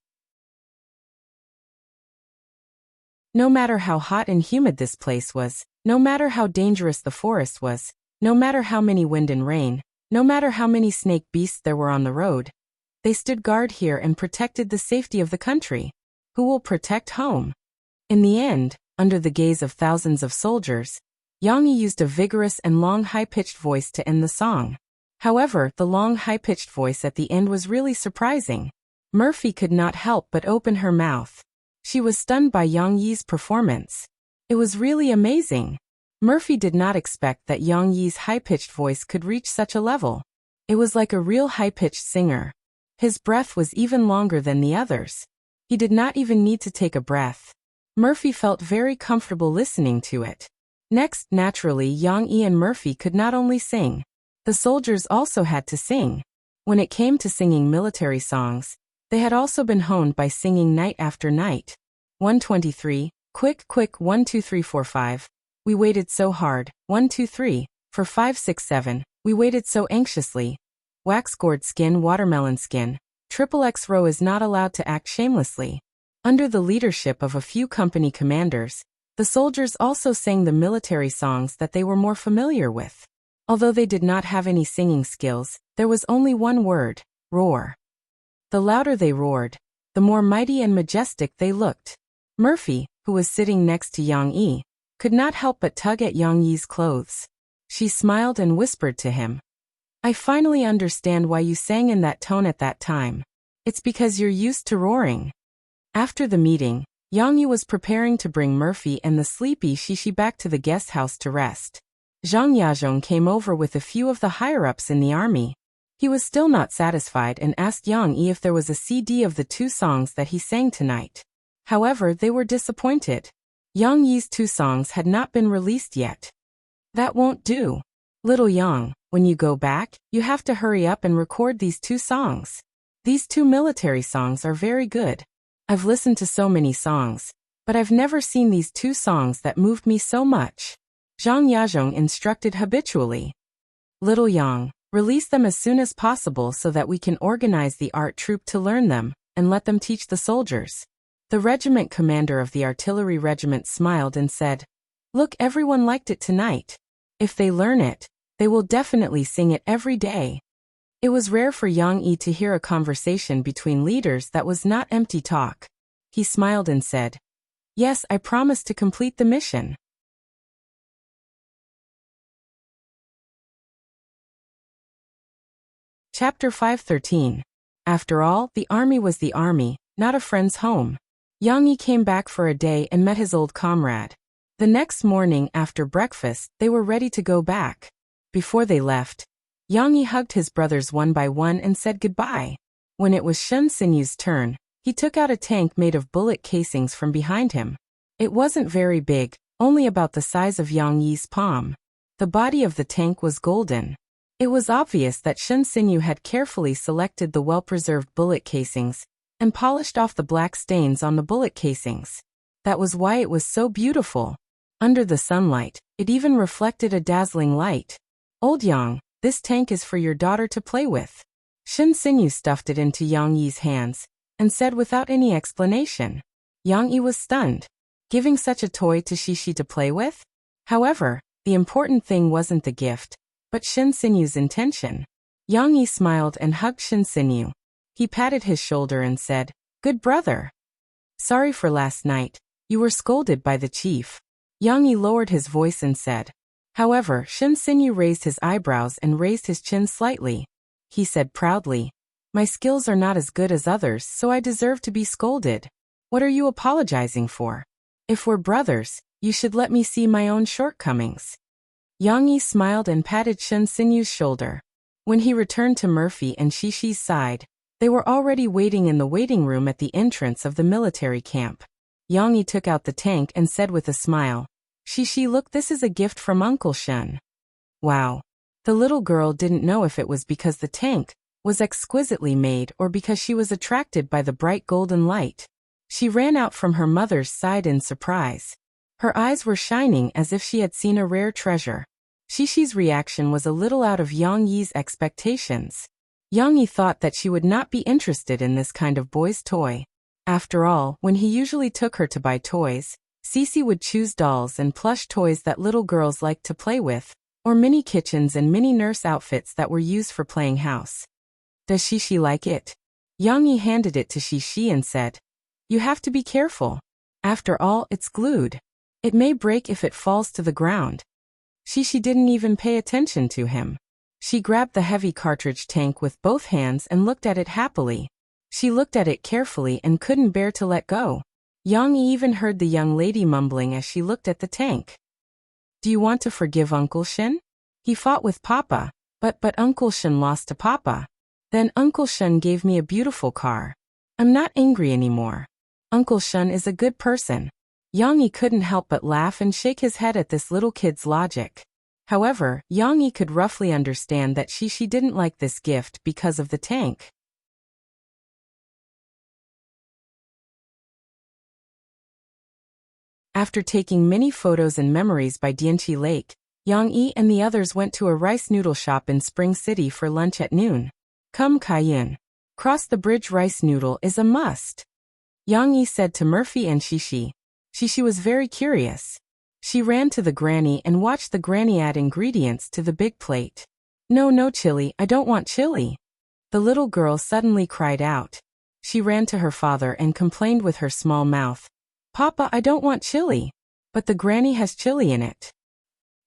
No matter how hot and humid this place was, no matter how dangerous the forest was, no matter how many wind and rain, no matter how many snake beasts there were on the road, they stood guard here and protected the safety of the country. Who will protect home? In the end, under the gaze of thousands of soldiers, Yang Yi used a vigorous and long high-pitched voice to end the song. However, the long high-pitched voice at the end was really surprising. Murphy could not help but open her mouth. She was stunned by Yang Yi's performance. It was really amazing. Murphy did not expect that Yang Yi's high-pitched voice could reach such a level. It was like a real high-pitched singer. His breath was even longer than the others. He did not even need to take a breath. Murphy felt very comfortable listening to it. Next, naturally, Yang Yi and Murphy could not only sing. The soldiers also had to sing. When it came to singing military songs, they had also been honed by singing night after night. 123, quick, quick, 1, 2, 3, 4, 5. We waited so hard, 1, 2, 3, for 5, 6, 7. We waited so anxiously. Wax gourd skin, watermelon skin. XXX row is not allowed to act shamelessly. Under the leadership of a few company commanders, the soldiers also sang the military songs that they were more familiar with. Although they did not have any singing skills, there was only one word: roar. The louder they roared, the more mighty and majestic they looked. Murphy, who was sitting next to Yang Yi, could not help but tug at Yang Yi's clothes. She smiled and whispered to him, "I finally understand why you sang in that tone at that time. It's because you're used to roaring." After the meeting, Yang Yi was preparing to bring Murphy and the sleepy Shishi back to the guest house to rest. Zhang Yazhong came over with a few of the higher-ups in the army. He was still not satisfied and asked Yang Yi if there was a CD of the 2 songs that he sang tonight. However, they were disappointed. Yang Yi's 2 songs had not been released yet. "That won't do. Little Yang, when you go back, you have to hurry up and record these 2 songs. These 2 military songs are very good. I've listened to so many songs, but I've never seen these 2 songs that moved me so much." Zhang Yazhong instructed habitually. "Little Yang, release them as soon as possible so that we can organize the art troupe to learn them, and let them teach the soldiers." The regiment commander of the artillery regiment smiled and said, "Look, everyone liked it tonight. If they learn it, they will definitely sing it every day." It was rare for Yang Yi to hear a conversation between leaders that was not empty talk. He smiled and said, "Yes, I promise to complete the mission." Chapter 513. After all, the army was the army, not a friend's home. Yang Yi came back for a day and met his old comrade. The next morning after breakfast, they were ready to go back. Before they left, Yang Yi hugged his brothers one by one and said goodbye. When it was Shen Sinyu's turn, he took out a tank made of bullet casings from behind him. It wasn't very big, only about the size of Yang Yi's palm. The body of the tank was golden. It was obvious that Shen Sinyu had carefully selected the well-preserved bullet casings and polished off the black stains on the bullet casings. That was why it was so beautiful. Under the sunlight, it even reflected a dazzling light. "Old Yang, this tank is for your daughter to play with." Shen Sinyu stuffed it into Yang Yi's hands and said without any explanation. Yang Yi was stunned. Giving such a toy to Shishi to play with? However, the important thing wasn't the gift, but Shen Sinyu's intention. Yang Yi smiled and hugged Shen Sinyu. He patted his shoulder and said, "Good brother. Sorry for last night. You were scolded by the chief." Yang Yi lowered his voice and said. However, Shen Sinyu raised his eyebrows and raised his chin slightly. He said proudly, "My skills are not as good as others, so I deserve to be scolded. What are you apologizing for? If we're brothers, you should let me see my own shortcomings." Yang Yi smiled and patted Shen Sinyu's shoulder. When he returned to Murphy and Shishi's side, they were already waiting in the waiting room at the entrance of the military camp. Yang Yi took out the tank and said with a smile, "Shishi, look, this is a gift from Uncle Shen." Wow. The little girl didn't know if it was because the tank was exquisitely made or because she was attracted by the bright golden light. She ran out from her mother's side in surprise. Her eyes were shining as if she had seen a rare treasure. Shishi's reaction was a little out of Yang Yi's expectations. Yang Yi thought that she would not be interested in this kind of boy's toy. After all, when he usually took her to buy toys, Cece would choose dolls and plush toys that little girls liked to play with, or mini kitchens and mini nurse outfits that were used for playing house. "Does Shishi like it?" Yang Yi handed it to Shishi and said, "You have to be careful. After all, it's glued. It may break if it falls to the ground." Shishi didn't even pay attention to him. She grabbed the heavy cartridge tank with both hands and looked at it happily. She looked at it carefully and couldn't bear to let go. Yang Yi even heard the young lady mumbling as she looked at the tank. "Do you want to forgive Uncle Shen? He fought with Papa, but Uncle Shen lost to Papa. Then Uncle Shen gave me a beautiful car. I'm not angry anymore. Uncle Shen is a good person." Yang Yi couldn't help but laugh and shake his head at this little kid's logic. However, Yang Yi could roughly understand that Shishi didn't like this gift because of the tank. After taking many photos and memories by Dianchi Lake, Yang Yi and the others went to a rice noodle shop in Spring City for lunch at noon. "Come, Kaiyun. Cross the bridge, rice noodle is a must," Yang Yi said to Murphy and Shishi. Shishi was very curious. She ran to the granny and watched the granny add ingredients to the big plate. No chili, I don't want chili." The little girl suddenly cried out. She ran to her father and complained with her small mouth. "Papa, I don't want chili. But the granny has chili in it."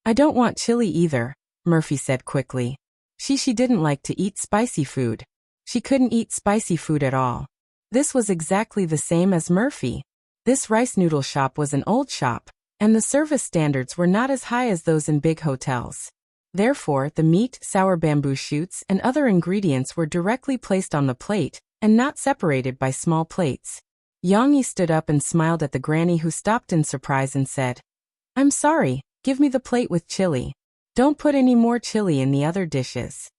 "I don't want chili either," Murphy said quickly. Shishi didn't like to eat spicy food. She couldn't eat spicy food at all. This was exactly the same as Murphy. This rice noodle shop was an old shop, and the service standards were not as high as those in big hotels. Therefore, the meat, sour bamboo shoots, and other ingredients were directly placed on the plate, and not separated by small plates. Yang Yi stood up and smiled at the granny, who stopped in surprise and said, "I'm sorry, give me the plate with chili. Don't put any more chili in the other dishes."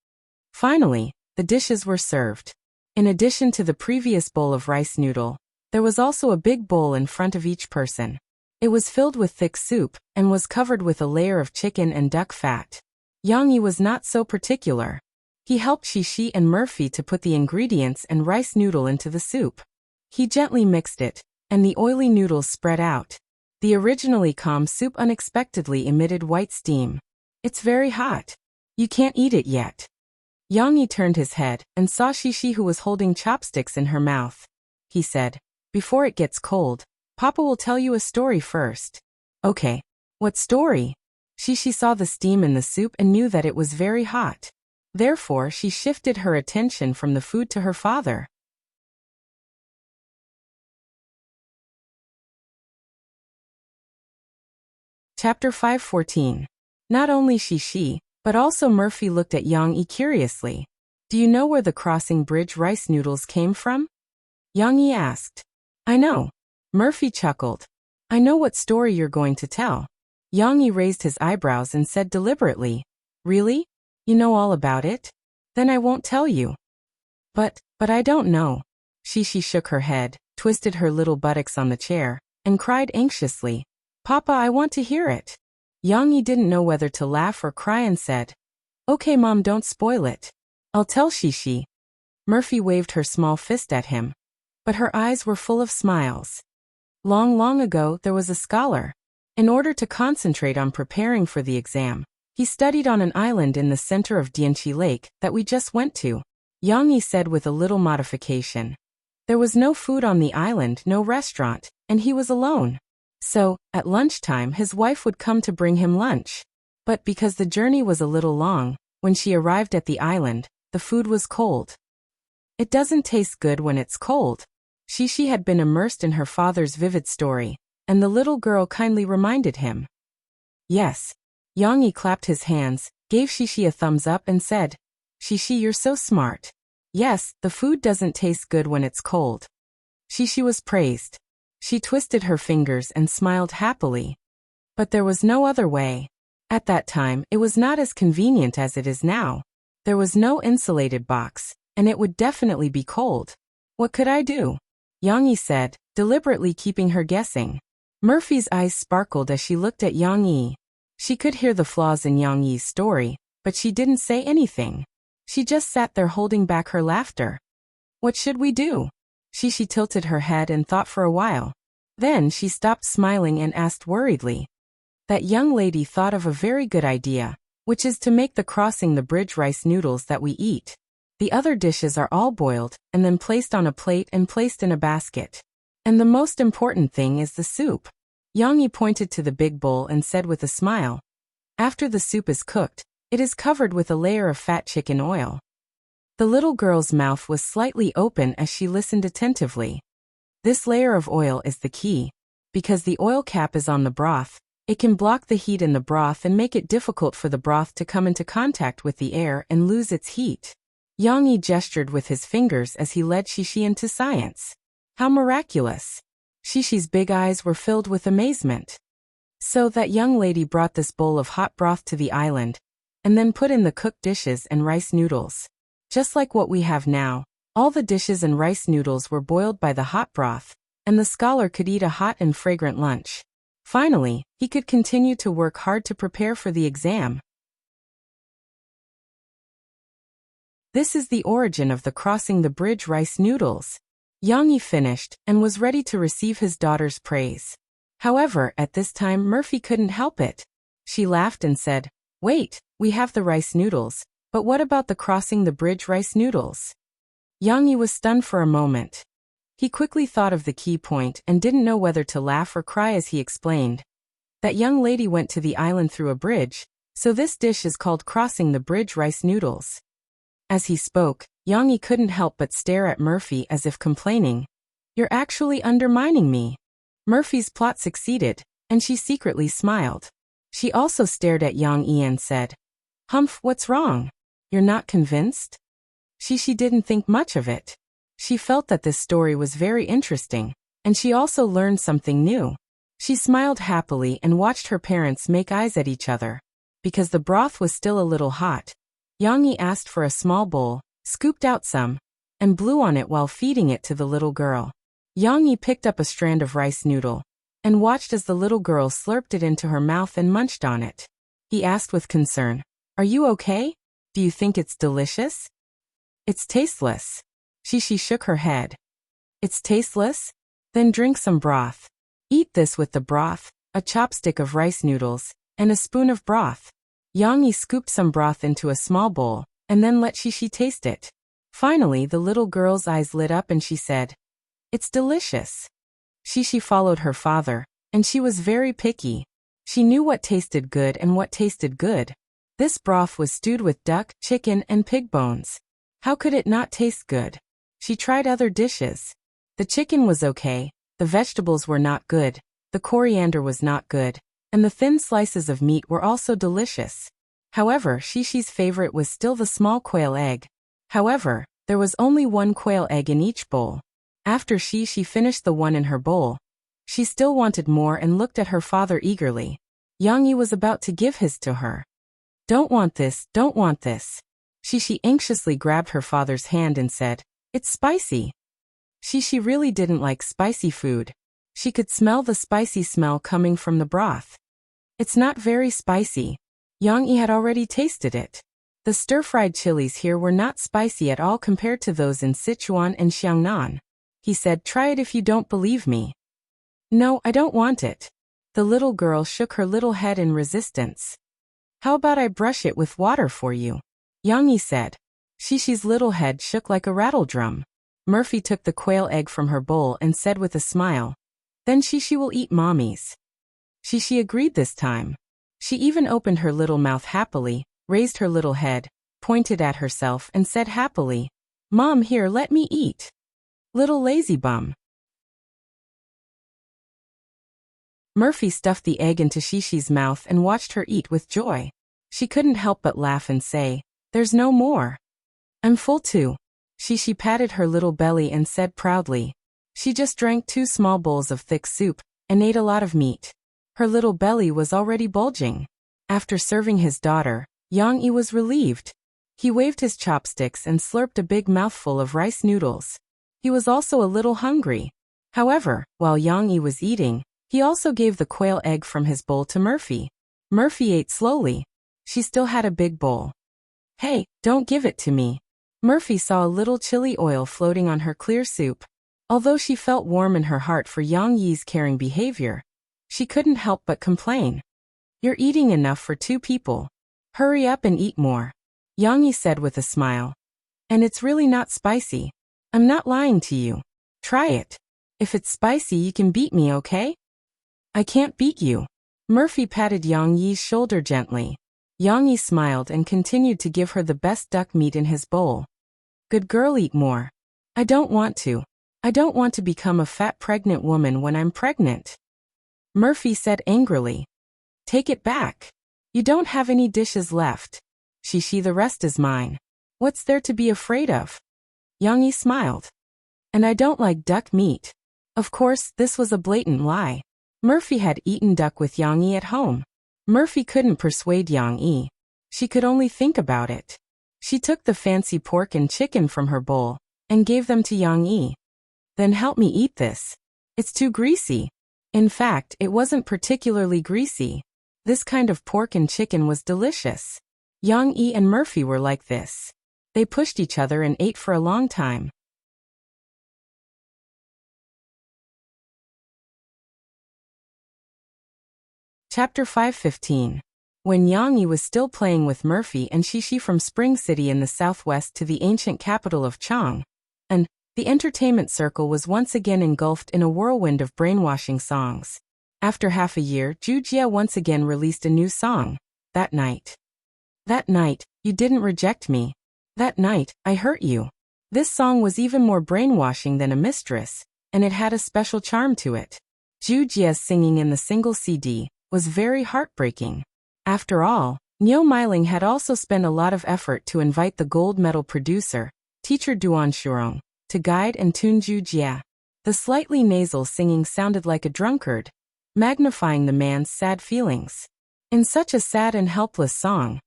Finally, the dishes were served. In addition to the previous bowl of rice noodle, there was also a big bowl in front of each person. It was filled with thick soup, and was covered with a layer of chicken and duck fat. Yang Yi was not so particular. He helped Shishi and Murphy to put the ingredients and rice noodle into the soup. He gently mixed it, and the oily noodles spread out. The originally calm soup unexpectedly emitted white steam. "It's very hot. You can't eat it yet." Yang Yi turned his head and saw Shishi, who was holding chopsticks in her mouth. He said, "Before it gets cold, Papa will tell you a story first." "Okay. What story?" Shishi saw the steam in the soup and knew that it was very hot. Therefore, she shifted her attention from the food to her father. Chapter 5:14. Not only Shishi, but also Murphy looked at Yang Yi curiously. "Do you know where the crossing bridge rice noodles came from?" Yang Yi asked. "I know." Murphy chuckled. "I know what story you're going to tell." Yang Yi raised his eyebrows and said deliberately, "Really? You know all about it? Then I won't tell you." But I don't know." Shishi shook her head, twisted her little buttocks on the chair, and cried anxiously, "Papa, I want to hear it." Yang Yi didn't know whether to laugh or cry and said, "Okay, Mom, don't spoil it. I'll tell Shishi." Murphy waved her small fist at him, but her eyes were full of smiles. Long, long ago, there was a scholar. In order to concentrate on preparing for the exam, he studied on an island in the center of Dianchi Lake that we just went to. Yang Yi said with a little modification. There was no food on the island, no restaurant, and he was alone. So, at lunchtime his wife would come to bring him lunch. But because the journey was a little long, when she arrived at the island, the food was cold. It doesn't taste good when it's cold. Shishi had been immersed in her father's vivid story, and the little girl kindly reminded him. Yes. Yang Yi clapped his hands, gave Shishi a thumbs up and said, "Shishi, you're so smart. Yes, the food doesn't taste good when it's cold." Shishi was praised. She twisted her fingers and smiled happily. But there was no other way. At that time, it was not as convenient as it is now. There was no insulated box, and it would definitely be cold. "What could I do?" Yang Yi said, deliberately keeping her guessing. Murphy's eyes sparkled as she looked at Yang Yi. She could hear the flaws in Yang Yi's story, but she didn't say anything. She just sat there holding back her laughter. "What should we do?" Shishi tilted her head and thought for a while. Then she stopped smiling and asked worriedly. That young lady thought of a very good idea, which is to make the crossing the bridge rice noodles that we eat. The other dishes are all boiled, and then placed on a plate and placed in a basket. And the most important thing is the soup. Yang Yi pointed to the big bowl and said with a smile, "After the soup is cooked, it is covered with a layer of fat chicken oil." The little girl's mouth was slightly open as she listened attentively. This layer of oil is the key. Because the oil cap is on the broth, it can block the heat in the broth and make it difficult for the broth to come into contact with the air and lose its heat. Yang Yi gestured with his fingers as he led Shishi into science. How miraculous! Shishi's big eyes were filled with amazement. So that young lady brought this bowl of hot broth to the island, and then put in the cooked dishes and rice noodles. Just like what we have now, all the dishes and rice noodles were boiled by the hot broth, and the scholar could eat a hot and fragrant lunch. Finally, he could continue to work hard to prepare for the exam. This is the origin of the crossing the bridge rice noodles. Yang Yi finished and was ready to receive his daughter's praise. However, at this time Murphy couldn't help it. She laughed and said, "Wait, we have the rice noodles, but what about the crossing the bridge rice noodles?" Yang Yi was stunned for a moment. He quickly thought of the key point and didn't know whether to laugh or cry as he explained. That young lady went to the island through a bridge, so this dish is called crossing the bridge rice noodles. As he spoke, Yang Yi couldn't help but stare at Murphy as if complaining, "You're actually undermining me." Murphy's plot succeeded, and she secretly smiled. She also stared at Yang Yi and said, "Humph, what's wrong? You're not convinced?" She didn't think much of it. She felt that this story was very interesting, and she also learned something new. She smiled happily and watched her parents make eyes at each other. Because the broth was still a little hot, Yang Yi asked for a small bowl, scooped out some, and blew on it while feeding it to the little girl. Yang Yi picked up a strand of rice noodle, and watched as the little girl slurped it into her mouth and munched on it. He asked with concern, "Are you okay? Do you think it's delicious?" "It's tasteless." She shook her head. "It's tasteless? Then drink some broth. Eat this with the broth, a chopstick of rice noodles, and a spoon of broth." Yang Yi scooped some broth into a small bowl, and then let Shishi taste it. Finally, the little girl's eyes lit up and she said, "It's delicious." Shishi followed her father, and she was very picky. She knew what tasted good and what tasted good. This broth was stewed with duck, chicken, and pig bones. How could it not taste good? She tried other dishes. The chicken was okay, the vegetables were not good, the coriander was not good, and the thin slices of meat were also delicious. However, Shishi's favorite was still the small quail egg. However, there was only one quail egg in each bowl. After Shishi finished the one in her bowl, she still wanted more and looked at her father eagerly. Yang Yi was about to give his to her. "Don't want this, don't want this." Shishi anxiously grabbed her father's hand and said, "It's spicy." Shishi really didn't like spicy food. She could smell the spicy smell coming from the broth. "It's not very spicy." Yang Yi had already tasted it. The stir-fried chilies here were not spicy at all compared to those in Sichuan and Xiangnan. He said, "Try it if you don't believe me." "No, I don't want it." The little girl shook her little head in resistance. "How about I brush it with water for you?" Yang Yi said. Shishi's little head shook like a rattle drum. Murphy took the quail egg from her bowl and said with a smile, "Then Shishi will eat mommy's." Shishi agreed this time. She even opened her little mouth happily, raised her little head, pointed at herself and said happily, "Mom, here, let me eat. Little lazy bum." Murphy stuffed the egg into Shishi's mouth and watched her eat with joy. She couldn't help but laugh and say, "There's no more. I'm full too." Shishi patted her little belly and said proudly. She just drank 2 small bowls of thick soup and ate a lot of meat. Her little belly was already bulging. After serving his daughter, Yang Yi was relieved. He waved his chopsticks and slurped a big mouthful of rice noodles. He was also a little hungry. However, while Yang Yi was eating, he also gave the quail egg from his bowl to Murphy. Murphy ate slowly. She still had a big bowl. "Hey, don't give it to me." Murphy saw a little chili oil floating on her clear soup. Although she felt warm in her heart for Yang Yi's caring behavior, she couldn't help but complain. "You're eating enough for 2 people. Hurry up and eat more," Yang Yi said with a smile. "And it's really not spicy. I'm not lying to you. Try it. If it's spicy, you can beat me, okay?" "I can't beat you." Murphy patted Yang Yi's shoulder gently. Yang Yi smiled and continued to give her the best duck meat in his bowl. "Good girl, eat more." "I don't want to. I don't want to become a fat pregnant woman when I'm pregnant," Murphy said angrily. "Take it back. You don't have any dishes left. Shishi, the rest is mine. What's there to be afraid of?" Yang Yi smiled. "And I don't like duck meat." Of course, this was a blatant lie. Murphy had eaten duck with Yang Yi at home. Murphy couldn't persuade Yang Yi. She could only think about it. She took the fancy pork and chicken from her bowl and gave them to Yang Yi. "Then help me eat this. It's too greasy." In fact, it wasn't particularly greasy. This kind of pork and chicken was delicious. Yang Yi and Murphy were like this. They pushed each other and ate for a long time. Chapter 5:15. When Yang Yi was still playing with Murphy and Shishi from Spring City in the southwest to the ancient capital of Chang, and the entertainment circle was once again engulfed in a whirlwind of brainwashing songs. After half a year, Zhu Jia once again released a new song, "That Night." "That night, you didn't reject me. That night, I hurt you." This song was even more brainwashing than a mistress, and it had a special charm to it. Zhu Jia's singing in the single CD was very heartbreaking. After all, Niu Meiling had also spent a lot of effort to invite the gold medal producer, teacher Duan Shurong, to guide and tune Zhu Jia. The slightly nasal singing sounded like a drunkard, magnifying the man's sad feelings. In such a sad and helpless song,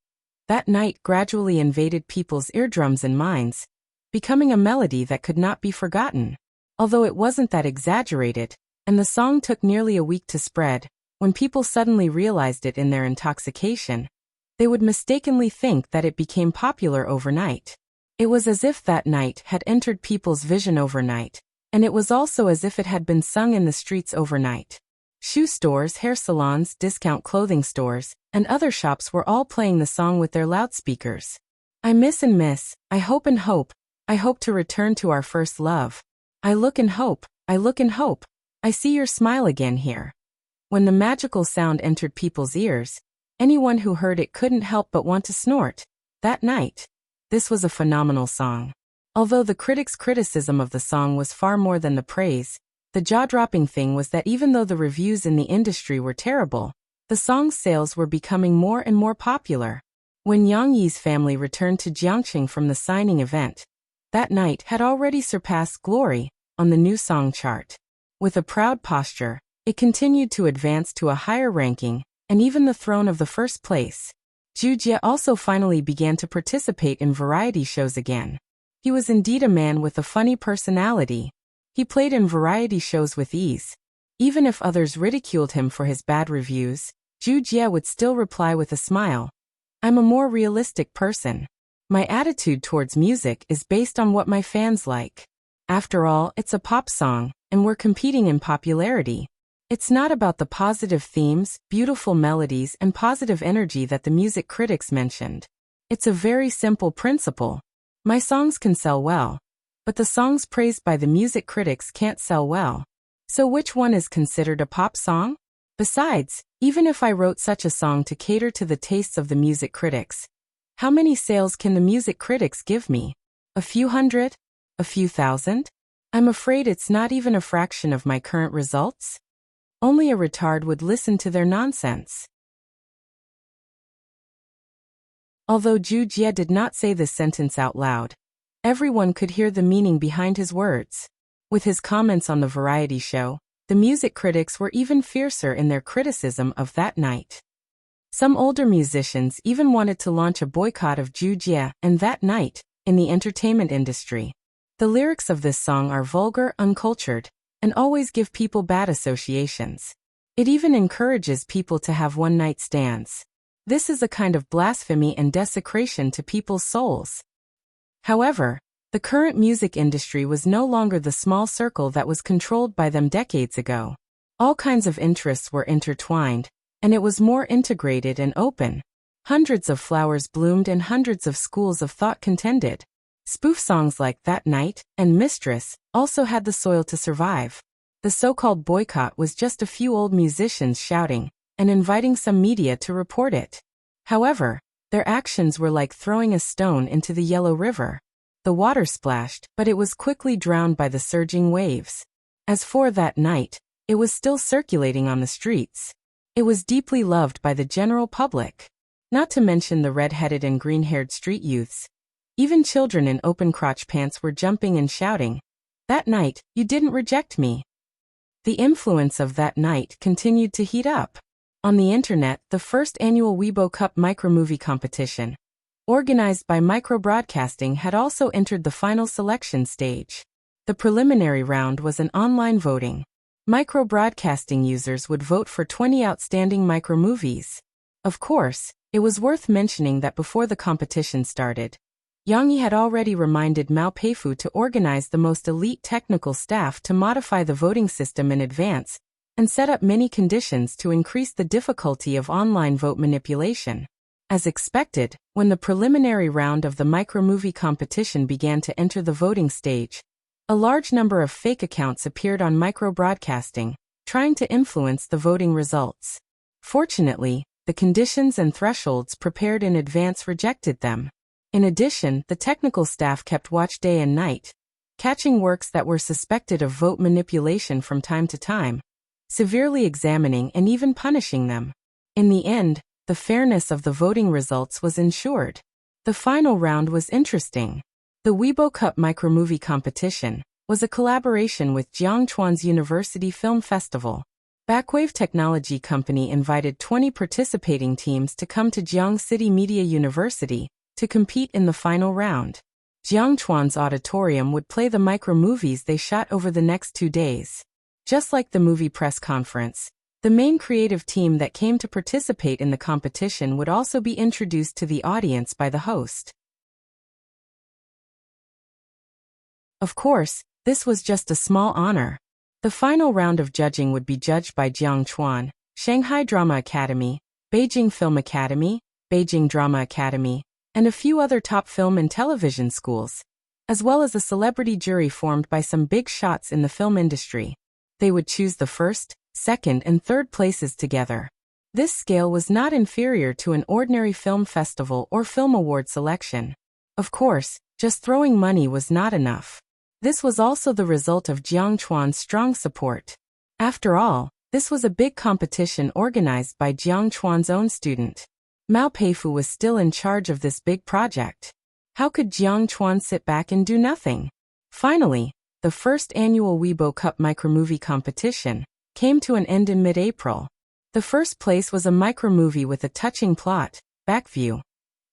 That Night gradually invaded people's eardrums and minds, becoming a melody that could not be forgotten. Although it wasn't that exaggerated, and the song took nearly a week to spread, when people suddenly realized it in their intoxication, they would mistakenly think that it became popular overnight. It was as if That Night had entered people's vision overnight, and it was also as if it had been sung in the streets overnight. Shoe stores, hair salons, discount clothing stores, and other shops were all playing the song with their loudspeakers. I miss and miss, I hope and hope, I hope to return to our first love. I look and hope, I look and hope, I see your smile again here. When the magical sound entered people's ears, anyone who heard it couldn't help but want to snort. That night. This was a phenomenal song. Although the critics' criticism of the song was far more than the praise, the jaw-dropping thing was that even though the reviews in the industry were terrible, the song's sales were becoming more and more popular. When Yang Yi's family returned to Jiangqing from the signing event, that night had already surpassed Glory on the new song chart. With a proud posture, it continued to advance to a higher ranking and even the throne of the first place. Zhu Jie also finally began to participate in variety shows again. He was indeed a man with a funny personality. He played in variety shows with ease. Even if others ridiculed him for his bad reviews, Zhu Jie would still reply with a smile. I'm a more realistic person. My attitude towards music is based on what my fans like. After all, it's a pop song, and we're competing in popularity. It's not about the positive themes, beautiful melodies, and positive energy that the music critics mentioned. It's a very simple principle. My songs can sell well, but the songs praised by the music critics can't sell well. So which one is considered a pop song? Besides, even if I wrote such a song to cater to the tastes of the music critics, how many sales can the music critics give me? A few hundred? A few thousand? I'm afraid it's not even a fraction of my current results. Only a retard would listen to their nonsense. Although Zhu Jie did not say this sentence out loud, everyone could hear the meaning behind his words. With his comments on the variety show, the music critics were even fiercer in their criticism of that night. Some older musicians even wanted to launch a boycott of Zhu Jie and That Night in the entertainment industry. The lyrics of this song are vulgar, uncultured, and always give people bad associations. It even encourages people to have one-night stands. This is a kind of blasphemy and desecration to people's souls. However, the current music industry was no longer the small circle that was controlled by them decades ago. All kinds of interests were intertwined, and it was more integrated and open. Hundreds of flowers bloomed and hundreds of schools of thought contended. Spoof songs like That Night and Mistress also had the soil to survive. The so-called boycott was just a few old musicians shouting and inviting some media to report it. However, their actions were like throwing a stone into the Yellow River. The water splashed, but it was quickly drowned by the surging waves. As for That Night, it was still circulating on the streets. It was deeply loved by the general public. Not to mention the red-headed and green-haired street youths. Even children in open-crotch pants were jumping and shouting, "That night, you didn't reject me." The influence of That Night continued to heat up. On the internet, the first annual Weibo Cup micromovie competition, organized by Microbroadcasting, had also entered the final selection stage. The preliminary round was an online voting. Microbroadcasting users would vote for 20 outstanding micromovies. Of course, it was worth mentioning that before the competition started, Yang Yi had already reminded Mao Peifu to organize the most elite technical staff to modify the voting system in advance and set up many conditions to increase the difficulty of online vote manipulation. As expected, when the preliminary round of the micromovie competition began to enter the voting stage, a large number of fake accounts appeared on Microbroadcasting, trying to influence the voting results. Fortunately, the conditions and thresholds prepared in advance rejected them. In addition, the technical staff kept watch day and night, catching works that were suspected of vote manipulation from time to time, severely examining and even punishing them. In the end, the fairness of the voting results was ensured. The final round was interesting. The Weibo Cup micromovie competition was a collaboration with Jiangchuan's University Film Festival. Backwave Technology Company invited 20 participating teams to come to Jiang City Media University to compete in the final round. Jiangchuan's auditorium would play the micromovies they shot over the next 2 days. Just like the movie press conference, the main creative team that came to participate in the competition would also be introduced to the audience by the host. Of course, this was just a small honor. The final round of judging would be judged by Jiangchuan, Shanghai Drama Academy, Beijing Film Academy, Beijing Drama Academy, and a few other top film and television schools, as well as a celebrity jury formed by some big shots in the film industry. They would choose the first, second, and third places together. This scale was not inferior to an ordinary film festival or film award selection. Of course, just throwing money was not enough. This was also the result of Jiang Chuan's strong support. After all, this was a big competition organized by Jiang Chuan's own student. Mao Peifu was still in charge of this big project. How could Jiang Chuan sit back and do nothing? Finally, the first annual Weibo Cup micromovie competition came to an end in mid-April. The first place was a micromovie with a touching plot, Backview,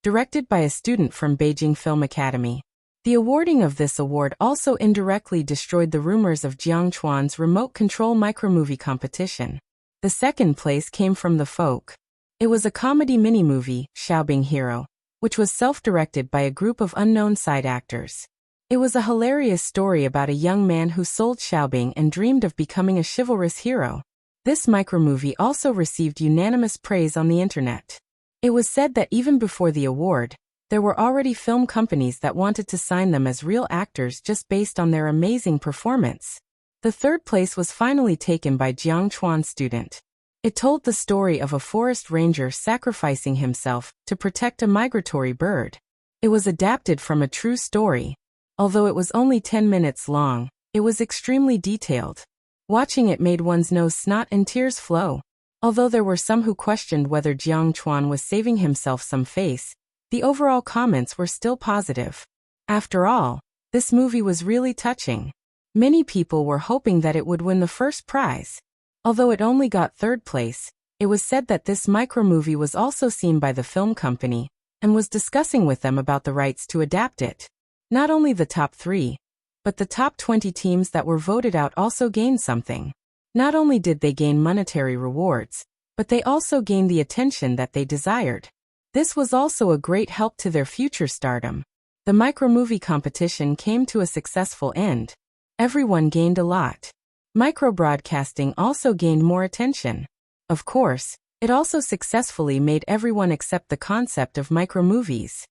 directed by a student from Beijing Film Academy. The awarding of this award also indirectly destroyed the rumors of Jiang Chuan's remote control micromovie competition. The second place came from The Folk. It was a comedy mini-movie, Xiaobing Hero, which was self-directed by a group of unknown side actors. It was a hilarious story about a young man who sold Xiaobing and dreamed of becoming a chivalrous hero. This micromovie also received unanimous praise on the internet. It was said that even before the award, there were already film companies that wanted to sign them as real actors just based on their amazing performance. The third place was finally taken by Jiang Chuan's student. It told the story of a forest ranger sacrificing himself to protect a migratory bird. It was adapted from a true story. Although it was only 10 minutes long, it was extremely detailed. Watching it made one's nose snot and tears flow. Although there were some who questioned whether Jiang Chuan was saving himself some face, the overall comments were still positive. After all, this movie was really touching. Many people were hoping that it would win the first prize. Although it only got third place, it was said that this micromovie was also seen by the film company and was discussing with them about the rights to adapt it. Not only the top 3, but the top 20 teams that were voted out also gained something. Not only did they gain monetary rewards, but they also gained the attention that they desired. This was also a great help to their future stardom. The micromovie competition came to a successful end. Everyone gained a lot. Microbroadcasting also gained more attention. Of course, it also successfully made everyone accept the concept of micromovies.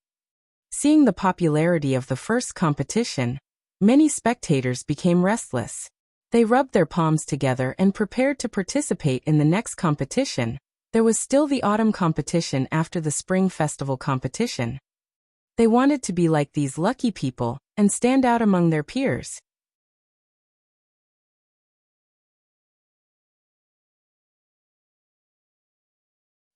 Seeing the popularity of the first competition, many spectators became restless. They rubbed their palms together and prepared to participate in the next competition. There was still the autumn competition after the spring festival competition. They wanted to be like these lucky people and stand out among their peers.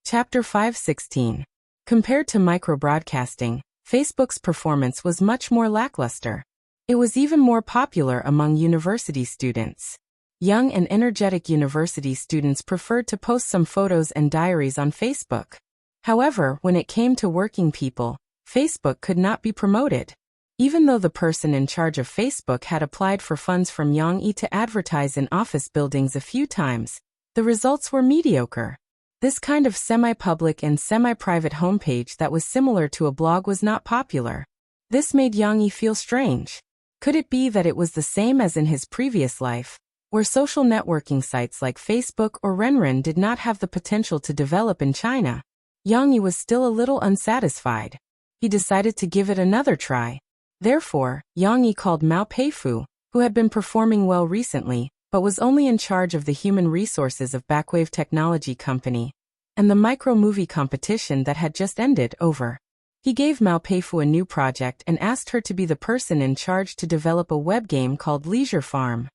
Chapter 5:16. Compared to microbroadcasting, Facebook's performance was much more lackluster. It was even more popular among university students. Young and energetic university students preferred to post some photos and diaries on Facebook. However, when it came to working people, Facebook could not be promoted. Even though the person in charge of Facebook had applied for funds from Yang Yi to advertise in office buildings a few times, the results were mediocre. This kind of semi-public and semi-private homepage that was similar to a blog was not popular. This made Yang Yi feel strange. Could it be that it was the same as in his previous life, where social networking sites like Facebook or Renren did not have the potential to develop in China? Yang Yi was still a little unsatisfied. He decided to give it another try. Therefore, Yang Yi called Mao Peifu, who had been performing well recently, but was only in charge of the human resources of Backwave Technology Company, and the micro-movie competition that had just ended over. He gave Mao Peifu a new project and asked her to be the person in charge to develop a web game called Leisure Farm.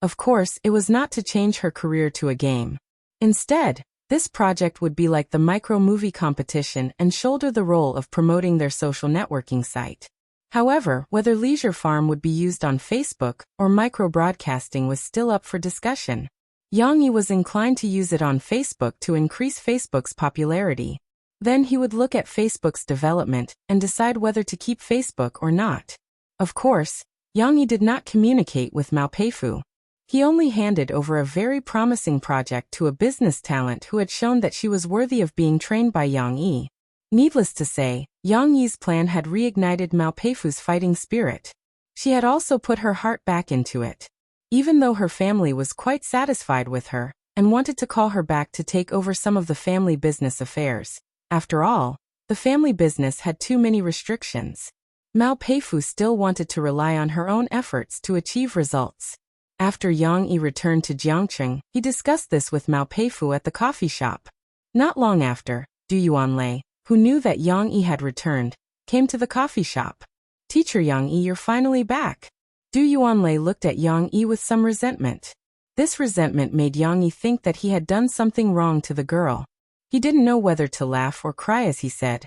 Of course, it was not to change her career to a game. Instead, this project would be like the micro-movie competition and shoulder the role of promoting their social networking site. However, whether Leisure Farm would be used on Facebook or micro-broadcasting was still up for discussion. Yang Yi was inclined to use it on Facebook to increase Facebook's popularity. Then he would look at Facebook's development and decide whether to keep Facebook or not. Of course, Yang Yi did not communicate with Mao Peifu. He only handed over a very promising project to a business talent who had shown that she was worthy of being trained by Yang Yi. Needless to say, Yang Yi's plan had reignited Mao Peifu's fighting spirit. She had also put her heart back into it. Even though her family was quite satisfied with her and wanted to call her back to take over some of the family business affairs. After all, The family business had too many restrictions. Mao Peifu still wanted to rely on her own efforts to achieve results. After Yang Yi returned to Jiangcheng, he discussed this with Mao Peifu at the coffee shop. Not long after, Du Yuanlei, who knew that Yang Yi had returned, came to the coffee shop. "Teacher Yang Yi, you're finally back." Du Yuanlei looked at Yang Yi with some resentment. This resentment made Yang Yi think that he had done something wrong to the girl. He didn't know whether to laugh or cry as he said,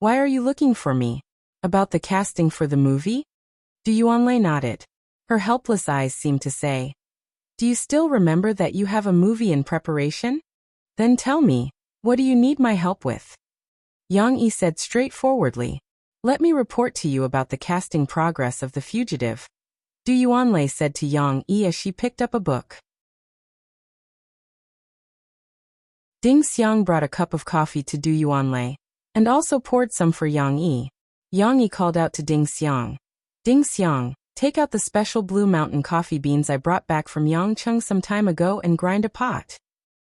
"Why are you looking for me? About the casting for the movie?" Du Yuanlei nodded. Her helpless eyes seemed to say, "Do you still remember that you have a movie in preparation? Then tell me, what do you need my help with?" Yang Yi said straightforwardly, "Let me report to you about the casting progress of The Fugitive." Du Yuanlei said to Yang Yi as she picked up a book. Ding Xiang brought a cup of coffee to Du Yuanlei, and also poured some for Yang Yi. Yang Yi called out to Ding Xiang, "Ding Xiang, take out the special Blue Mountain coffee beans I brought back from Yangcheng some time ago and grind a pot."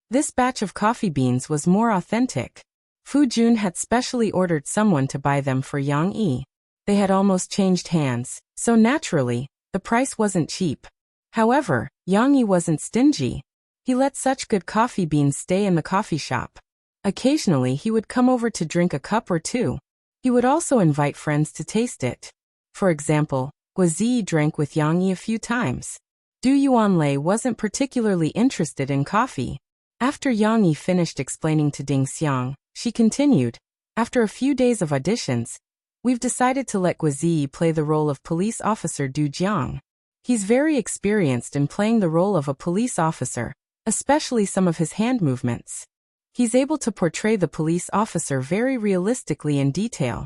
This batch of coffee beans was more authentic. Fu Jun had specially ordered someone to buy them for Yang Yi. They had almost changed hands, so naturally, the price wasn't cheap. However, Yang Yi wasn't stingy. He let such good coffee beans stay in the coffee shop. Occasionally he would come over to drink a cup or two. He would also invite friends to taste it. For example, Guazi drank with Yang Yi a few times. Du Yuanlei wasn't particularly interested in coffee. After Yang Yi finished explaining to Ding Xiang, she continued, "After a few days of auditions, we've decided to let Guazi play the role of police officer Du Jiang. He's very experienced in playing the role of a police officer, especially some of his hand movements. He's able to portray the police officer very realistically in detail.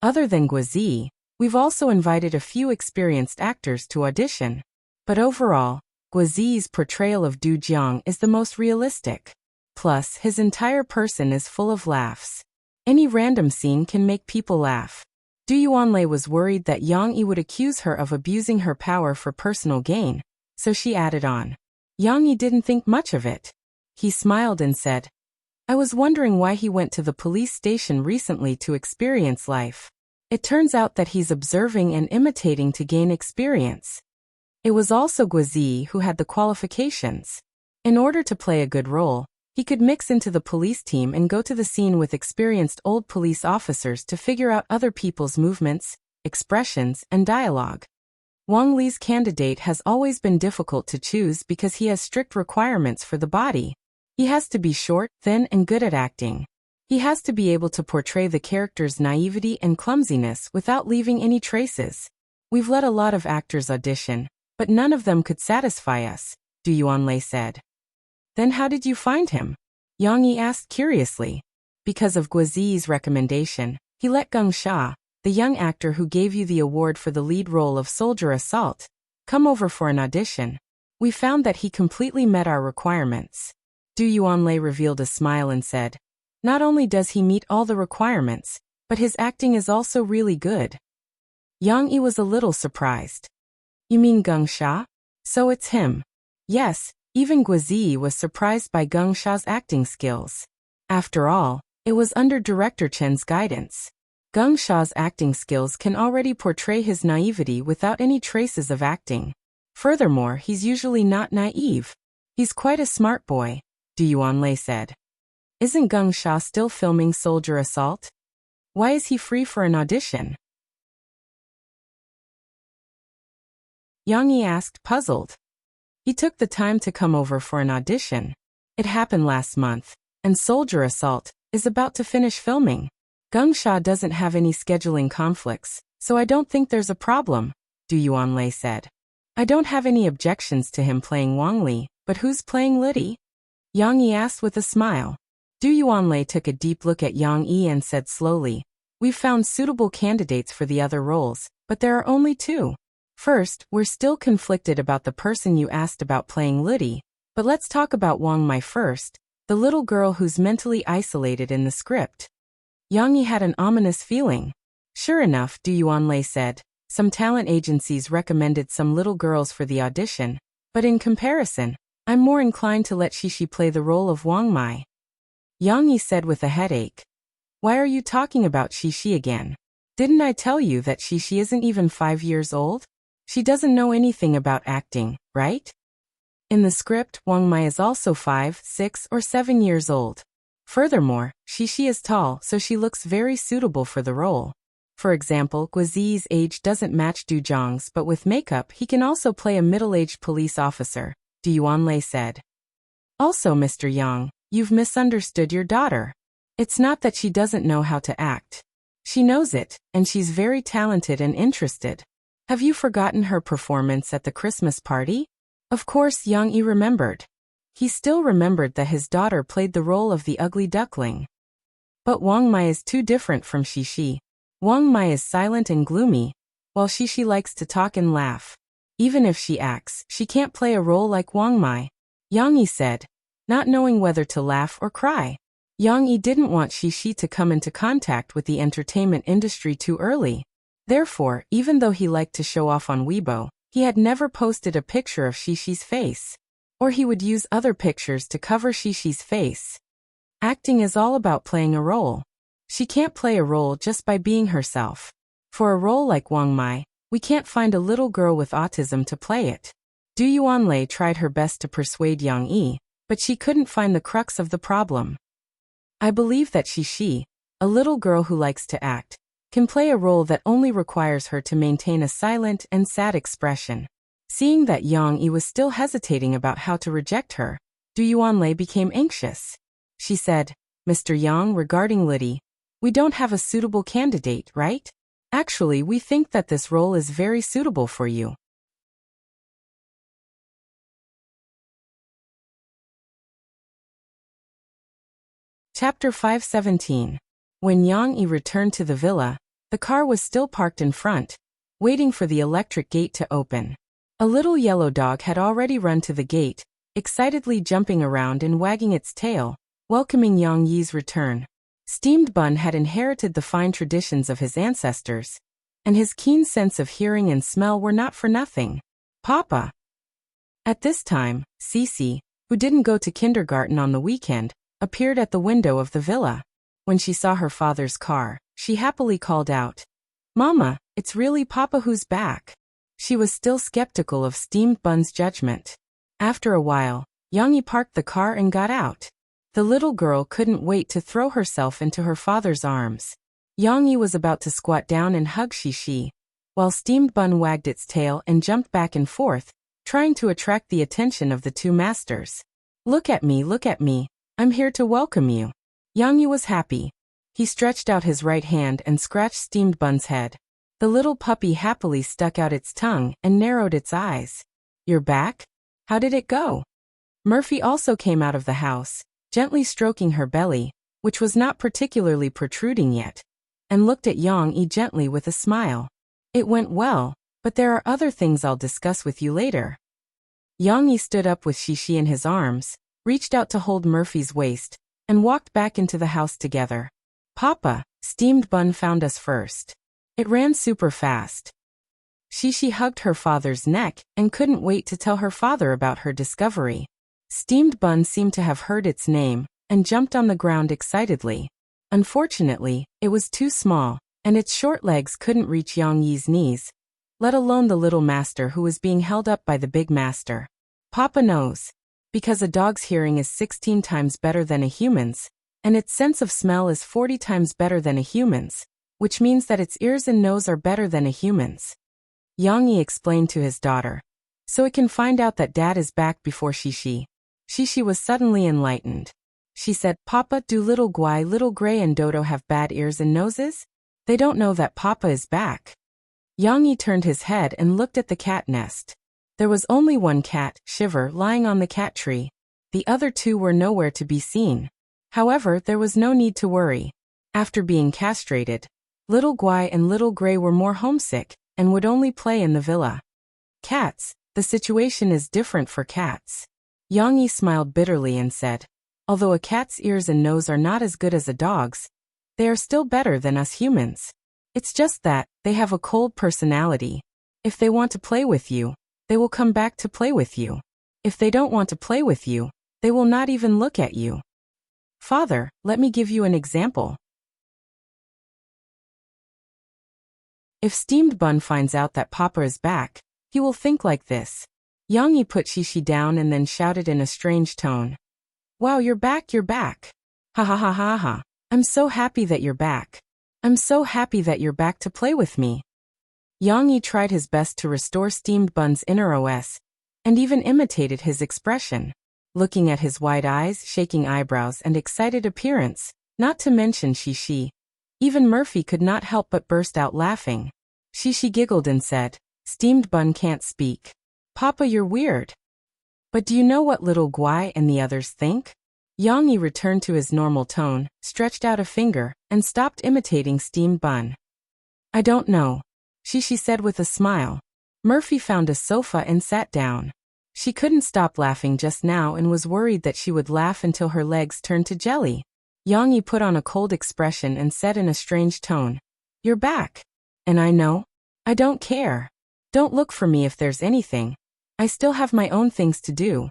Other than Guazi, we've also invited a few experienced actors to audition. But overall, Guazi's portrayal of Du Jiang is the most realistic. Plus, his entire person is full of laughs. Any random scene can make people laugh." Du Yuanlei was worried that Yang Yi would accuse her of abusing her power for personal gain, so she added on. Yang Yi didn't think much of it. He smiled and said, "I was wondering why he went to the police station recently to experience life. It turns out that he's observing and imitating to gain experience." It was also Guazi who had the qualifications. In order to play a good role, he could mix into the police team and go to the scene with experienced old police officers to figure out other people's movements, expressions, and dialogue. Wang Li's candidate has always been difficult to choose because he has strict requirements for the body. He has to be short, thin, and good at acting. He has to be able to portray the character's naivety and clumsiness without leaving any traces. We've let a lot of actors audition, but none of them could satisfy us, Du Yuanlei said. Then how did you find him? Yang Yi asked curiously. Because of Guazi's recommendation, he let Geng Sha, the young actor who gave you the award for the lead role of Soldier Assault, come over for an audition. We found that he completely met our requirements. Du Yuanlei revealed a smile and said, "Not only does he meet all the requirements, but his acting is also really good." Yang Yi was a little surprised. "You mean Geng Sha? So it's him." Yes, even Guazi was surprised by Geng Sha's acting skills. After all, it was under Director Chen's guidance. Geng Sha's acting skills can already portray his naivety without any traces of acting. Furthermore, he's usually not naive. He's quite a smart boy, Du Yuanlei said. Isn't Geng Sha still filming Soldier Assault? Why is he free for an audition? Yang Yi asked, puzzled. He took the time to come over for an audition. It happened last month, and Soldier Assault is about to finish filming. Geng Sha doesn't have any scheduling conflicts, so I don't think there's a problem, Du Yuanlei said. I don't have any objections to him playing Wang Li, but who's playing Liddy? Yang Yi asked with a smile. Du Yuanlei took a deep look at Yang Yi and said slowly, We've found suitable candidates for the other roles, but there are only two. First, we're still conflicted about the person you asked about playing Liddy, but let's talk about Wang Mai first, the little girl who's mentally isolated in the script. Yang Yi had an ominous feeling. Sure enough, Du Yuanlei said, some talent agencies recommended some little girls for the audition, but in comparison, I'm more inclined to let Shishi play the role of Wang Mai. Yang Yi said with a headache. Why are you talking about Shishi again? Didn't I tell you that Shishi isn't even 5 years old? She doesn't know anything about acting, right? In the script, Wang Mai is also 5, 6, or 7 years old. Furthermore, Shishi is tall, so she looks very suitable for the role. For example, Guizi's age doesn't match Du Zhang's, but with makeup he can also play a middle-aged police officer, Du Yuanlei said. Also, Mr. Yang, you've misunderstood your daughter. It's not that she doesn't know how to act. She knows it, and she's very talented and interested. Have you forgotten her performance at the Christmas party? Of course, Yang Yi remembered. He still remembered that his daughter played the role of the ugly duckling. But Wang Mai is too different from Shishi. Wang Mai is silent and gloomy, while Shishi likes to talk and laugh. Even if she acts, she can't play a role like Wang Mai, Yang Yi said, not knowing whether to laugh or cry. Yang Yi didn't want Shishi to come into contact with the entertainment industry too early. Therefore, even though he liked to show off on Weibo, he had never posted a picture of Shishi's face. Or he would use other pictures to cover Shishi's face. Acting is all about playing a role. She can't play a role just by being herself. For a role like Wang Mai, we can't find a little girl with autism to play it. Du Yuanlei tried her best to persuade Yang Yi, but she couldn't find the crux of the problem. I believe that Shishi, a little girl who likes to act, can play a role that only requires her to maintain a silent and sad expression. Seeing that Yang Yi was still hesitating about how to reject her, Du Yuanlei became anxious. She said, Mr. Yang, regarding Liddy, we don't have a suitable candidate, right? Actually, we think that this role is very suitable for you. Chapter 517. When Yang Yi returned to the villa, the car was still parked in front, waiting for the electric gate to open. A little yellow dog had already run to the gate, excitedly jumping around and wagging its tail, welcoming Yang Yi's return. Steamed Bun had inherited the fine traditions of his ancestors, and his keen sense of hearing and smell were not for nothing. Papa! At this time, Cece, who didn't go to kindergarten on the weekend, appeared at the window of the villa. When she saw her father's car, she happily called out, Mama, it's really Papa who's back. She was still skeptical of Steamed Bun's judgment. After a while, Yang Yi parked the car and got out. The little girl couldn't wait to throw herself into her father's arms. Yang Yi was about to squat down and hug Shishi, while Steamed Bun wagged its tail and jumped back and forth, trying to attract the attention of the two masters. Look at me, I'm here to welcome you. Yang Yi was happy. He stretched out his right hand and scratched Steamed Bun's head. The little puppy happily stuck out its tongue and narrowed its eyes. You're back? How did it go? Murphy also came out of the house, gently stroking her belly, which was not particularly protruding yet, and looked at Yang Yi gently with a smile. It went well, but there are other things I'll discuss with you later. Yang Yi stood up with Shishi in his arms, reached out to hold Murphy's waist, and walked back into the house together. Papa, Steamed Bun found us first. It ran super fast. Shishi hugged her father's neck and couldn't wait to tell her father about her discovery. Steamed Bun seemed to have heard its name and jumped on the ground excitedly. Unfortunately, it was too small, and its short legs couldn't reach Yang Yi's knees, let alone the little master who was being held up by the big master. Papa knows. Because a dog's hearing is 16 times better than a human's, and its sense of smell is 40 times better than a human's, which means that its ears and nose are better than a human's. Yang Yi explained to his daughter. So it can find out that Dad is back before Shishi. Shishi was suddenly enlightened. She said, Papa, do little Guai, little Gray and Dodo have bad ears and noses? They don't know that Papa is back. Yang Yi turned his head and looked at the cat nest. There was only one cat, Shiver, lying on the cat tree. The other two were nowhere to be seen. However, there was no need to worry. After being castrated, little Guai and little Gray were more homesick and would only play in the villa. Cats, the situation is different for cats. Yang Yi smiled bitterly and said, although a cat's ears and nose are not as good as a dog's, they are still better than us humans. It's just that they have a cold personality. If they want to play with you, they will come back to play with you. If they don't want to play with you, they will not even look at you. Father, let me give you an example. If Steamed Bun finds out that Papa is back, he will think like this. Yang Yi put Shishi down and then shouted in a strange tone. Wow, you're back, you're back. Ha ha ha ha ha. I'm so happy that you're back. I'm so happy that you're back to play with me. Yang Yi tried his best to restore Steamed Bun's inner OS, and even imitated his expression. Looking at his wide eyes, shaking eyebrows and excited appearance, not to mention Shishi. Even Murphy could not help but burst out laughing. Shishi giggled and said, Steamed Bun can't speak. Papa, you're weird. But do you know what little Guai and the others think? Yang Yi returned to his normal tone, stretched out a finger, and stopped imitating Steamed Bun. I don't know, Shishi said with a smile. Murphy found a sofa and sat down. She couldn't stop laughing just now and was worried that she would laugh until her legs turned to jelly. Yang Yi put on a cold expression and said in a strange tone, You're back. And I know. I don't care. Don't look for me if there's anything. I still have my own things to do.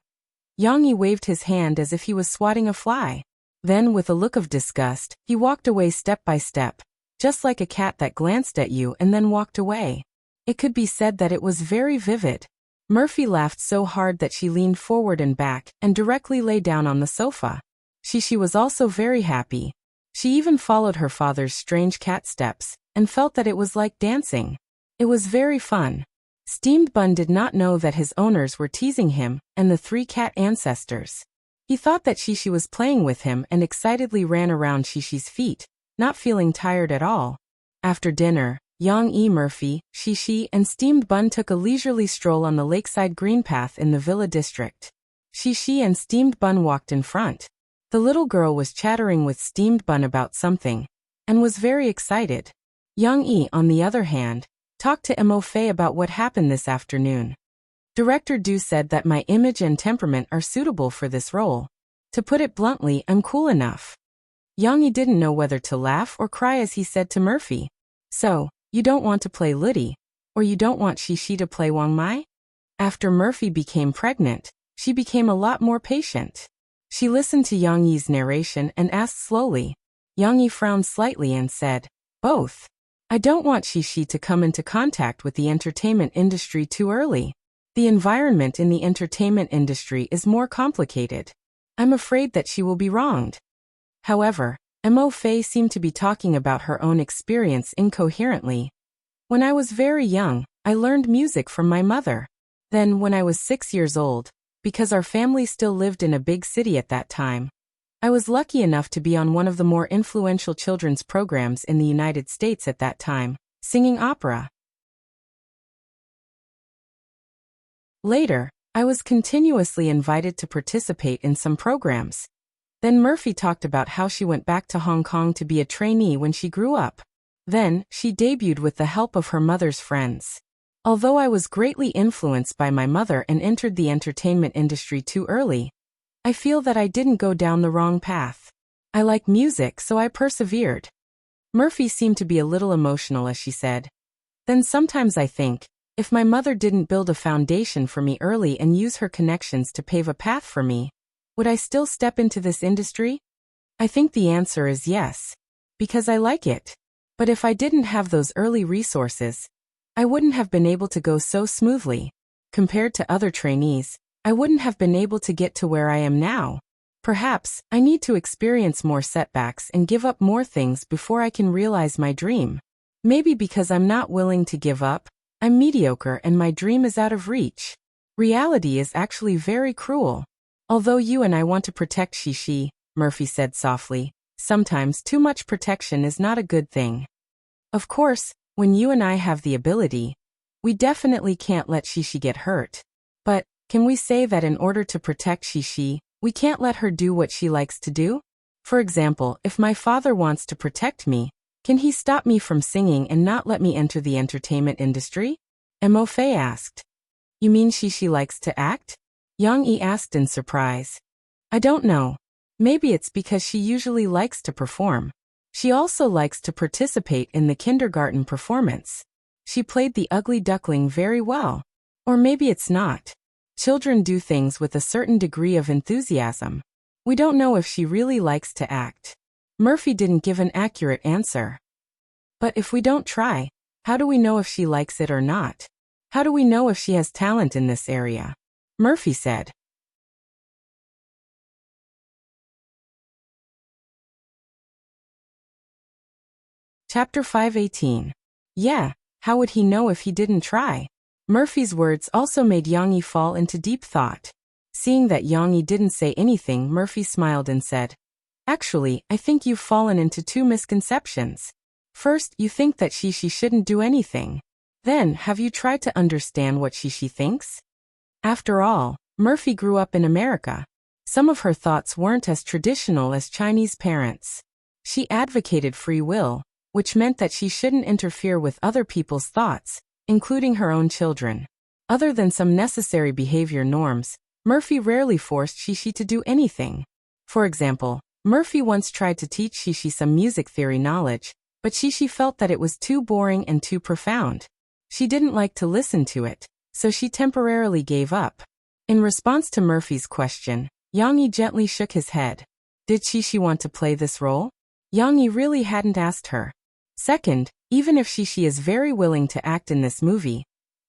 Yang Yi waved his hand as if he was swatting a fly. Then, with a look of disgust, he walked away step by step, just like a cat that glanced at you and then walked away. It could be said that it was very vivid. Murphy laughed so hard that she leaned forward and back and directly lay down on the sofa. Shishi was also very happy. She even followed her father's strange cat steps and felt that it was like dancing. It was very fun. Steamed Bun did not know that his owners were teasing him and the three cat ancestors. He thought that Shishi was playing with him and excitedly ran around Shishi's feet, not feeling tired at all. After dinner, Yang Yi, Murphy, Shishi, and Steamed Bun took a leisurely stroll on the lakeside green path in the Villa district. Shishi and Steamed Bun walked in front. The little girl was chattering with Steamed Bun about something, and was very excited. Yang Yi, on the other hand, talked to Mo Fei about what happened this afternoon. Director Du said that my image and temperament are suitable for this role. To put it bluntly, I'm cool enough. Yang Yi didn't know whether to laugh or cry as he said to Murphy, So, you don't want to play Ludi, or you don't want Shishi to play Wang Mai? After Murphy became pregnant, she became a lot more patient. She listened to Yang Yi's narration and asked slowly. Yang Yi frowned slightly and said, Both. I don't want Shishi to come into contact with the entertainment industry too early. The environment in the entertainment industry is more complicated. I'm afraid that she will be wronged. However, Mo Fei seemed to be talking about her own experience incoherently. When I was very young, I learned music from my mother. Then, when I was 6 years old, because our family still lived in a big city at that time, I was lucky enough to be on one of the more influential children's programs in the United States at that time, singing opera. Later, I was continuously invited to participate in some programs. Then Murphy talked about how she went back to Hong Kong to be a trainee when she grew up. Then, she debuted with the help of her mother's friends. Although I was greatly influenced by my mother and entered the entertainment industry too early, I feel that I didn't go down the wrong path. I like music, so I persevered. Murphy seemed to be a little emotional as she said, Then sometimes I think, if my mother didn't build a foundation for me early and use her connections to pave a path for me, would I still step into this industry? I think the answer is yes. Because I like it. But if I didn't have those early resources, I wouldn't have been able to go so smoothly. Compared to other trainees, I wouldn't have been able to get to where I am now. Perhaps, I need to experience more setbacks and give up more things before I can realize my dream. Maybe because I'm not willing to give up, I'm mediocre and my dream is out of reach. Reality is actually very cruel. Although you and I want to protect Shishi, Murphy said softly, sometimes too much protection is not a good thing. Of course, when you and I have the ability, we definitely can't let Shishi get hurt. But, can we say that in order to protect Shishi, we can't let her do what she likes to do? For example, if my father wants to protect me, can he stop me from singing and not let me enter the entertainment industry? Mo Fei asked. You mean Shishi likes to act? Yang Yi asked in surprise. I don't know. Maybe it's because she usually likes to perform. She also likes to participate in the kindergarten performance. She played the ugly duckling very well. Or maybe it's not. Children do things with a certain degree of enthusiasm. We don't know if she really likes to act. Murphy didn't give an accurate answer. But if we don't try, How do we know if she likes it or not? How do we know if she has talent in this area? Murphy said. Chapter 518. Yeah, how would he know if he didn't try? Murphy's words also made Yang fall into deep thought. Seeing that Yang didn't say anything, Murphy smiled and said, Actually, I think you've fallen into two misconceptions. First, you think that she shouldn't do anything. Then, have you tried to understand what she thinks? After all, Murphy grew up in America. Some of her thoughts weren't as traditional as Chinese parents. She advocated free will, which meant that she shouldn't interfere with other people's thoughts, including her own children. Other than some necessary behavior norms, Murphy rarely forced Shishi to do anything. For example, Murphy once tried to teach Shishi some music theory knowledge, but Shishi felt that it was too boring and too profound. She didn't like to listen to it, so she temporarily gave up. In response to Murphy's question, Yang gently shook his head. Did Shishi want to play this role? Yang really hadn't asked her. Second, even if Shishi is very willing to act in this movie,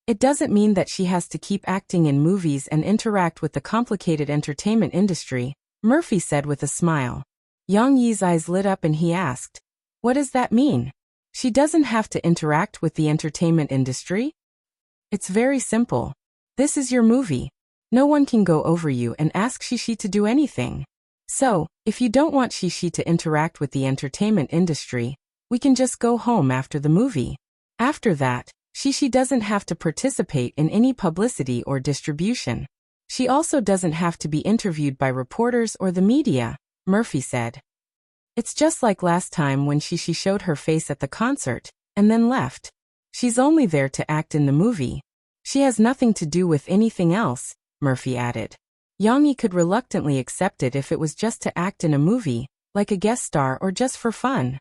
it doesn't mean that she has to keep acting in movies and interact with the complicated entertainment industry, Murphy said with a smile. Yang Yi's eyes lit up and he asked, What does that mean? She doesn't have to interact with the entertainment industry? It's very simple. This is your movie. No one can go over you and ask Shishi to do anything. So, if you don't want Shishi to interact with the entertainment industry, we can just go home after the movie. After that, Shishi doesn't have to participate in any publicity or distribution. She also doesn't have to be interviewed by reporters or the media, Murphy said. It's just like last time when Shishi showed her face at the concert, and then left. She's only there to act in the movie. She has nothing to do with anything else, Murphy added. Yang could reluctantly accept it if it was just to act in a movie, like a guest star or just for fun.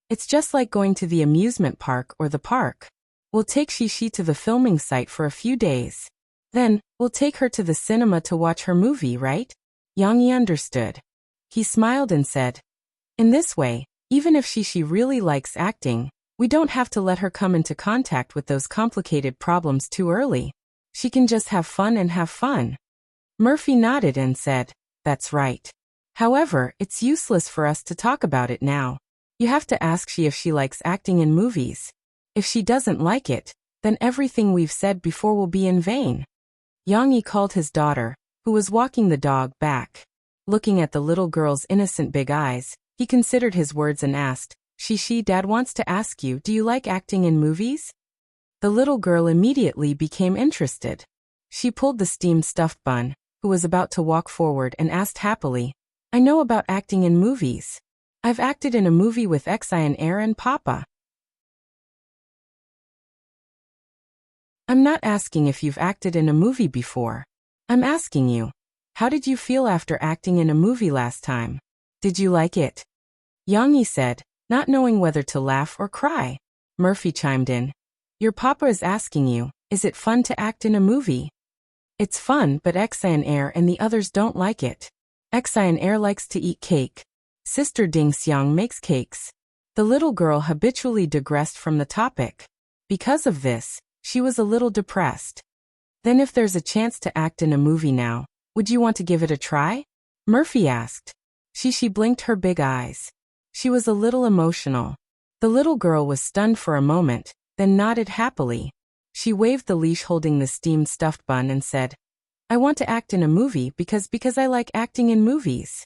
It's just like going to the amusement park or the park. We'll take Shishi to the filming site for a few days. Then, we'll take her to the cinema to watch her movie, right? Yang understood. He smiled and said, In this way, even if Shishi really likes acting, we don't have to let her come into contact with those complicated problems too early. She can just have fun and have fun. Murphy nodded and said, That's right. However, it's useless for us to talk about it now. You have to ask she if she likes acting in movies. If she doesn't like it, then everything we've said before will be in vain. Yang called his daughter, who was walking the dog, back. Looking at the little girl's innocent big eyes, he considered his words and asked, Shishi, Dad wants to ask you, do you like acting in movies? The little girl immediately became interested. She pulled the steamed stuffed bun, who was about to walk forward, and asked happily, I know about acting in movies. I've acted in a movie with Air and Papa. I'm not asking if you've acted in a movie before. I'm asking you, how did you feel after acting in a movie last time? Did you like it? Yang said, not knowing whether to laugh or cry. Murphy chimed in. Your papa is asking you, is it fun to act in a movie? It's fun, but Air and the others don't like it. Air likes to eat cake. Sister Ding Xiang makes cakes. The little girl habitually digressed from the topic. Because of this, she was a little depressed. Then if there's a chance to act in a movie now, would you want to give it a try? Murphy asked. Shishi blinked her big eyes. She was a little emotional. The little girl was stunned for a moment, then nodded happily. She waved the leash holding the steamed stuffed bun and said, I want to act in a movie because I like acting in movies.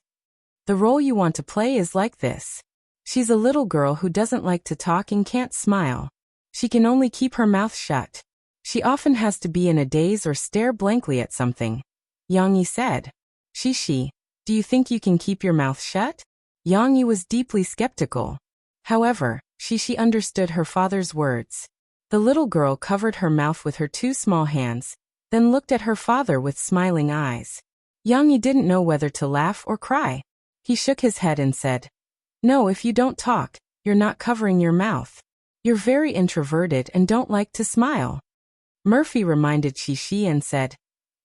The role you want to play is like this. She's a little girl who doesn't like to talk and can't smile. She can only keep her mouth shut. She often has to be in a daze or stare blankly at something. Yang said, Shishi, do you think you can keep your mouth shut? Yang was deeply skeptical. However, Shishi understood her father's words. The little girl covered her mouth with her two small hands, then looked at her father with smiling eyes. Yang didn't know whether to laugh or cry. He shook his head and said, No, if you don't talk, you're not covering your mouth. You're very introverted and don't like to smile. Murphy reminded Shishi and said,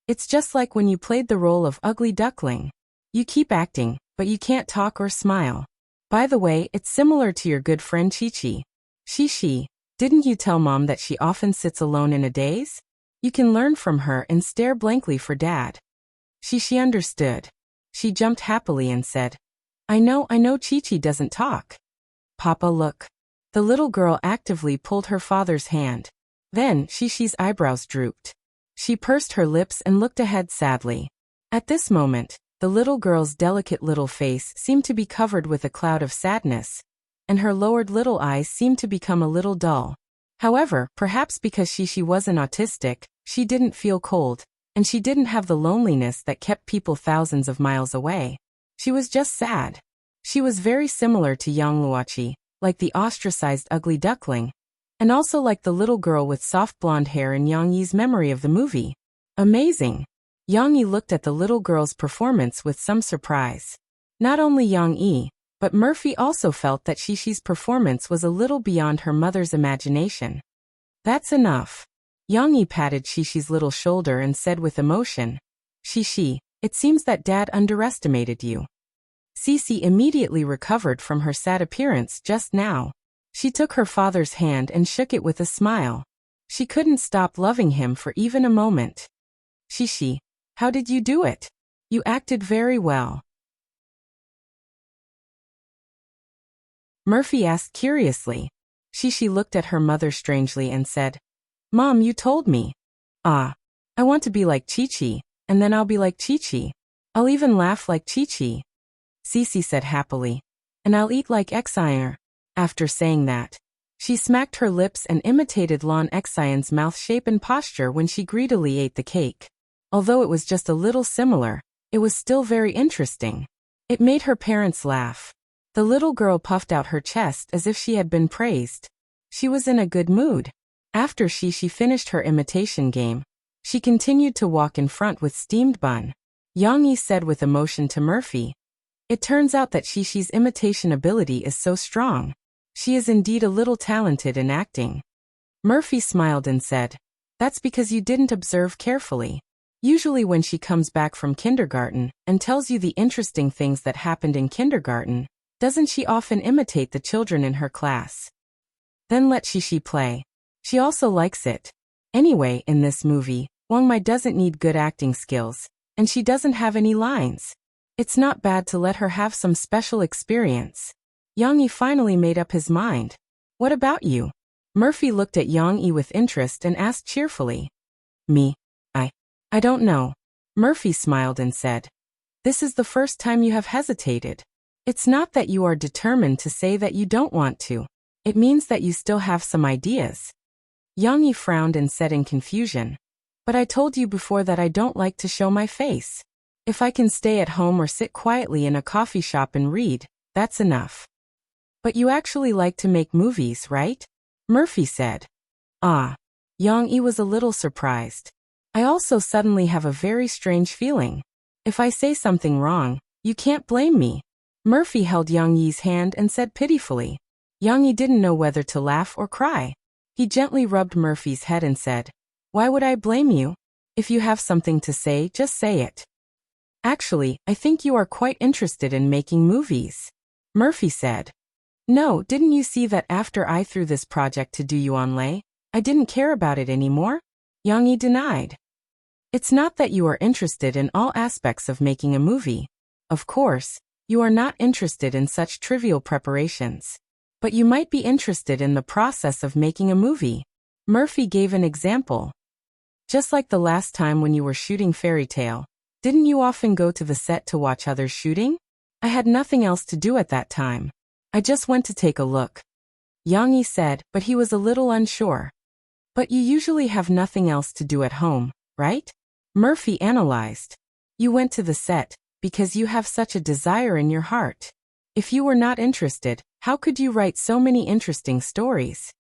It's just like when you played the role of Ugly Duckling. You keep acting, but you can't talk or smile. By the way, it's similar to your good friend Chi-Chi. Shishi, Didn't you tell Mom that she often sits alone in a daze? You can learn from her and stare blankly for Dad. She understood. She jumped happily and said, I know Chi-Chi doesn't talk. Papa, look. The little girl actively pulled her father's hand. Then Chi-Chi's eyebrows drooped. She pursed her lips and looked ahead sadly. At this moment, the little girl's delicate little face seemed to be covered with a cloud of sadness, and her lowered little eyes seemed to become a little dull. However, perhaps because she wasn't autistic, she didn't feel cold, and she didn't have the loneliness that kept people thousands of miles away. She was just sad. She was very similar to Yang Luoqi, like the ostracized ugly duckling, and also like the little girl with soft blonde hair in Yang Yi's memory of the movie. Amazing! Yang Yi looked at the little girl's performance with some surprise. Not only Yang Yi, but Murphy also felt that Chi-Chi's performance was a little beyond her mother's imagination. That's enough. Yang Yi patted Chi-Chi's little shoulder and said with emotion, Chi-Chi, it seems that Dad underestimated you. Cici immediately recovered from her sad appearance just now. She took her father's hand and shook it with a smile. She couldn't stop loving him for even a moment. Chi-Chi, how did you do it? You acted very well. Murphy asked curiously. Chi-Chi looked at her mother strangely and said, Mom, you told me. I want to be like Chi-Chi, and then I'll be like Chi-Chi. I'll even laugh like Chi-Chi. Cici said happily. And I'll eat like Xian. After saying that, she smacked her lips and imitated Lan Xian's mouth shape and posture when she greedily ate the cake. Although it was just a little similar, it was still very interesting. It made her parents laugh. The little girl puffed out her chest as if she had been praised. She was in a good mood. After she finished her imitation game, she continued to walk in front with steamed bun. Yang Yi said with emotion to Murphy, It turns out that Chi-Chi's imitation ability is so strong. She is indeed a little talented in acting. Murphy smiled and said, That's because you didn't observe carefully. Usually when she comes back from kindergarten and tells you the interesting things that happened in kindergarten, doesn't she often imitate the children in her class? Then let Chi-Chi play. She also likes it. Anyway, in this movie, Wang Mai doesn't need good acting skills, and she doesn't have any lines. It's not bad to let her have some special experience. Yang Yi finally made up his mind. What about you? Murphy looked at Yang Yi with interest and asked cheerfully. Me? I don't know. Murphy smiled and said, This is the first time you have hesitated. It's not that you are determined to say that you don't want to. It means that you still have some ideas. Yang Yi frowned and said in confusion, But I told you before that I don't like to show my face. If I can stay at home or sit quietly in a coffee shop and read, that's enough. But you actually like to make movies, right? Murphy said. Yang Yi was a little surprised. I also suddenly have a very strange feeling. If I say something wrong, you can't blame me. Murphy held Yang Yi's hand and said pitifully. Yang Yi didn't know whether to laugh or cry. He gently rubbed Murphy's head and said, Why would I blame you? If you have something to say, just say it. Actually, I think you are quite interested in making movies. Murphy said. No, didn't you see that after I threw this project to Do Yuan Lei, I didn't care about it anymore? Yang Yi denied. It's not that you are interested in all aspects of making a movie. Of course, you are not interested in such trivial preparations. But you might be interested in the process of making a movie. Murphy gave an example. Just like the last time when you were shooting Fairy Tale, didn't you often go to the set to watch others shooting? I had nothing else to do at that time. I just went to take a look. Yang Yi said, but he was a little unsure. But you usually have nothing else to do at home, right? Murphy analyzed. You went to the set because you have such a desire in your heart. If you were not interested, how could you write so many interesting stories?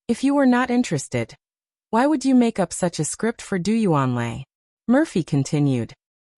If you were not interested, why would you make up such a script for Du Yuan Lei? Murphy continued.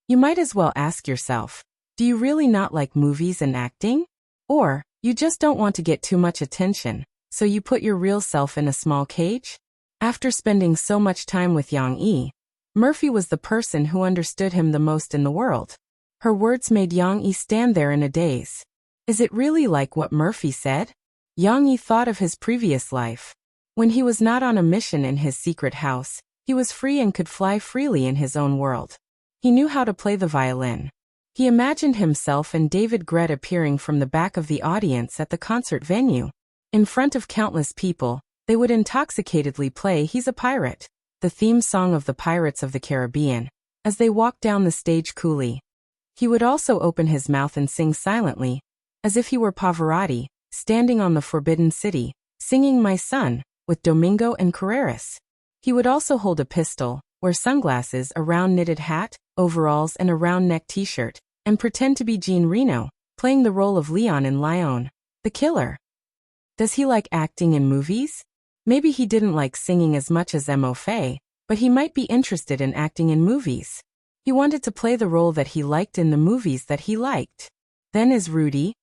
You might as well ask yourself, do you really not like movies and acting? Or, you just don't want to get too much attention, so you put your real self in a small cage? After spending so much time with Yang Yi, Murphy was the person who understood him the most in the world. Her words made Yang Yi stand there in a daze. Is it really like what Murphy said? Yang Yi thought of his previous life. When he was not on a mission in his secret house, he was free and could fly freely in his own world. He knew how to play the violin. He imagined himself and David Gret appearing from the back of the audience at the concert venue. In front of countless people, they would intoxicatedly play He's a Pirate, the theme song of the Pirates of the Caribbean, as they walked down the stage coolly. He would also open his mouth and sing silently, as if he were Pavarotti, standing on the Forbidden City, singing My Son, with Domingo and Carreras. He would also hold a pistol, wear sunglasses, a round knitted hat, overalls and a round neck t-shirt, and pretend to be Jean Reno, playing the role of Leon in Leon, the Killer. Does he like acting in movies? Maybe he didn't like singing as much as Mo Fay, but he might be interested in acting in movies. He wanted to play the role that he liked in the movies that he liked. Then is Rudy?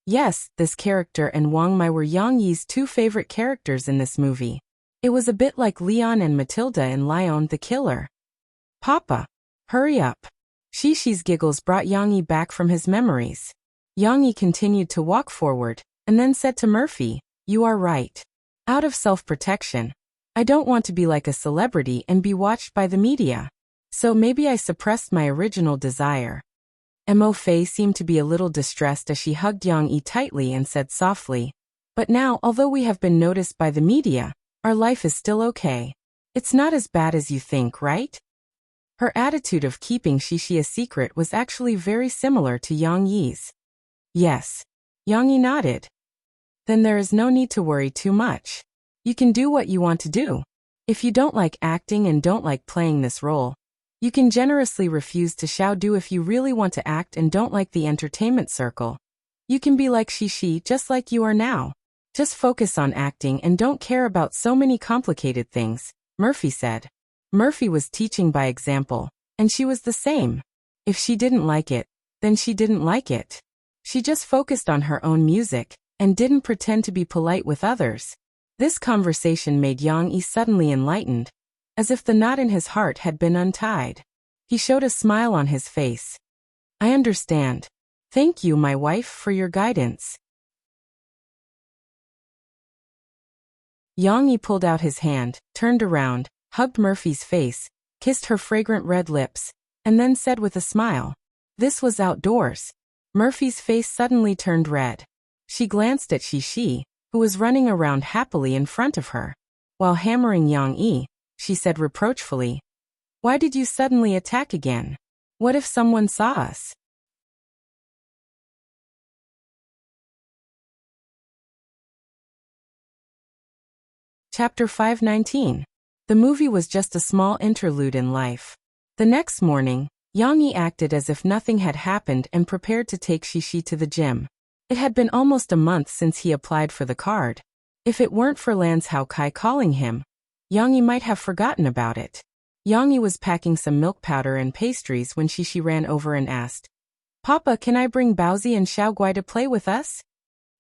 Yes, this character and Wang Mai were Yang Yi's two favorite characters in this movie. It was a bit like Leon and Matilda in Leon the Killer. Papa! Hurry up! Shishi's giggles brought Yang Yi back from his memories. Yang Yi continued to walk forward, and then said to Murphy, "You are right. Out of self-protection, I don't want to be like a celebrity and be watched by the media. So maybe I suppressed my original desire." Mo Fay seemed to be a little distressed as she hugged Yang Yi tightly and said softly, "But now, although we have been noticed by the media, our life is still okay. It's not as bad as you think, right?" Her attitude of keeping Shishi a secret was actually very similar to Yang Yi's. Yes. Yang Yi nodded. Then there is no need to worry too much. You can do what you want to do. If you don't like acting and don't like playing this role, you can generously refuse to do if you really want to act and don't like the entertainment circle. You can be like Shishi just like you are now. Just focus on acting and don't care about so many complicated things, Murphy said. Murphy was teaching by example, and she was the same. If she didn't like it, then she didn't like it. She just focused on her own music, and didn't pretend to be polite with others. This conversation made Yang Yi suddenly enlightened, as if the knot in his heart had been untied. He showed a smile on his face. "I understand. Thank you, my wife, for your guidance." Yang Yi pulled out his hand, turned around, hugged Murphy's face, kissed her fragrant red lips, and then said with a smile, "This was outdoors." Murphy's face suddenly turned red. She glanced at Shishi, who was running around happily in front of her. While hammering Yang Yi, she said reproachfully, "Why did you suddenly attack again? What if someone saw us?" Chapter 519. The movie was just a small interlude in life. The next morning, Yang Yi acted as if nothing had happened and prepared to take Shishi to the gym. It had been almost a month since he applied for the card. If it weren't for Lance Hao Kai calling him, Yang Yi might have forgotten about it. Yang Yi was packing some milk powder and pastries when Shishi ran over and asked, "Papa, can I bring Baozi and Xiao Guai to play with us?"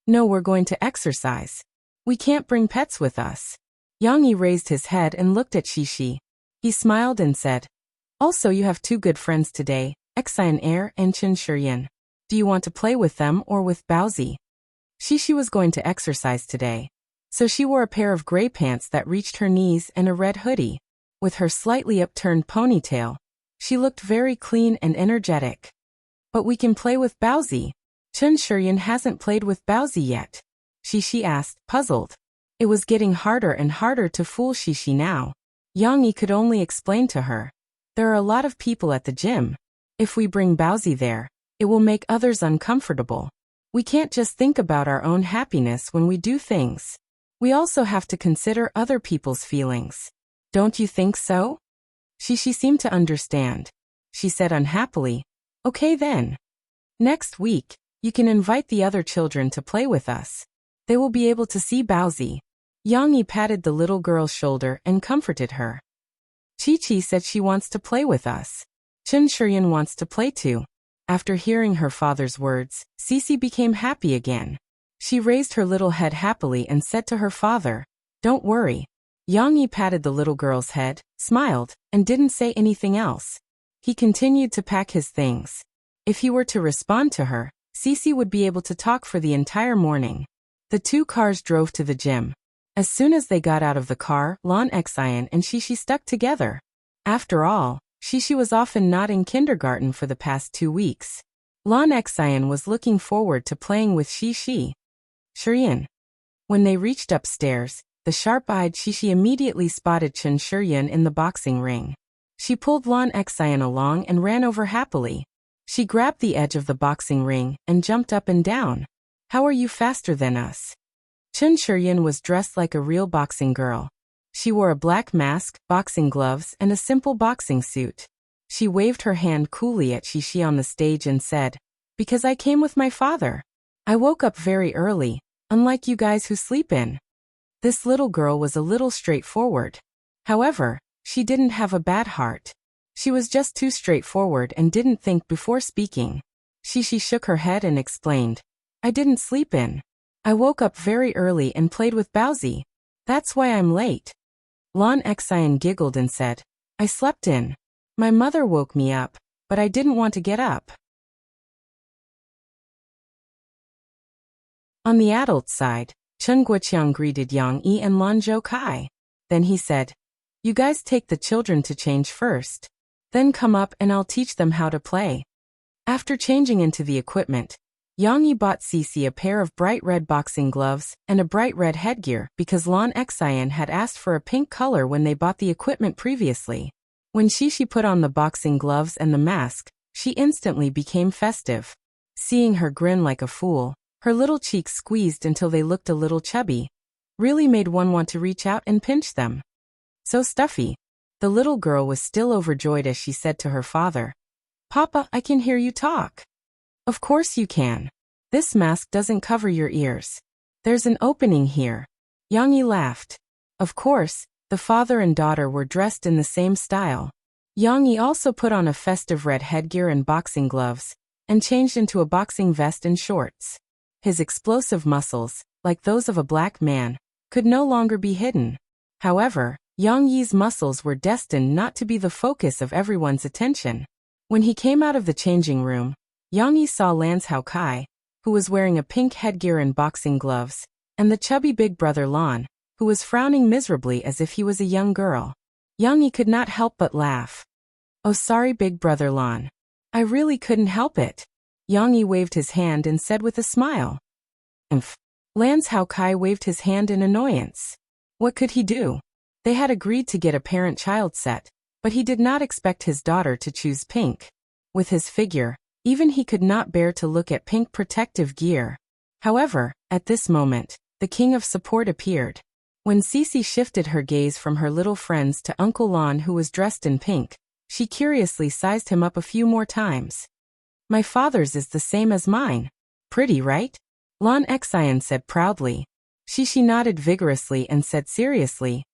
"No, we're going to exercise. We can't bring pets with us." Yang Yi raised his head and looked at Shishi. He smiled and said, "Also, you have two good friends today, Xian Air and Chen Shiyan. Do you want to play with them or with Baozi?" Shishi was going to exercise today, so she wore a pair of gray pants that reached her knees and a red hoodie. With her slightly upturned ponytail, she looked very clean and energetic. "But we can play with Baozi. Chen Shiyan hasn't played with Baozi yet," Shishi asked, puzzled. It was getting harder and harder to fool Shishi now. Yang Yi could only explain to her, "There are a lot of people at the gym. If we bring Baozi there, it will make others uncomfortable. We can't just think about our own happiness when we do things. We also have to consider other people's feelings. Don't you think so?" Shishi seemed to understand. She said unhappily, "Okay then. Next week, you can invite the other children to play with us. They will be able to see Baozi." Yang Yi patted the little girl's shoulder and comforted her. "Chi-Chi said she wants to play with us. Chen Shiyan wants to play too." After hearing her father's words, Cece became happy again. She raised her little head happily and said to her father, "Don't worry." Yang Yi patted the little girl's head, smiled, and didn't say anything else. He continued to pack his things. If he were to respond to her, Cece would be able to talk for the entire morning. The two cars drove to the gym. As soon as they got out of the car, Lan Xian and Shishi stuck together. After all, Shishi was often not in kindergarten for the past 2 weeks. Lan Xian was looking forward to playing with Shishi. Shiyin. When they reached upstairs, the sharp-eyed Shishi immediately spotted Chen Shiyin in the boxing ring. She pulled Lan Xian along and ran over happily. She grabbed the edge of the boxing ring and jumped up and down. How are you faster than us? Chen Shiyin was dressed like a real boxing girl. She wore a black mask, boxing gloves, and a simple boxing suit. She waved her hand coolly at Shishi on the stage and said, "Because I came with my father. I woke up very early, unlike you guys who sleep in." This little girl was a little straightforward. However, she didn't have a bad heart. She was just too straightforward and didn't think before speaking. Shishi shook her head and explained, "I didn't sleep in. I woke up very early and played with Bowsy. That's why I'm late." Lan Xian giggled and said, "I slept in. My mother woke me up, but I didn't want to get up." On the adult side, Chen Guoqiang greeted Yang Yi and Lan Zhoukai. Then he said, "You guys take the children to change first. Then come up and I'll teach them how to play." After changing into the equipment, Yang Yi bought Cece a pair of bright red boxing gloves and a bright red headgear because Lan Xian had asked for a pink color when they bought the equipment previously. When Shishi put on the boxing gloves and the mask, she instantly became festive. Seeing her grin like a fool, her little cheeks squeezed until they looked a little chubby, really made one want to reach out and pinch them. So stuffy. The little girl was still overjoyed as she said to her father, "Papa, I can hear you talk." "Of course you can. This mask doesn't cover your ears. There's an opening here." Yang Yi laughed. Of course, the father and daughter were dressed in the same style. Yang Yi also put on a festive red headgear and boxing gloves, and changed into a boxing vest and shorts. His explosive muscles, like those of a black man, could no longer be hidden. However, Yang Yi's muscles were destined not to be the focus of everyone's attention. When he came out of the changing room, Yang Yi saw Lan Zhoukai, who was wearing a pink headgear and boxing gloves, and the chubby big brother Lan, who was frowning miserably as if he was a young girl. Yang Yi could not help but laugh. "Oh, sorry, big brother Lan. I really couldn't help it." Yang Yi waved his hand and said with a smile. "Umph." Lan Zhoukai waved his hand in annoyance. What could he do? They had agreed to get a parent-child set, but he did not expect his daughter to choose pink. With his figure, even he could not bear to look at pink protective gear. However, at this moment, the king of support appeared. When Cece shifted her gaze from her little friends to Uncle Lan, who was dressed in pink, she curiously sized him up a few more times. "My father's is the same as mine. Pretty, right?" Lan Xian said proudly. Shishi nodded vigorously and said seriously,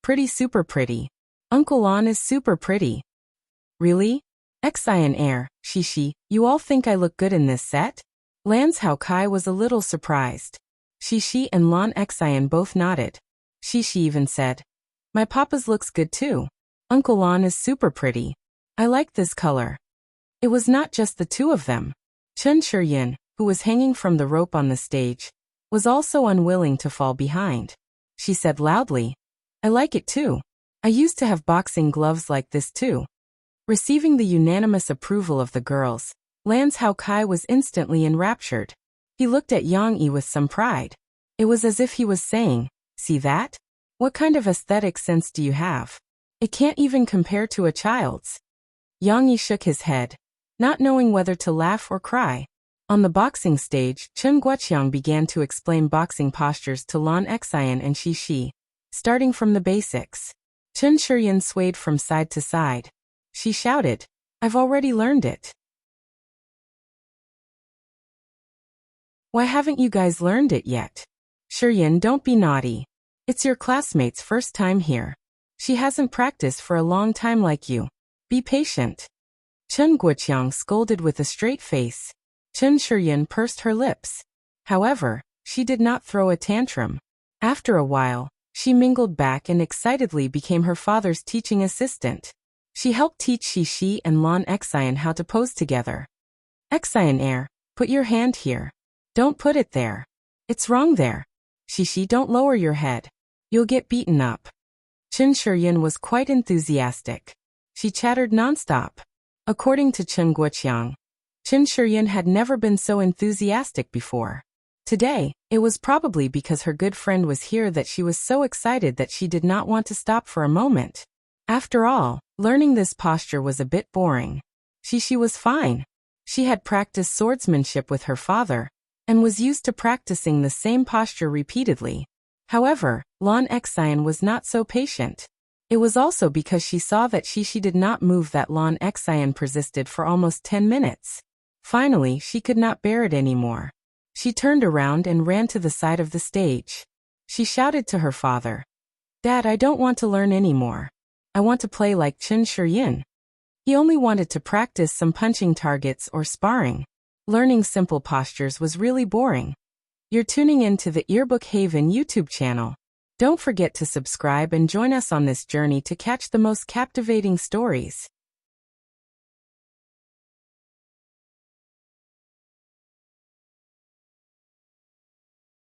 "Pretty, super pretty. Uncle Lan is super pretty." "Really? Xian air, Shishi, you all think I look good in this set?" Lan Zhoukai was a little surprised. Shishi and Lan Xian both nodded. Shishi even said, "My papa's looks good too. Uncle Lan is super pretty. I like this color." It was not just the two of them. Chen Shiyin, who was hanging from the rope on the stage, was also unwilling to fall behind. She said loudly, "I like it too. I used to have boxing gloves like this too." Receiving the unanimous approval of the girls, Lan Zhoukai was instantly enraptured. He looked at Yang Yi with some pride. It was as if he was saying, "See that? What kind of aesthetic sense do you have? It can't even compare to a child's." Yang Yi shook his head, not knowing whether to laugh or cry. On the boxing stage, Chen Guoqiang began to explain boxing postures to Lan Xian and Shishi, starting from the basics. Chen Shiyin swayed from side to side. She shouted, "I've already learned it." "Why haven't you guys learned it yet?" "Shiyin, don't be naughty. It's your classmate's first time here. She hasn't practiced for a long time like you. Be patient." Chen Guoqiang scolded with a straight face. Chen Shiyin pursed her lips. However, she did not throw a tantrum. After a while, she mingled back and excitedly became her father's teaching assistant. She helped teach Shishi and Lan Xian how to pose together. "Xian air, Put your hand here. Don't put it there. It's wrong there. Shishi, don't lower your head. You'll get beaten up. Chen Shiyin was quite enthusiastic. She chattered nonstop. According to Chen Guoqiang, Chen Shiyin had never been so enthusiastic before. Today, it was probably because her good friend was here that she was so excited that she did not want to stop for a moment. After all, learning this posture was a bit boring. Shishi was fine. She had practiced swordsmanship with her father, and was used to practicing the same posture repeatedly. However, Lan Xian was not so patient. It was also because she saw that Shishi did not move that Lan Xian persisted for almost 10 minutes. Finally, she could not bear it anymore. She turned around and ran to the side of the stage. She shouted to her father, "Dad, I don't want to learn anymore. I want to play like Chen Shiyin." He only wanted to practice some punching targets or sparring. Learning simple postures was really boring. You're tuning in to the Earbook Haven YouTube channel. Don't forget to subscribe and join us on this journey to catch the most captivating stories.